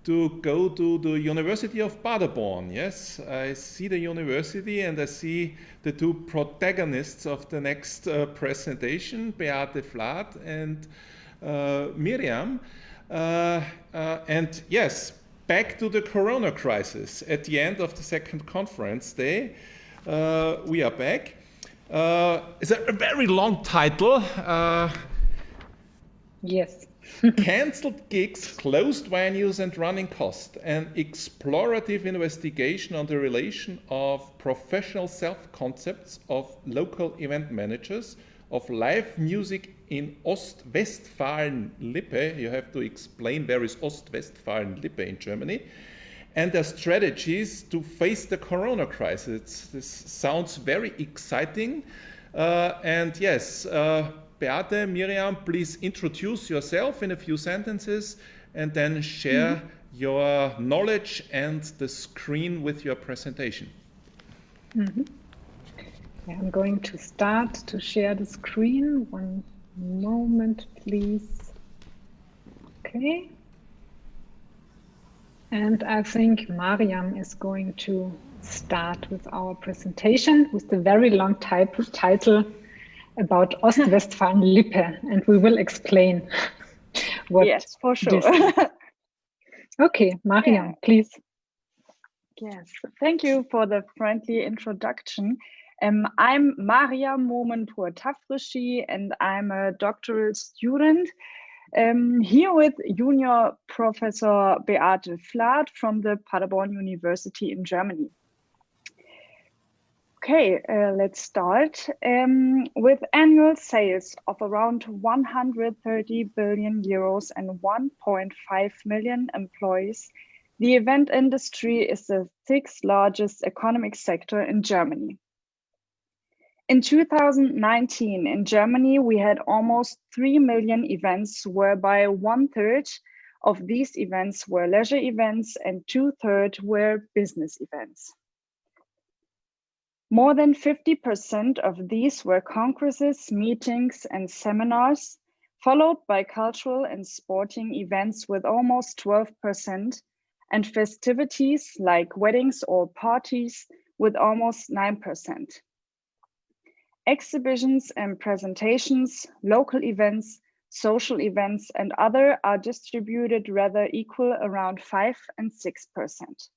to go to the University of Paderborn. Yes, I see the university, and I see the two protagonists of the next presentation, Beate, Flath, and Maryam. And yes, back to the Corona crisis. At the end of the second conference day, we are back. It's a very long title. Yes. Cancelled gigs, closed venues and running costs, an explorative investigation on the relation of professional self-concepts of local event managers of live music in Ostwestfalen-Lippe. You have to explain where is Ostwestfalen-Lippe in Germany, and their strategies to face the Corona crisis. This sounds very exciting. And yes, Beate, Maryam, please introduce yourself in a few sentences and then share your knowledge and the screen with your presentation. Yeah, I'm going to start to share the screen. One moment, please. Okay. And I think Maryam is going to start with our presentation with the very long title about Ostwestfalen-Lippe, and we will explain what. Yes, for sure. Okay, Maryam, please. Yes, thank you for the friendly introduction. I'm Maryam Momen Tafreshi, and I'm a doctoral student here with Junior Professor Beate Flath from the Paderborn University in Germany. Okay, let's start. With annual sales of around 130 billion euros and 1.5 million employees, the event industry is the 6th largest economic sector in Germany. In 2019, in Germany, we had almost 3 million events, whereby 1/3 of these events were leisure events and 2/3 were business events. More than 50% of these were congresses, meetings, and seminars, followed by cultural and sporting events with almost 12%, and festivities like weddings or parties with almost 9%. Exhibitions and presentations, local events, social events, and other are distributed rather equal around 5 and 6%.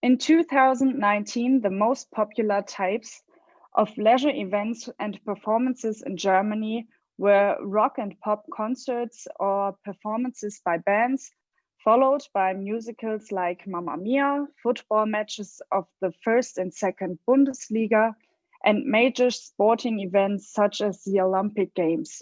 In 2019, the most popular types of leisure events and performances in Germany were rock and pop concerts or performances by bands, followed by musicals like Mamma Mia, football matches of the 1st and 2nd Bundesliga, and major sporting events such as the Olympic Games.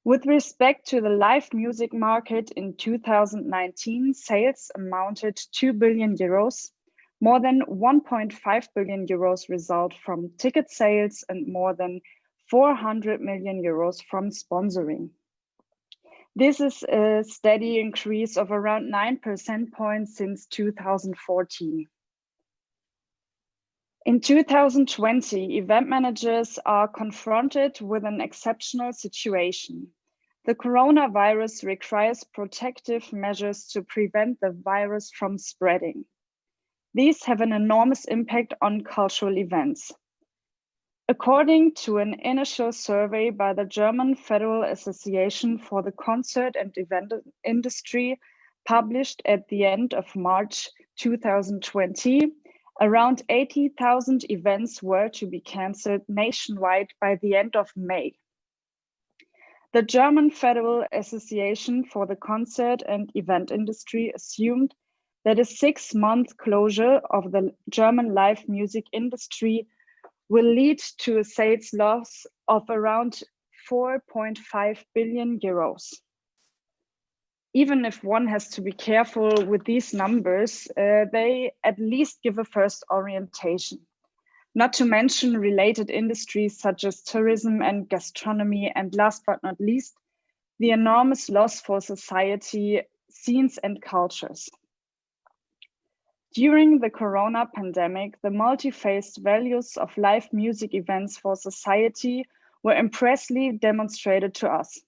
With respect to the live music market in 2019, sales amounted 2 billion euros. More than 1.5 billion euros result from ticket sales and more than 400 million euros from sponsoring. This is a steady increase of around 9 percentage points since 2014. In 2020, event managers are confronted with an exceptional situation. The coronavirus requires protective measures to prevent the virus from spreading. These have an enormous impact on cultural events. According to an initial survey by the German Federal Association for the Concert and Event Industry, published at the end of March 2020, around 80,000 events were to be cancelled nationwide by the end of May. The German Federal Association for the Concert and Event Industry assumed that a 6-month closure of the German live music industry will lead to a sales loss of around 4.5 billion euros. Even if one has to be careful with these numbers, they at least give a first orientation. Not to mention related industries such as tourism and gastronomy, and last but not least, the enormous loss for society, scenes and cultures. During the corona pandemic, the multi-faced values of live music events for society were impressively demonstrated to us.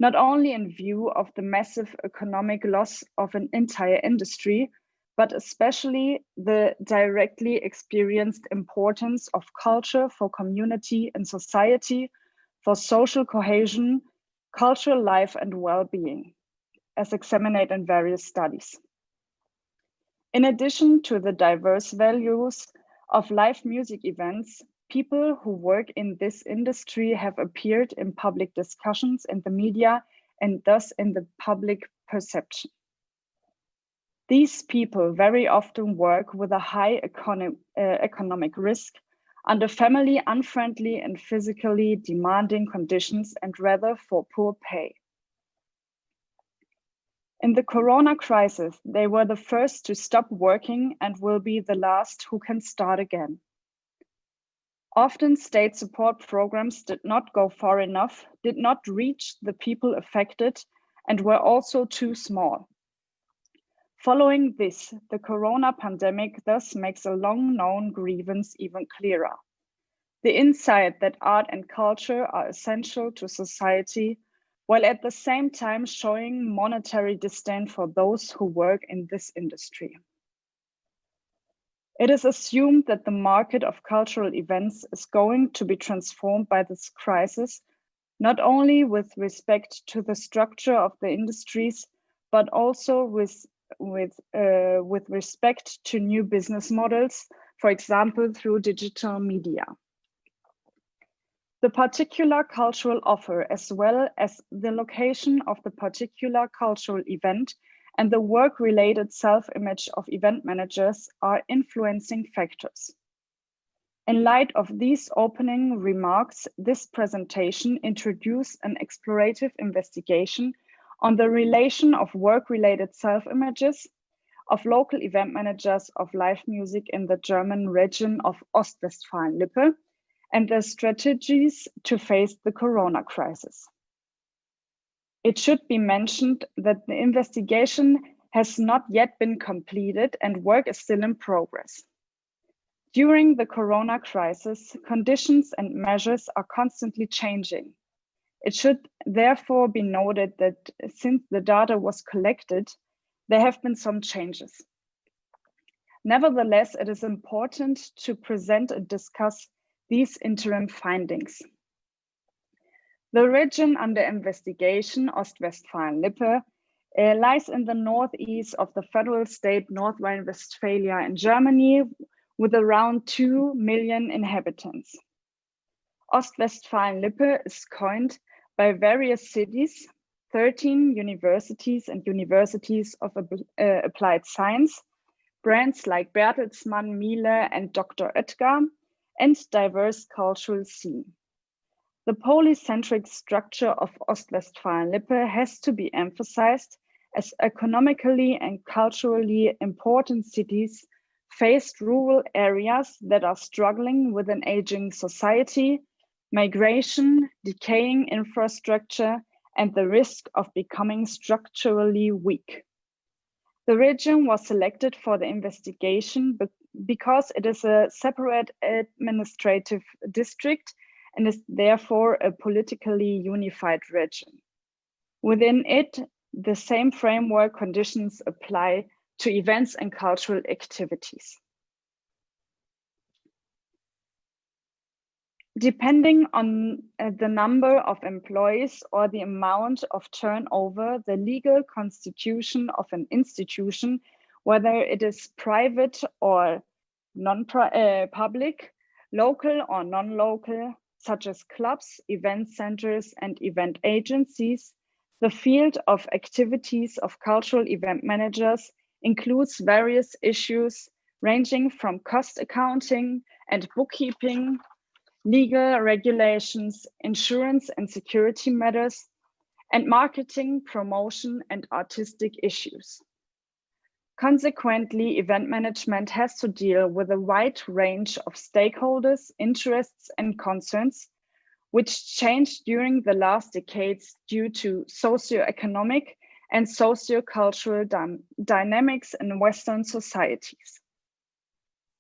Not only in view of the massive economic loss of an entire industry, but especially the directly experienced importance of culture for community and society, for social cohesion, cultural life and well-being, as examined in various studies. In addition to the diverse values of live music events, people who work in this industry have appeared in public discussions in the media and thus in the public perception. These people very often work with a high economic risk under family unfriendly and physically demanding conditions and rather for poor pay. In the corona crisis, they were the first to stop working and will be the last who can start again. Often state support programs did not go far enough, did not reach the people affected, and were also too small. Following this, the corona pandemic thus makes a long-known grievance even clearer. The insight that art and culture are essential to society, while at the same time showing monetary disdain for those who work in this industry. It is assumed that the market of cultural events is going to be transformed by this crisis, not only with respect to the structure of the industries, but also with respect to new business models, for example, through digital media. The particular cultural offer, as well as the location of the particular cultural event and the work-related self-image of event managers are influencing factors. In light of these opening remarks, this presentation introduced an explorative investigation on the relation of work-related self-images of local event managers of live music in the German region of Ostwestfalen-Lippe and their strategies to face the corona crisis. It should be mentioned that the investigation has not yet been completed and work is still in progress. During the corona crisis, conditions and measures are constantly changing. It should therefore be noted that since the data was collected, there have been some changes. Nevertheless, it is important to present and discuss these interim findings. The region under investigation, Ostwestfalen-Lippe, lies in the northeast of the federal state North Rhine-Westphalia in Germany, with around 2 million inhabitants. Ostwestfalen-Lippe is coined by various cities, 13 universities and universities of applied science, brands like Bertelsmann, Miele and Dr. Oetker, and diverse cultural scene. The polycentric structure of Ostwestfalen-Lippe has to be emphasized, as economically and culturally important cities faced rural areas that are struggling with an aging society, migration, decaying infrastructure, and the risk of becoming structurally weak. The region was selected for the investigation because it is a separate administrative district and is therefore a politically unified region. Within it, the same framework conditions apply to events and cultural activities. Depending on the number of employees or the amount of turnover, the legal constitution of an institution, whether it is private or non-public, local or non-local, such as clubs, event centers, and event agencies, the field of activities of cultural event managers includes various issues ranging from cost accounting and bookkeeping, legal regulations, insurance and security matters, and marketing, promotion, and artistic issues. Consequently, event management has to deal with a wide range of stakeholders, interests, and concerns, which changed during the last decades due to socioeconomic and sociocultural dynamics in Western societies.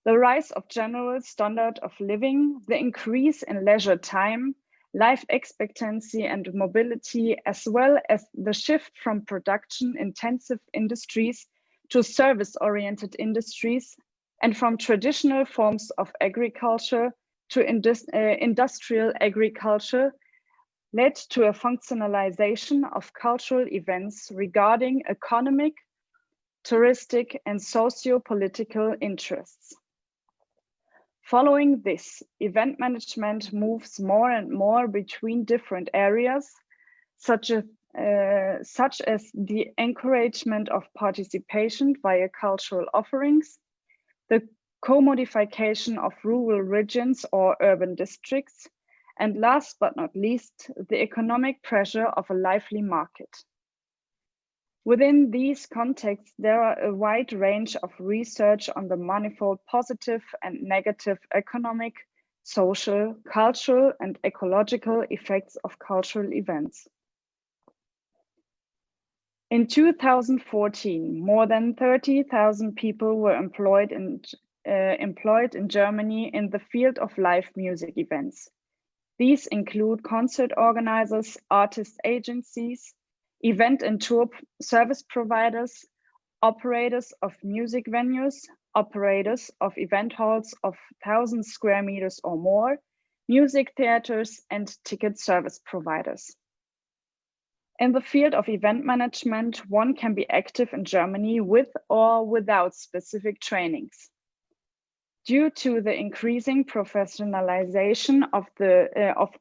The rise of general standard of living, the increase in leisure time, life expectancy and mobility, as well as the shift from production-intensive industries to service-oriented industries, and from traditional forms of agriculture to industrial agriculture, led to a functionalization of cultural events regarding economic, touristic, and socio-political interests. Following this, event management moves more and more between different areas, such as the encouragement of participation via cultural offerings, the commodification of rural regions or urban districts, and last but not least, the economic pressure of a lively market. Within these contexts, there are a wide range of research on the manifold positive and negative economic, social, cultural, and ecological effects of cultural events. In 2014, more than 30,000 people were employed in Germany in the field of live music events. These include concert organizers, artist agencies, event and tour service providers, operators of music venues, operators of event halls of 1,000 square meters or more, music theaters, and ticket service providers. In the field of event management, one can be active in Germany with or without specific trainings. Due to the increasing professionalization of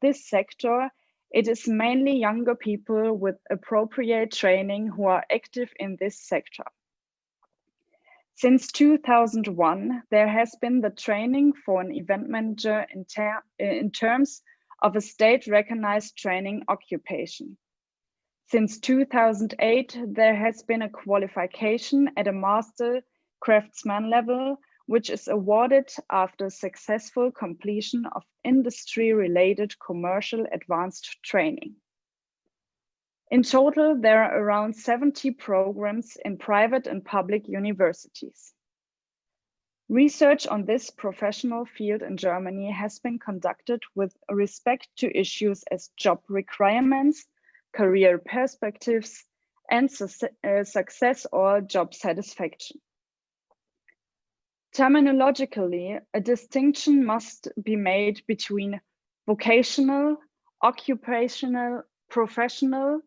this sector, it is mainly younger people with appropriate training who are active in this sector. Since 2001, there has been the training for an event manager in terms of a state-recognized training occupation. Since 2008, there has been a qualification at a master craftsman level, which is awarded after successful completion of industry-related commercial advanced training. In total, there are around 70 programs in private and public universities. Research on this professional field in Germany has been conducted with respect to issues as job requirements, career perspectives, and success or job satisfaction. Terminologically, a distinction must be made between vocational, occupational, professional,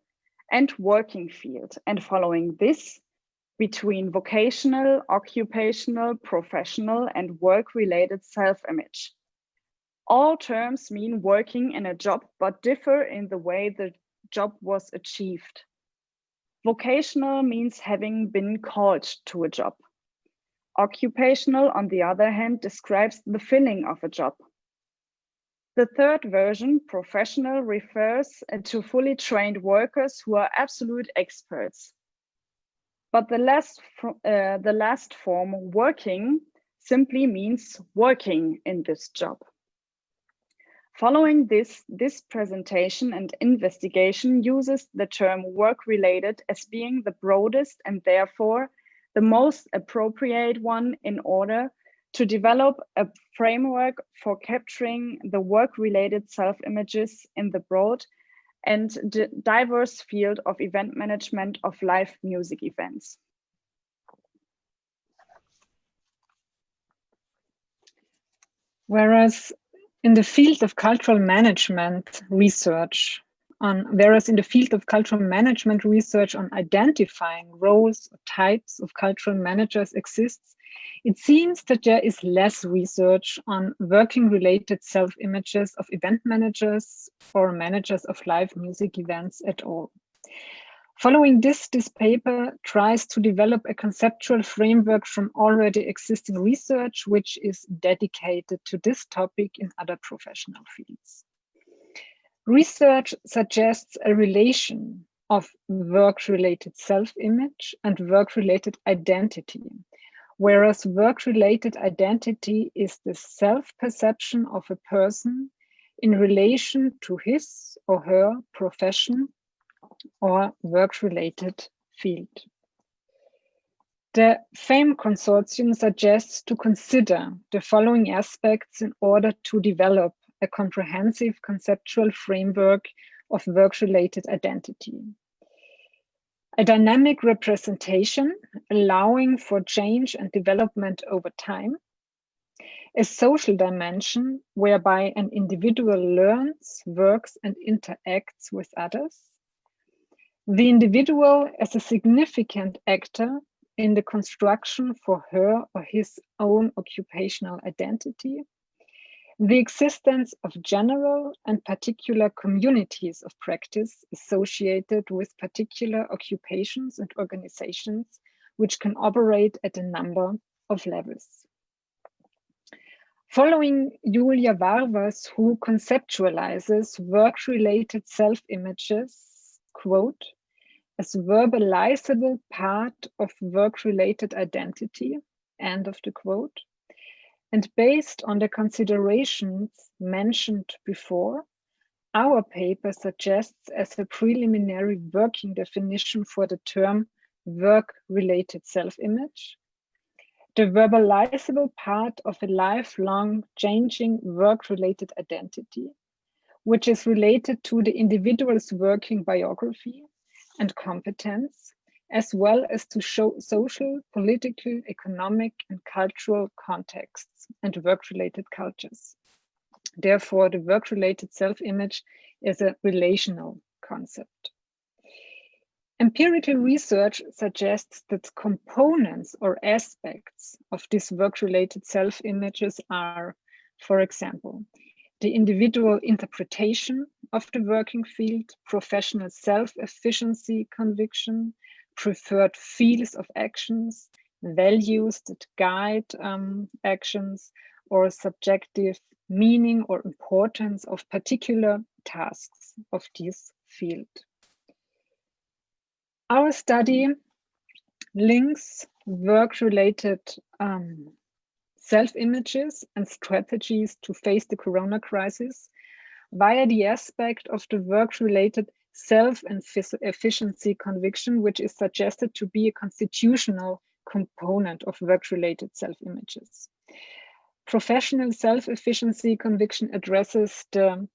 and working field, and following this, between vocational, occupational, professional, and work-related self-image. All terms mean working in a job, but differ in the way the job was achieved. Vocational means having been called to a job. Occupational, on the other hand, describes the filling of a job. The third version, professional, refers to fully trained workers who are absolute experts. But the last form, working, simply means working in this job. Following this presentation and investigation uses the term work-related as being the broadest and therefore the most appropriate one in order to develop a framework for capturing the work-related self-images in the broad and diverse field of event management of live music events. Whereas in the field of cultural management research on identifying roles or types of cultural managers exists, it seems that there is less research on working-related self-images of event managers or managers of live music events at all. Following this paper tries to develop a conceptual framework from already existing research, which is dedicated to this topic in other professional fields. Research suggests a relation of work-related self-image and work-related identity, whereas work-related identity is the self-perception of a person in relation to his or her profession or work-related field. The FAME consortium suggests to consider the following aspects in order to develop a comprehensive conceptual framework of work-related identity. A dynamic representation allowing for change and development over time. A social dimension whereby an individual learns, works, and interacts with others. The individual as a significant actor in the construction for her or his own occupational identity. The existence of general and particular communities of practice associated with particular occupations and organizations which can operate at a number of levels. Following Julia Varvas, who conceptualizes work-related self-images, quote, as verbalizable part of work-related identity, end of the quote, And based on the considerations mentioned before, our paper suggests as a preliminary working definition for the term work-related self-image, the verbalizable part of a lifelong changing work-related identity, which is related to the individual's working biography and competence, as well as to social, political, economic, and cultural contexts and work-related cultures. Therefore, the work-related self-image is a relational concept. Empirical research suggests that components or aspects of these work-related self-images are, for example, the individual interpretation of the working field, professional self-efficiency conviction, preferred fields of actions, values that guide actions, or subjective meaning or importance of particular tasks of this field. Our study links work-related self-images and strategies to face the corona crisis via the aspect of the work-related self-efficiency conviction, which is suggested to be a constitutional component of work-related self-images. Professional self-efficiency conviction addresses the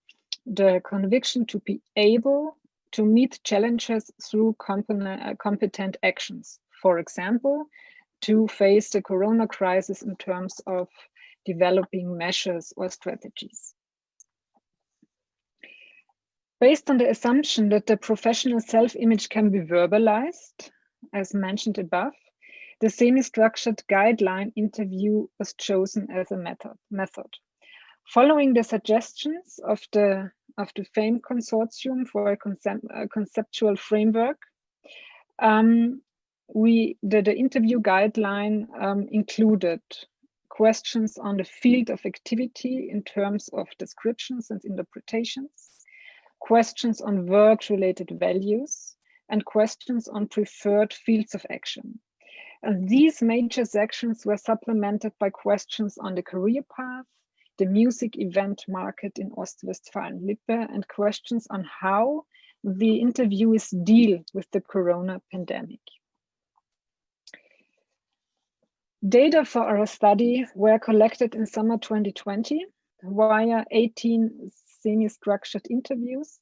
conviction to be able to meet challenges through competent actions. For example, to face the corona crisis in terms of developing measures or strategies. Based on the assumption that the professional self-image can be verbalized, as mentioned above, the semi-structured guideline interview was chosen as a method. Following the suggestions of the FAME Consortium for a conceptual framework, the interview guideline included questions on the field of activity in terms of descriptions and interpretations, questions on work-related values, and questions on preferred fields of action. And these major sections were supplemented by questions on the career path, the music event market in Ostwestfalen-Lippe, and questions on how the interviewees deal with the corona pandemic. Data for our study were collected in summer 2020 via 18 semi-structured interviews.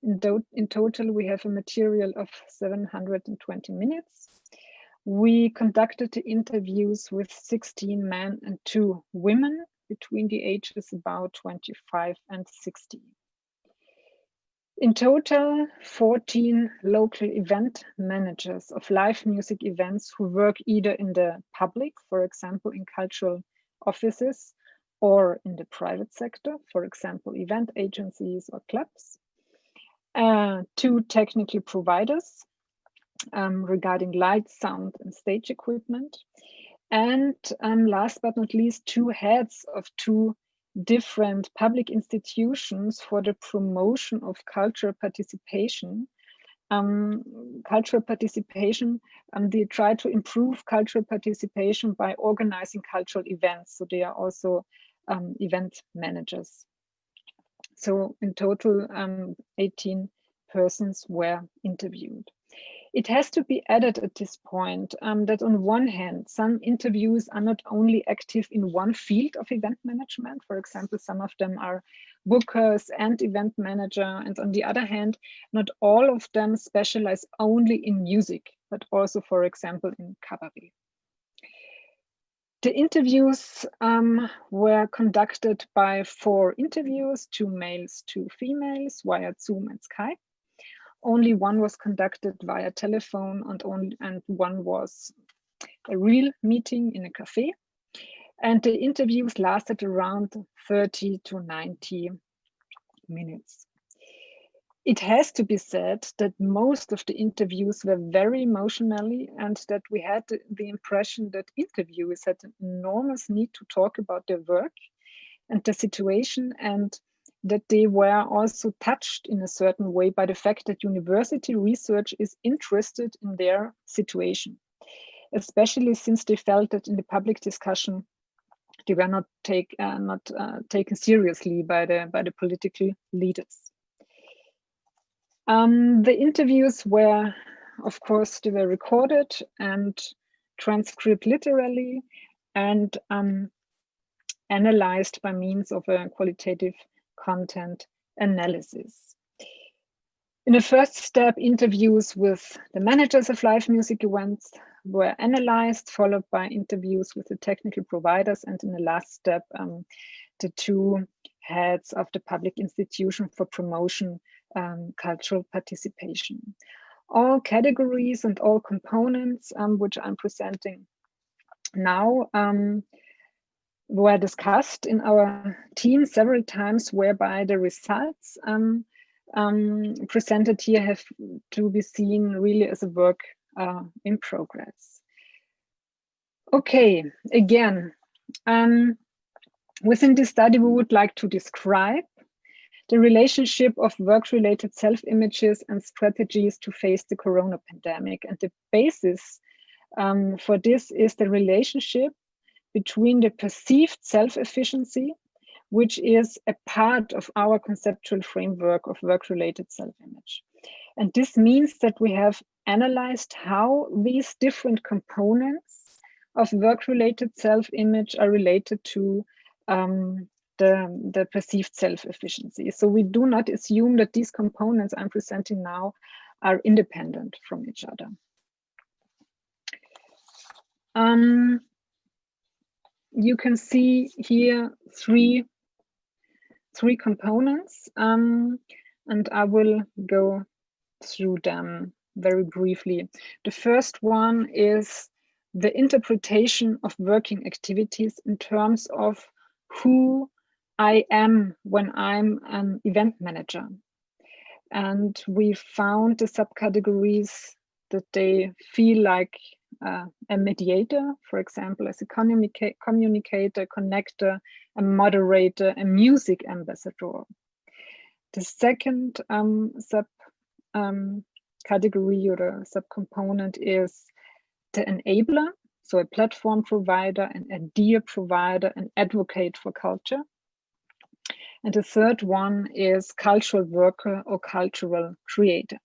In total, we have a material of 720 minutes. We conducted the interviews with 16 men and 2 women between the ages about 25 and 60. In total, 14 local event managers of live music events who work either in the public, for example, in cultural offices, or in the private sector, for example, event agencies or clubs. 2 technical providers regarding light, sound, and stage equipment. And last but not least, 2 heads of 2 different public institutions for the promotion of cultural participation. They try to improve cultural participation by organizing cultural events. So they are also event managers. So in total, 18 persons were interviewed. It has to be added at this point that on one hand, some interviews are not only active in one field of event management. For example, some of them are bookers and event manager. And on the other hand, not all of them specialize only in music, but also, for example, in cabaret. The interviews were conducted by 4 interviewers, 2 males, 2 females, via Zoom and Skype. Only one was conducted via telephone, and one was a real meeting in a cafe. And the interviews lasted around 30 to 90 minutes. It has to be said that most of the interviews were very emotionally, and that we had the impression that interviewers had an enormous need to talk about their work and the situation, and that they were also touched in a certain way by the fact that university research is interested in their situation, especially since they felt that in the public discussion, they were not taken seriously by the political leaders. The interviews were, of course, they were recorded and transcribed literally and analyzed by means of a qualitative content analysis. In the first step, interviews with the managers of live music events were analyzed, followed by interviews with the technical providers, and in the last step, the two heads of the public institution for promotion, cultural participation. All categories and all components which I'm presenting now were discussed in our team several times, whereby the results presented here have to be seen really as a work in progress. Okay, again, within this study, we would like to describe the relationship of work-related self-images and strategies to face the corona pandemic. And the basis for this is the relationship between the perceived self-efficiency, which is a part of our conceptual framework of work-related self-image. And this means that we have analyzed how these different components of work-related self-image are related to the perceived self-efficiency. So we do not assume that these components I'm presenting now are independent from each other. You can see here three components, and I will go through them very briefly. The first one is the interpretation of working activities in terms of who I am when I'm an event manager. And we found the subcategories that they feel like a mediator, for example, as a communicator, connector, a moderator, a music ambassador. The second category or the subcomponent is the enabler, so a platform provider, an idea provider, an advocate for culture. And the third one is cultural worker or cultural creator.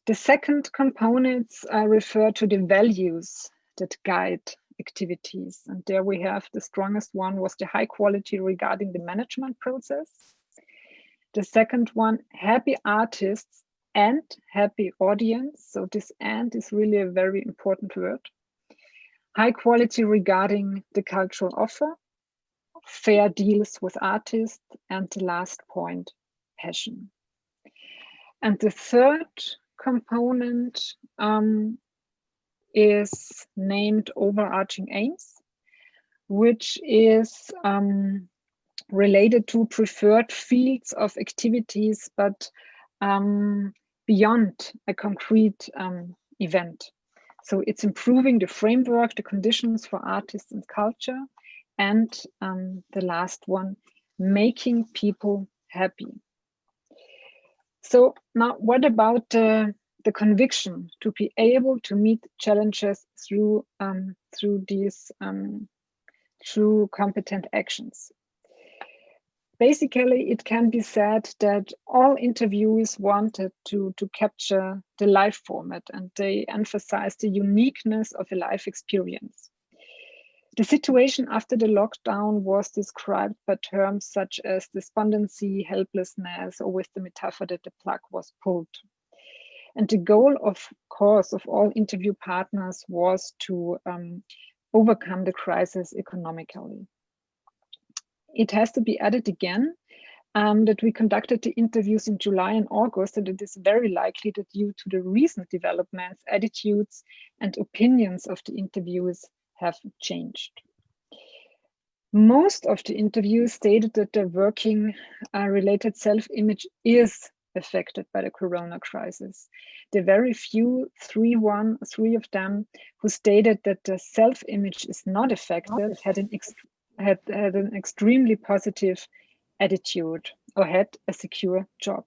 The second components refer to the values that guide activities. And there we have the strongest one was the high quality regarding the management process. The second one, happy artists and happy audience. So this "and" is really a very important word. High quality regarding the cultural offer, fair deals with artists, and the last point, passion. And the third component is named overarching aims, which is related to preferred fields of activities, but beyond a concrete event. So it's improving the framework, the conditions for artists and culture, and the last one, making people happy. So now what about the conviction to be able to meet challenges through these through competent actions? Basically, it can be said that all interviewees wanted to capture the live format, and they emphasized the uniqueness of a live experience. The situation after the lockdown was described by terms such as despondency, helplessness, or with the metaphor that the plug was pulled. And the goal, of course, of all interview partners was to overcome the crisis economically. It has to be added again that we conducted the interviews in July and August, and it is very likely that due to the recent developments, attitudes and opinions of the interviewers have changed. Most of the interviews stated that their working related self-image is affected by the corona crisis. The very few, three of them who stated that the self-image is not affected had an extremely positive attitude or had a secure job.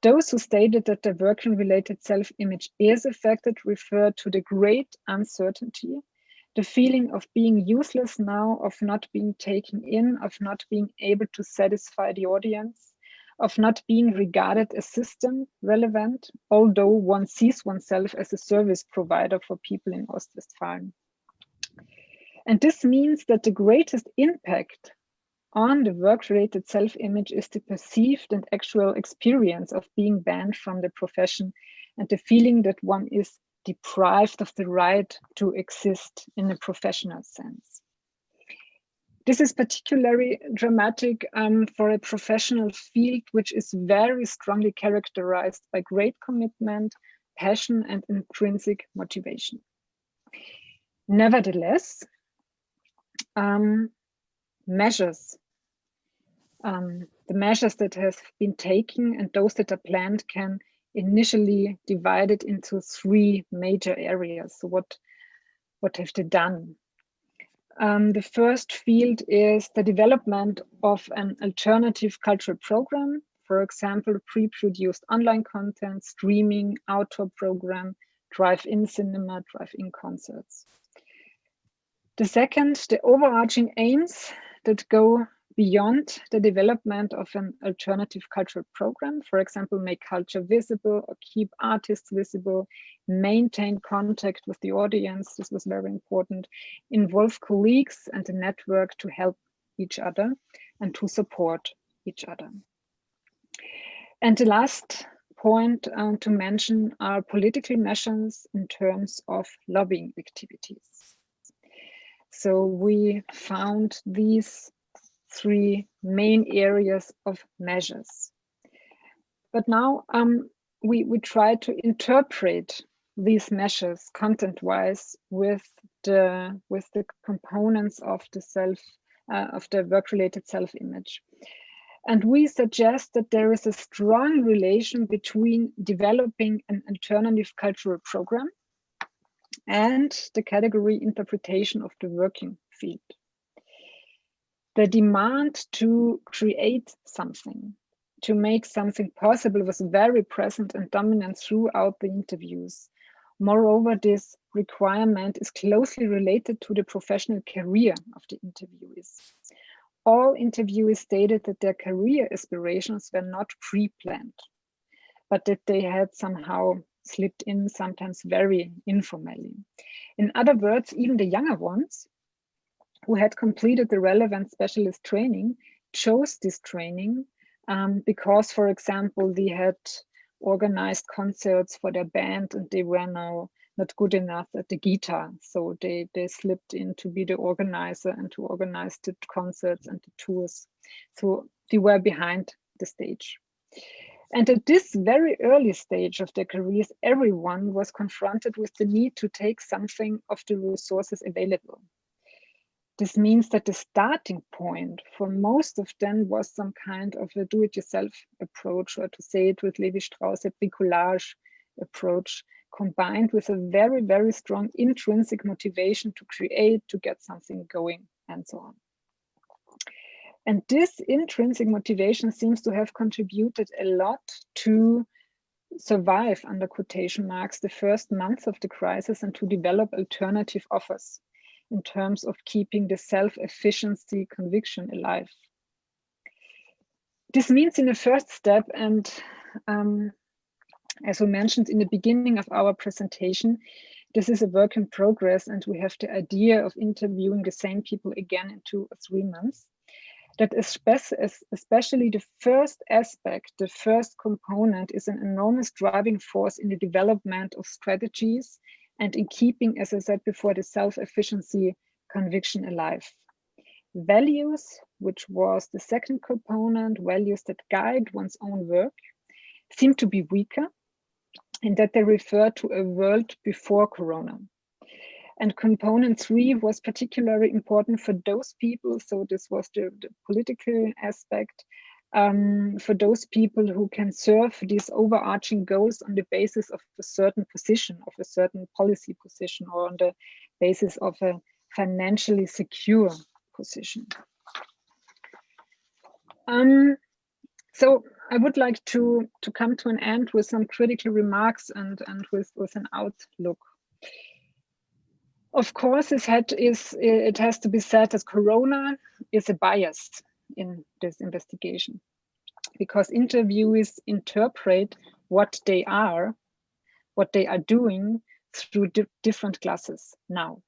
Those who stated that the working related self-image is affected refer to the great uncertainty The feeling of being useless now, of not being taken in, of not being able to satisfy the audience, of not being regarded as system relevant, although one sees oneself as a service provider for people in Ostwestfalen. And this means that the greatest impact on the work-related self-image is the perceived and actual experience of being banned from the profession and the feeling that one is deprived of the right to exist in a professional sense. This is particularly dramatic for a professional field which is very strongly characterized by great commitment, passion, and intrinsic motivation. Nevertheless, measures, the measures that have been taken and those that are planned can initially divided into three major areas. So what have they done? The first field is the development of an alternative cultural program, for example, pre-produced online content, streaming, outdoor program, drive-in cinema, drive-in concerts. The second, the overarching aims that go beyond the development of an alternative cultural program, for example, make culture visible or keep artists visible, maintain contact with the audience, this was very important, involve colleagues and the network to help each other and to support each other. And the last point to mention are political measures in terms of lobbying activities. So we found these three main areas of measures. But now we try to interpret these measures content-wise with the components of the work-related self-image. And we suggest that there is a strong relation between developing an alternative cultural program and the category interpretation of the working field. The demand to create something, to make something possible, was very present and dominant throughout the interviews. Moreover, this requirement is closely related to the professional career of the interviewees. All interviewees stated that their career aspirations were not pre-planned, but that they had somehow slipped in, sometimes very informally. In other words, even the younger ones who had completed the relevant specialist training chose this training because, for example, they had organized concerts for their band and they were now not good enough at the guitar. So they slipped in to be the organizer and to organize the concerts and the tours. So they were behind the stage. And at this very early stage of their careers, everyone was confronted with the need to take something of the resources available. This means that the starting point for most of them was some kind of a do-it-yourself approach, or to say it with Lévi-Strauss, a bricolage approach, combined with a very, very strong intrinsic motivation to create, to get something going, and so on. And this intrinsic motivation seems to have contributed a lot to survive, under quotation marks, the first months of the crisis and to develop alternative offers in terms of keeping the self-efficiency conviction alive. This means in the first step, and as we mentioned in the beginning of our presentation, this is a work in progress and we have the idea of interviewing the same people again in 2 or 3 months. That especially the first aspect, the first component, is an enormous driving force in the development of strategies and in keeping, as I said before, the self-efficiency conviction alive. Values, which was the second component, values that guide one's own work, seem to be weaker in that they refer to a world before Corona. And component 3 was particularly important for those people, so this was the political aspect, for those people who can serve these overarching goals on the basis of a certain position, of a certain policy position, or on the basis of a financially secure position. So I would like to come to an end with some critical remarks and with an outlook. Of course, it has to be said that Corona is a bias in this investigation, because interviewees interpret what they are doing through different glasses now.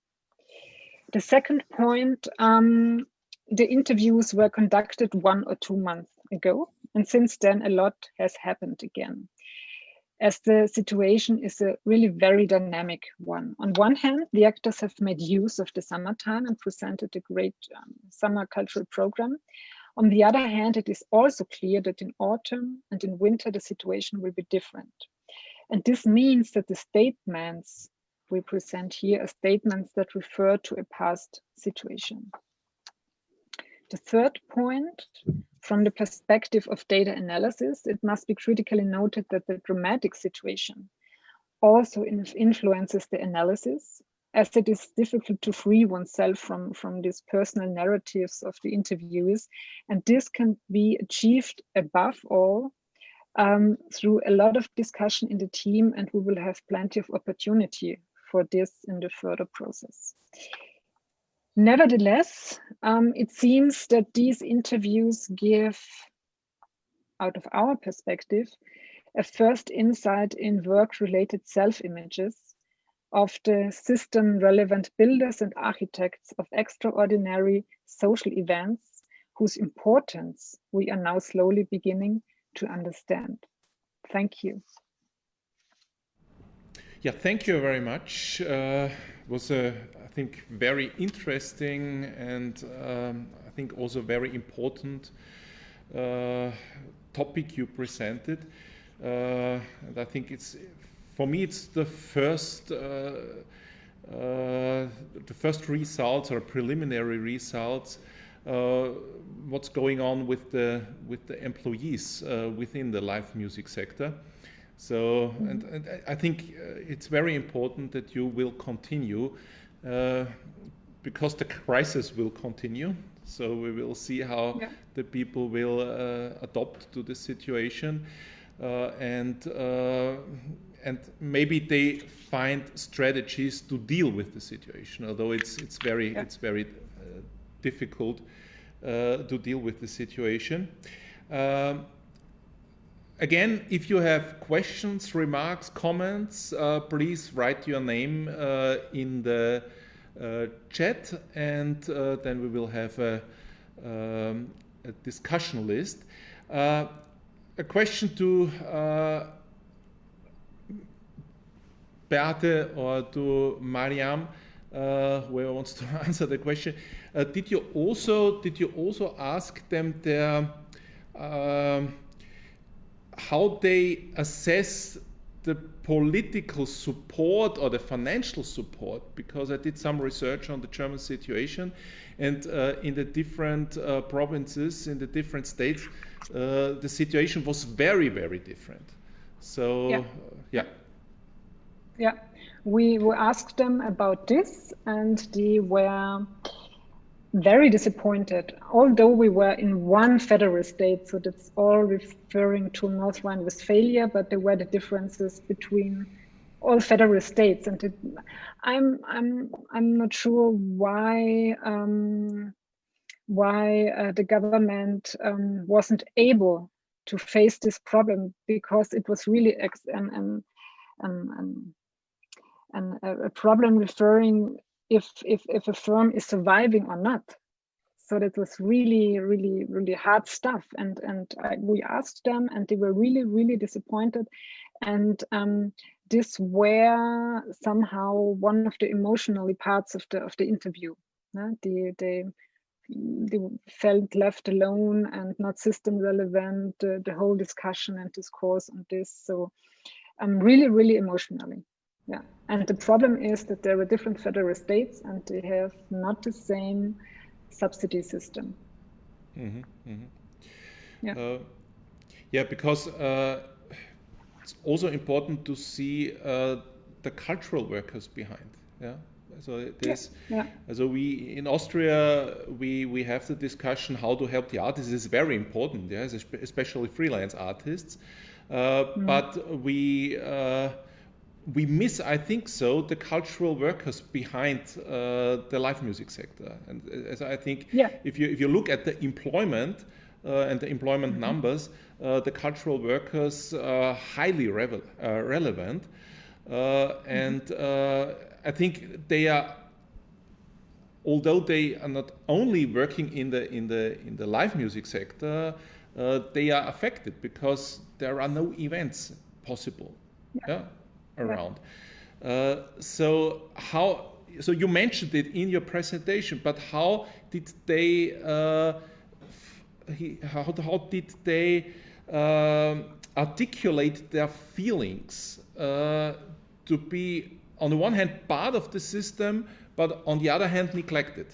The second point, the interviews were conducted 1 or 2 months ago, and since then a lot has happened again, as the situation is a really very dynamic one. On one hand, the actors have made use of the summertime and presented a great summer cultural program. On the other hand, it is also clear that in autumn and in winter, the situation will be different. And this means that the statements we present here are statements that refer to a past situation. The third point, from the perspective of data analysis, it must be critically noted that the dramatic situation also influences the analysis, as it is difficult to free oneself from these personal narratives of the interviewees. And this can be achieved above all through a lot of discussion in the team, and we will have plenty of opportunity for this in the further process. Nevertheless, it seems that these interviews give, out of our perspective, a first insight in work-related self-images of the system-relevant builders and architects of extraordinary social events, whose importance we are now slowly beginning to understand. Thank you. Yeah, thank you very much. Was I think, very interesting and I think also very important topic you presented. And I think for me, it's the first results or preliminary results. What's going on with the employees within the live music sector. So, and I think it's very important that you will continue because the crisis will continue. So we will see how the people will adopt to the situation, and maybe they find strategies to deal with the situation. Although it's very difficult to deal with the situation. Again, if you have questions, remarks, comments, please write your name in the chat, and then we will have a discussion list. A question to Beate or to Maryam, whoever wants to answer the question. Did you also ask them their how they assess the political support or the financial support? Because I did some research on the German situation, and in the different provinces, in the different states, the situation was very, very different. So, we asked them about this, and they were very disappointed, although we were in one federal state, so that's all referring to North Rhine-Westphalia, but there were the differences between all federal states, and I'm not sure why the government wasn't able to face this problem, because it was really a problem referring if a firm is surviving or not. So that was really, really, really hard stuff. And we asked them, and they were really, really disappointed. And this were somehow one of the emotional parts of the interview. They felt left alone and not system relevant. The whole discussion and discourse on this. So really, really emotionally. Yeah, and the problem is that there are different federal states and they have not the same subsidy system. Because it's also important to see the cultural workers behind. So there's, so we in Austria we have the discussion how to help the artists. Is very important, especially freelance artists. But we miss, I think so, the cultural workers behind the live music sector. And as I think, if you look at the employment and the employment numbers, the cultural workers are highly relevant. And I think they are, although they are not only working in the live music sector, they are affected because there are no events possible around. So you mentioned it in your presentation, but how did they articulate their feelings to be, on the one hand, part of the system, but on the other hand, neglected?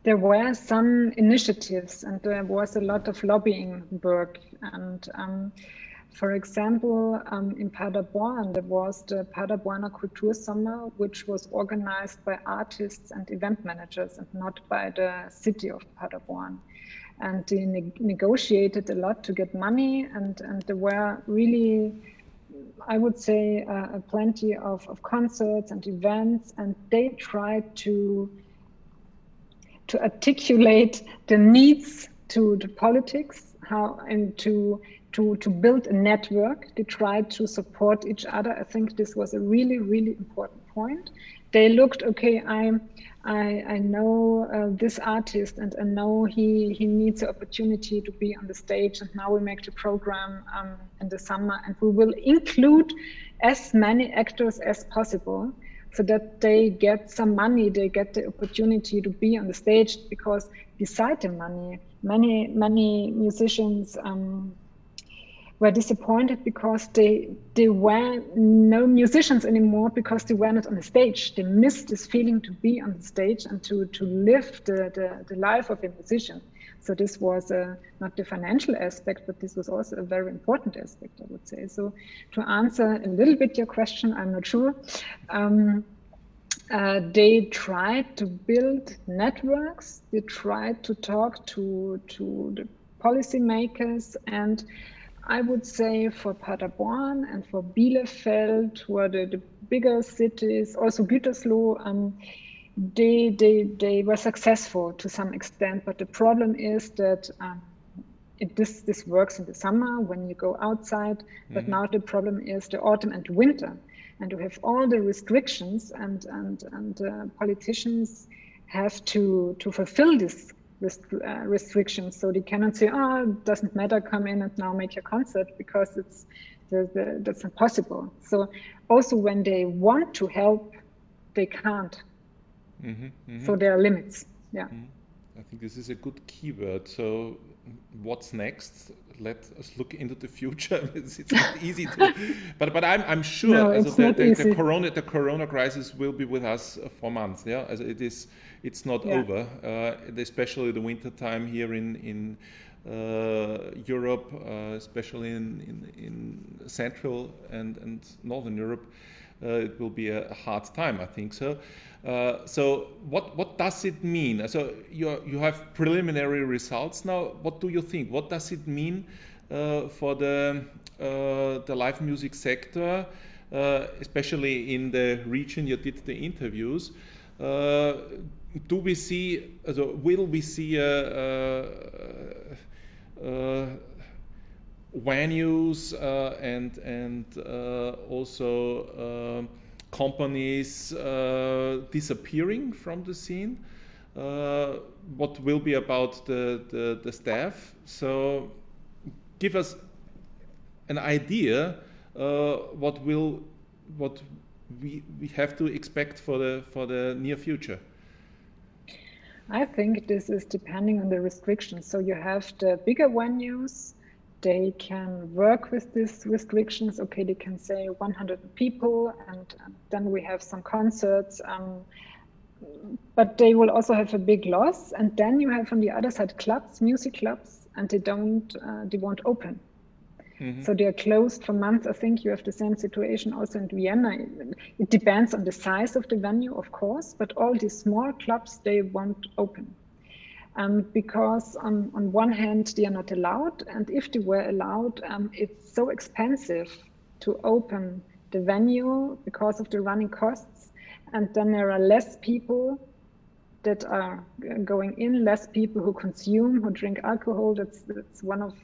There were some initiatives and there was a lot of lobbying work. And for example, in Paderborn, there was the Paderborner Kultursommer, which was organized by artists and event managers and not by the city of Paderborn. And they negotiated a lot to get money, and there were really, I would say, plenty of concerts and events, and they tried to articulate the needs to the politics, and to build a network. They tried to support each other. I think this was a really, really important point. They looked, okay, I know this artist, and I know he needs the opportunity to be on the stage, and now we make the program in the summer, and we will include as many actors as possible so that they get some money, they get the opportunity to be on the stage, because beside the money, many musicians were disappointed because they were no musicians anymore, because they were not on the stage. They missed this feeling to be on the stage and to live the life of a musician. So this was not the financial aspect, but this was also a very important aspect, I would say. So to answer a little bit your question, I'm not sure. They tried to build networks. They tried to talk to the policymakers, and I would say for Paderborn and for Bielefeld, who are the bigger cities, also Gütersloh, they were successful to some extent. But the problem is that this works in the summer when you go outside, but now the problem is the autumn and winter, and you have all the restrictions, and politicians have to fulfill this restrictions. So they cannot say, oh, it doesn't matter, come in and now make your concert, because that's impossible. So also when they want to help, they can't. So there are limits. I think this is a good keyword. So what's next? Let us look into the future. It's not easy to, but I'm sure the corona crisis will be with us for months. Yeah, as it's not over. Especially the winter time here in Europe, especially in Central and Northern Europe. It will be a hard time, I think so. So what does it mean? So you have preliminary results now. What do you think? What does it mean for the live music sector, especially in the region you did the interviews? Will we see venues and also companies disappearing from the scene? What will be about the staff? So give us an idea what we have to expect for the near future. I think this is depending on the restrictions. So you have the bigger venues. They can work with these restrictions. Okay, they can say 100 people, and then we have some concerts. But they will also have a big loss. And then you have on the other side clubs, music clubs, and they won't open. So they are closed for months. I think you have the same situation also in Vienna. It depends on the size of the venue, of course, but all these small clubs, they won't open. because on one hand they are not allowed, and if they were allowed, it's so expensive to open the venue because of the running costs, and then there are less people that are going in, less people who consume, who drink alcohol. That's one of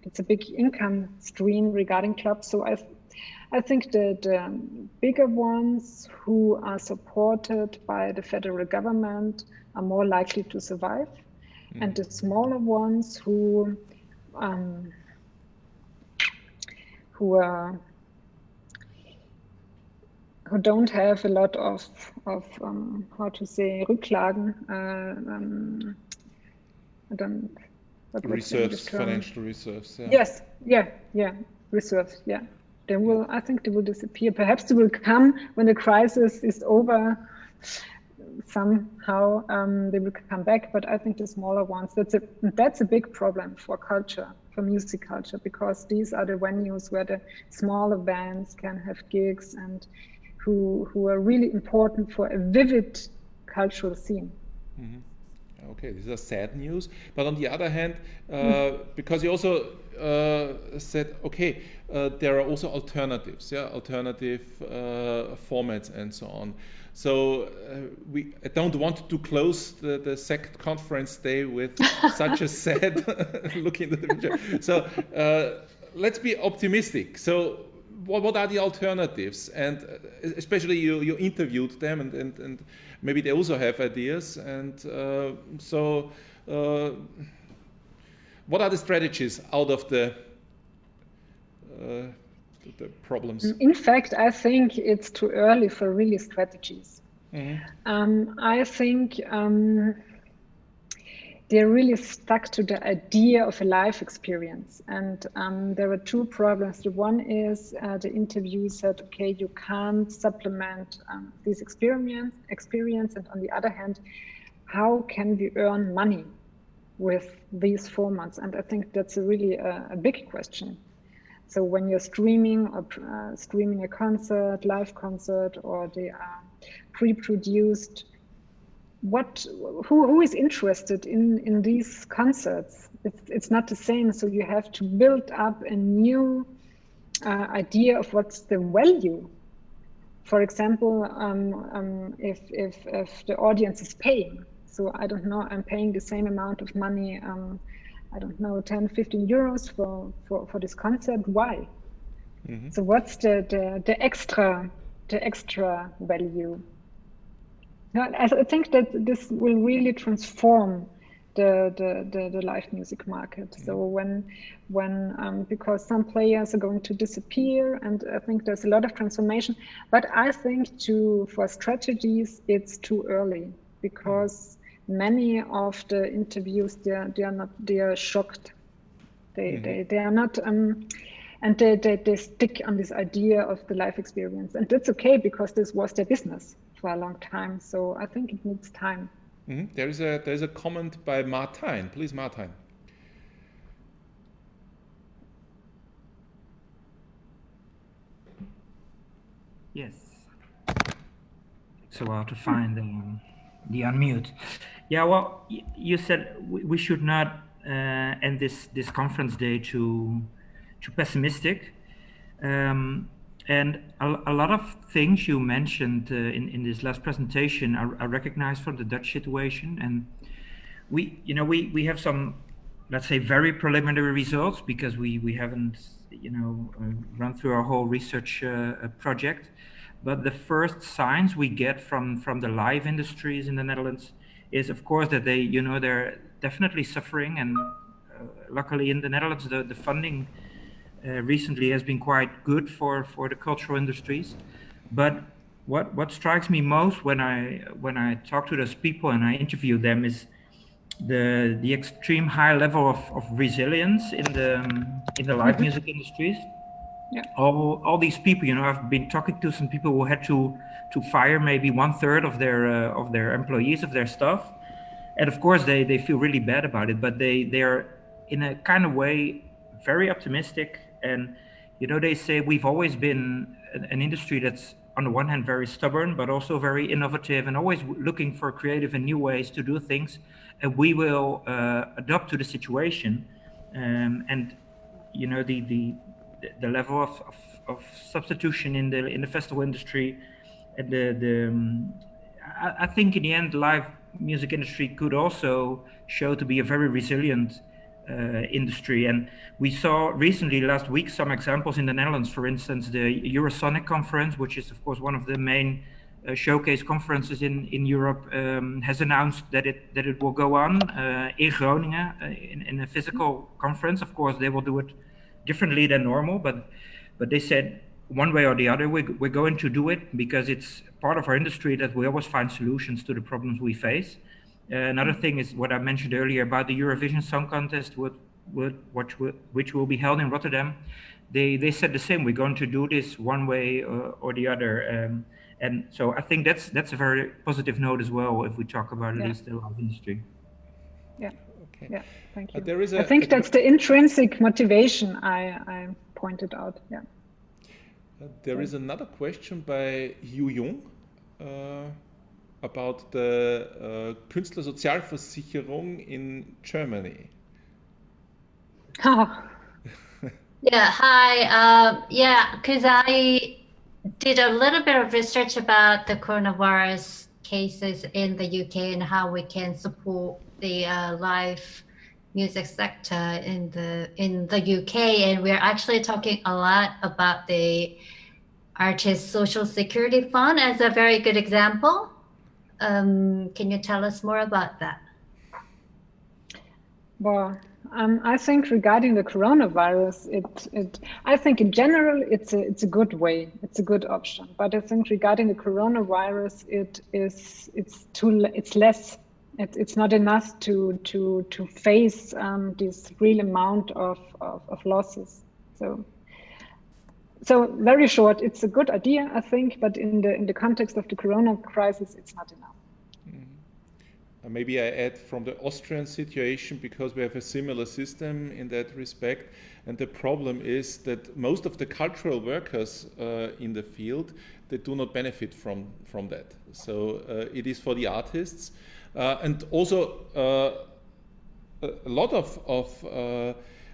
it's a big income stream regarding clubs. So I think the bigger ones who are supported by the federal government are more likely to survive, and the smaller ones who don't have a lot of how to say Rücklagen, reserves, financial reserves. Yeah. Yes, yeah, reserves. Yeah, they will. I think they will disappear. Perhaps they will come when the crisis is over. Somehow they will come back, but I think the smaller ones. That's a big problem for culture, for music culture, because these are the venues where the smaller bands can have gigs and who are really important for a vivid cultural scene. Mm-hmm. Okay, this is sad news. But on the other hand, because you also said, okay, there are also alternatives, alternative formats and so on. So I don't want to close the second conference day with such a sad look into the future. So let's be optimistic. So what are the alternatives? And especially you interviewed them, and maybe they also have ideas. And so what are the strategies out of the problems? In fact, I think it's too early for really strategies. Mm-hmm. I think they're really stuck to the idea of a life experience. And there were two problems. The one is the interview said, okay, you can't supplement this experience. And on the other hand, how can we earn money with these formats? And I think that's really a big question. So when you're streaming or streaming a concert, live concert, or they are pre-produced, who is interested in these concerts? It's not the same. So you have to build up a new idea of what's the value. For example, if the audience is paying, so I don't know, I'm paying the same amount of money, I don't know, 10, 15 euros for this concert. Why? Mm-hmm. So what's the extra value? I think that this will really transform the live music market. Mm-hmm. So when because some players are going to disappear, and I think there's a lot of transformation. But I think for strategies, it's too early, because many of the interviews they are shocked. They are not and they stick on this idea of the life experience, and that's okay because this was their business for a long time. So I think it needs time. Mm-hmm. There's a comment by Martijn. Please, Martijn. Yes. So how to find the unmute. Yeah, well, you said we should not end this conference day too pessimistic. And a lot of things you mentioned in this last presentation I recognize from the Dutch situation, and we have some, let's say, very preliminary results because we haven't run through our whole research project. But the first signs we get from the live industries in the Netherlands is, of course, that they're definitely suffering, and luckily in the Netherlands the funding recently has been quite good for the cultural industries. But what strikes me most when I talk to those people and I interview them is the extreme high level of resilience in the live music industries. Yeah. All these people, I've been talking to some people who had to fire maybe 1/3 of their employees, of their staff, and of course they feel really bad about it. But they're in a kind of way very optimistic, and they say we've always been an industry that's on the one hand, very stubborn, but also very innovative and always looking for creative and new ways to do things. And we will adapt to the situation. And you know, the level of substitution in the festival industry, and I think in the end, the live music industry could also show to be a very resilient industry. And we saw recently, last week, some examples in the Netherlands. For instance, the Eurosonic conference, which is of course one of the main showcase conferences in Europe, has announced that it will go on in Groningen in a physical conference. Of course, they will do it differently than normal, but they said one way or the other, we're going to do it because it's part of our industry that we always find solutions to the problems we face. Another thing is what I mentioned earlier about the Eurovision Song Contest, which will be held in Rotterdam. They said the same. We're going to do this one way or the other, and so I think that's a very positive note as well if we talk about at least the live industry. Yeah. Okay. Yeah. Thank you. There is I think that's the intrinsic motivation I pointed out. Yeah. There is another question by Yu Jung about the Künstlersozialversicherung in Germany. Oh. Yeah, hi. Yeah, because I did a little bit of research about the coronavirus cases in the UK and how we can support the live music sector in the UK, and we're actually talking a lot about the Artist Social Security Fund as a very good example. Can you tell us more about that? Well, I think regarding the coronavirus, I think in general it's a good way, it's a good option. But I think regarding the coronavirus, it's not enough to face this real amount of losses. So very short, it's a good idea, I think, but in the context of the corona crisis, it's not enough. Maybe I add from the Austrian situation, because we have a similar system in that respect. And the problem is that most of the cultural workers in the field, they do not benefit from that. So it is for the artists. And also a lot of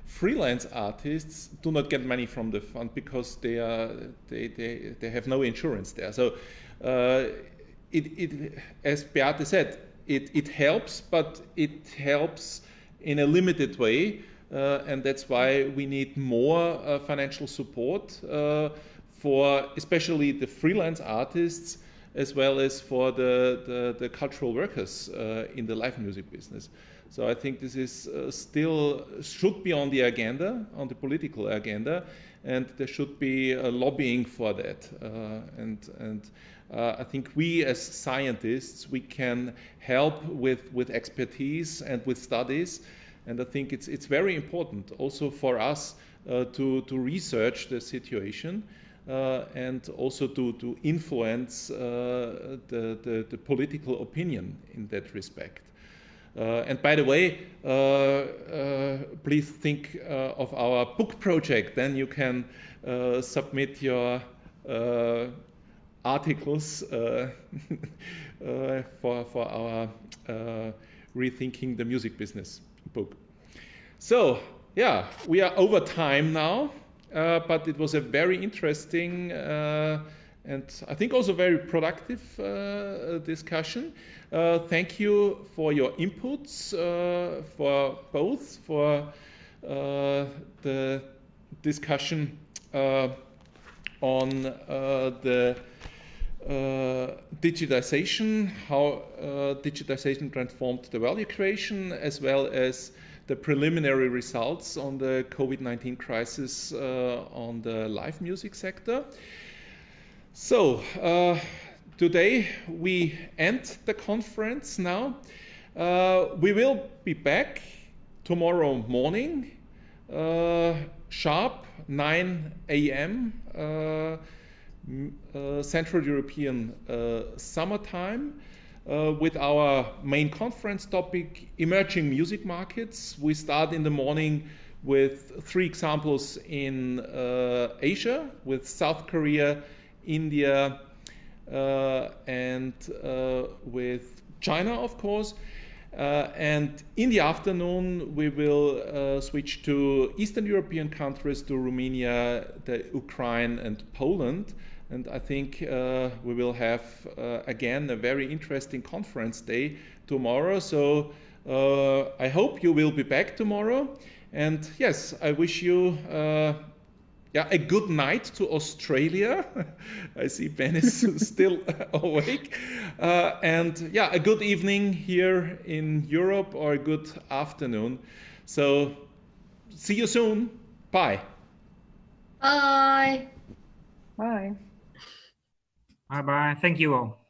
freelance artists do not get money from the fund because they have no insurance there. So it as Beate said, it helps, but it helps in a limited way, and that's why we need more financial support for especially the freelance artists as well as for the cultural workers in the live music business. So I think this is should be on the agenda, on the political agenda, and there should be lobbying for that. I think we as scientists, we can help with expertise and with studies, and I think it's very important also for us to research the situation and also to influence the political opinion in that respect. And by the way, please think of our book project. Then you can submit your articles for our Rethinking the Music Business book. So yeah, we are over time now, but it was a very interesting and I think also very productive discussion. Thank you for your inputs, for the discussion on the digitization, how digitization transformed the value creation, as well as the preliminary results on the COVID-19 crisis on the live music sector. So today we end the conference now. We will be back tomorrow morning, sharp 9 a.m. Central European summertime, with our main conference topic, emerging music markets. We start in the morning with 3 examples in Asia, with South Korea, India, and with China, of course. And in the afternoon, we will switch to Eastern European countries, to Romania, the Ukraine, and Poland. And I think we will have, again, a very interesting conference day tomorrow. So I hope you will be back tomorrow. And yes, I wish you a good night to Australia. I see Ben is still awake. And yeah, a good evening here in Europe, or a good afternoon. So see you soon. Bye. Bye. Bye. Bye-bye. Thank you all.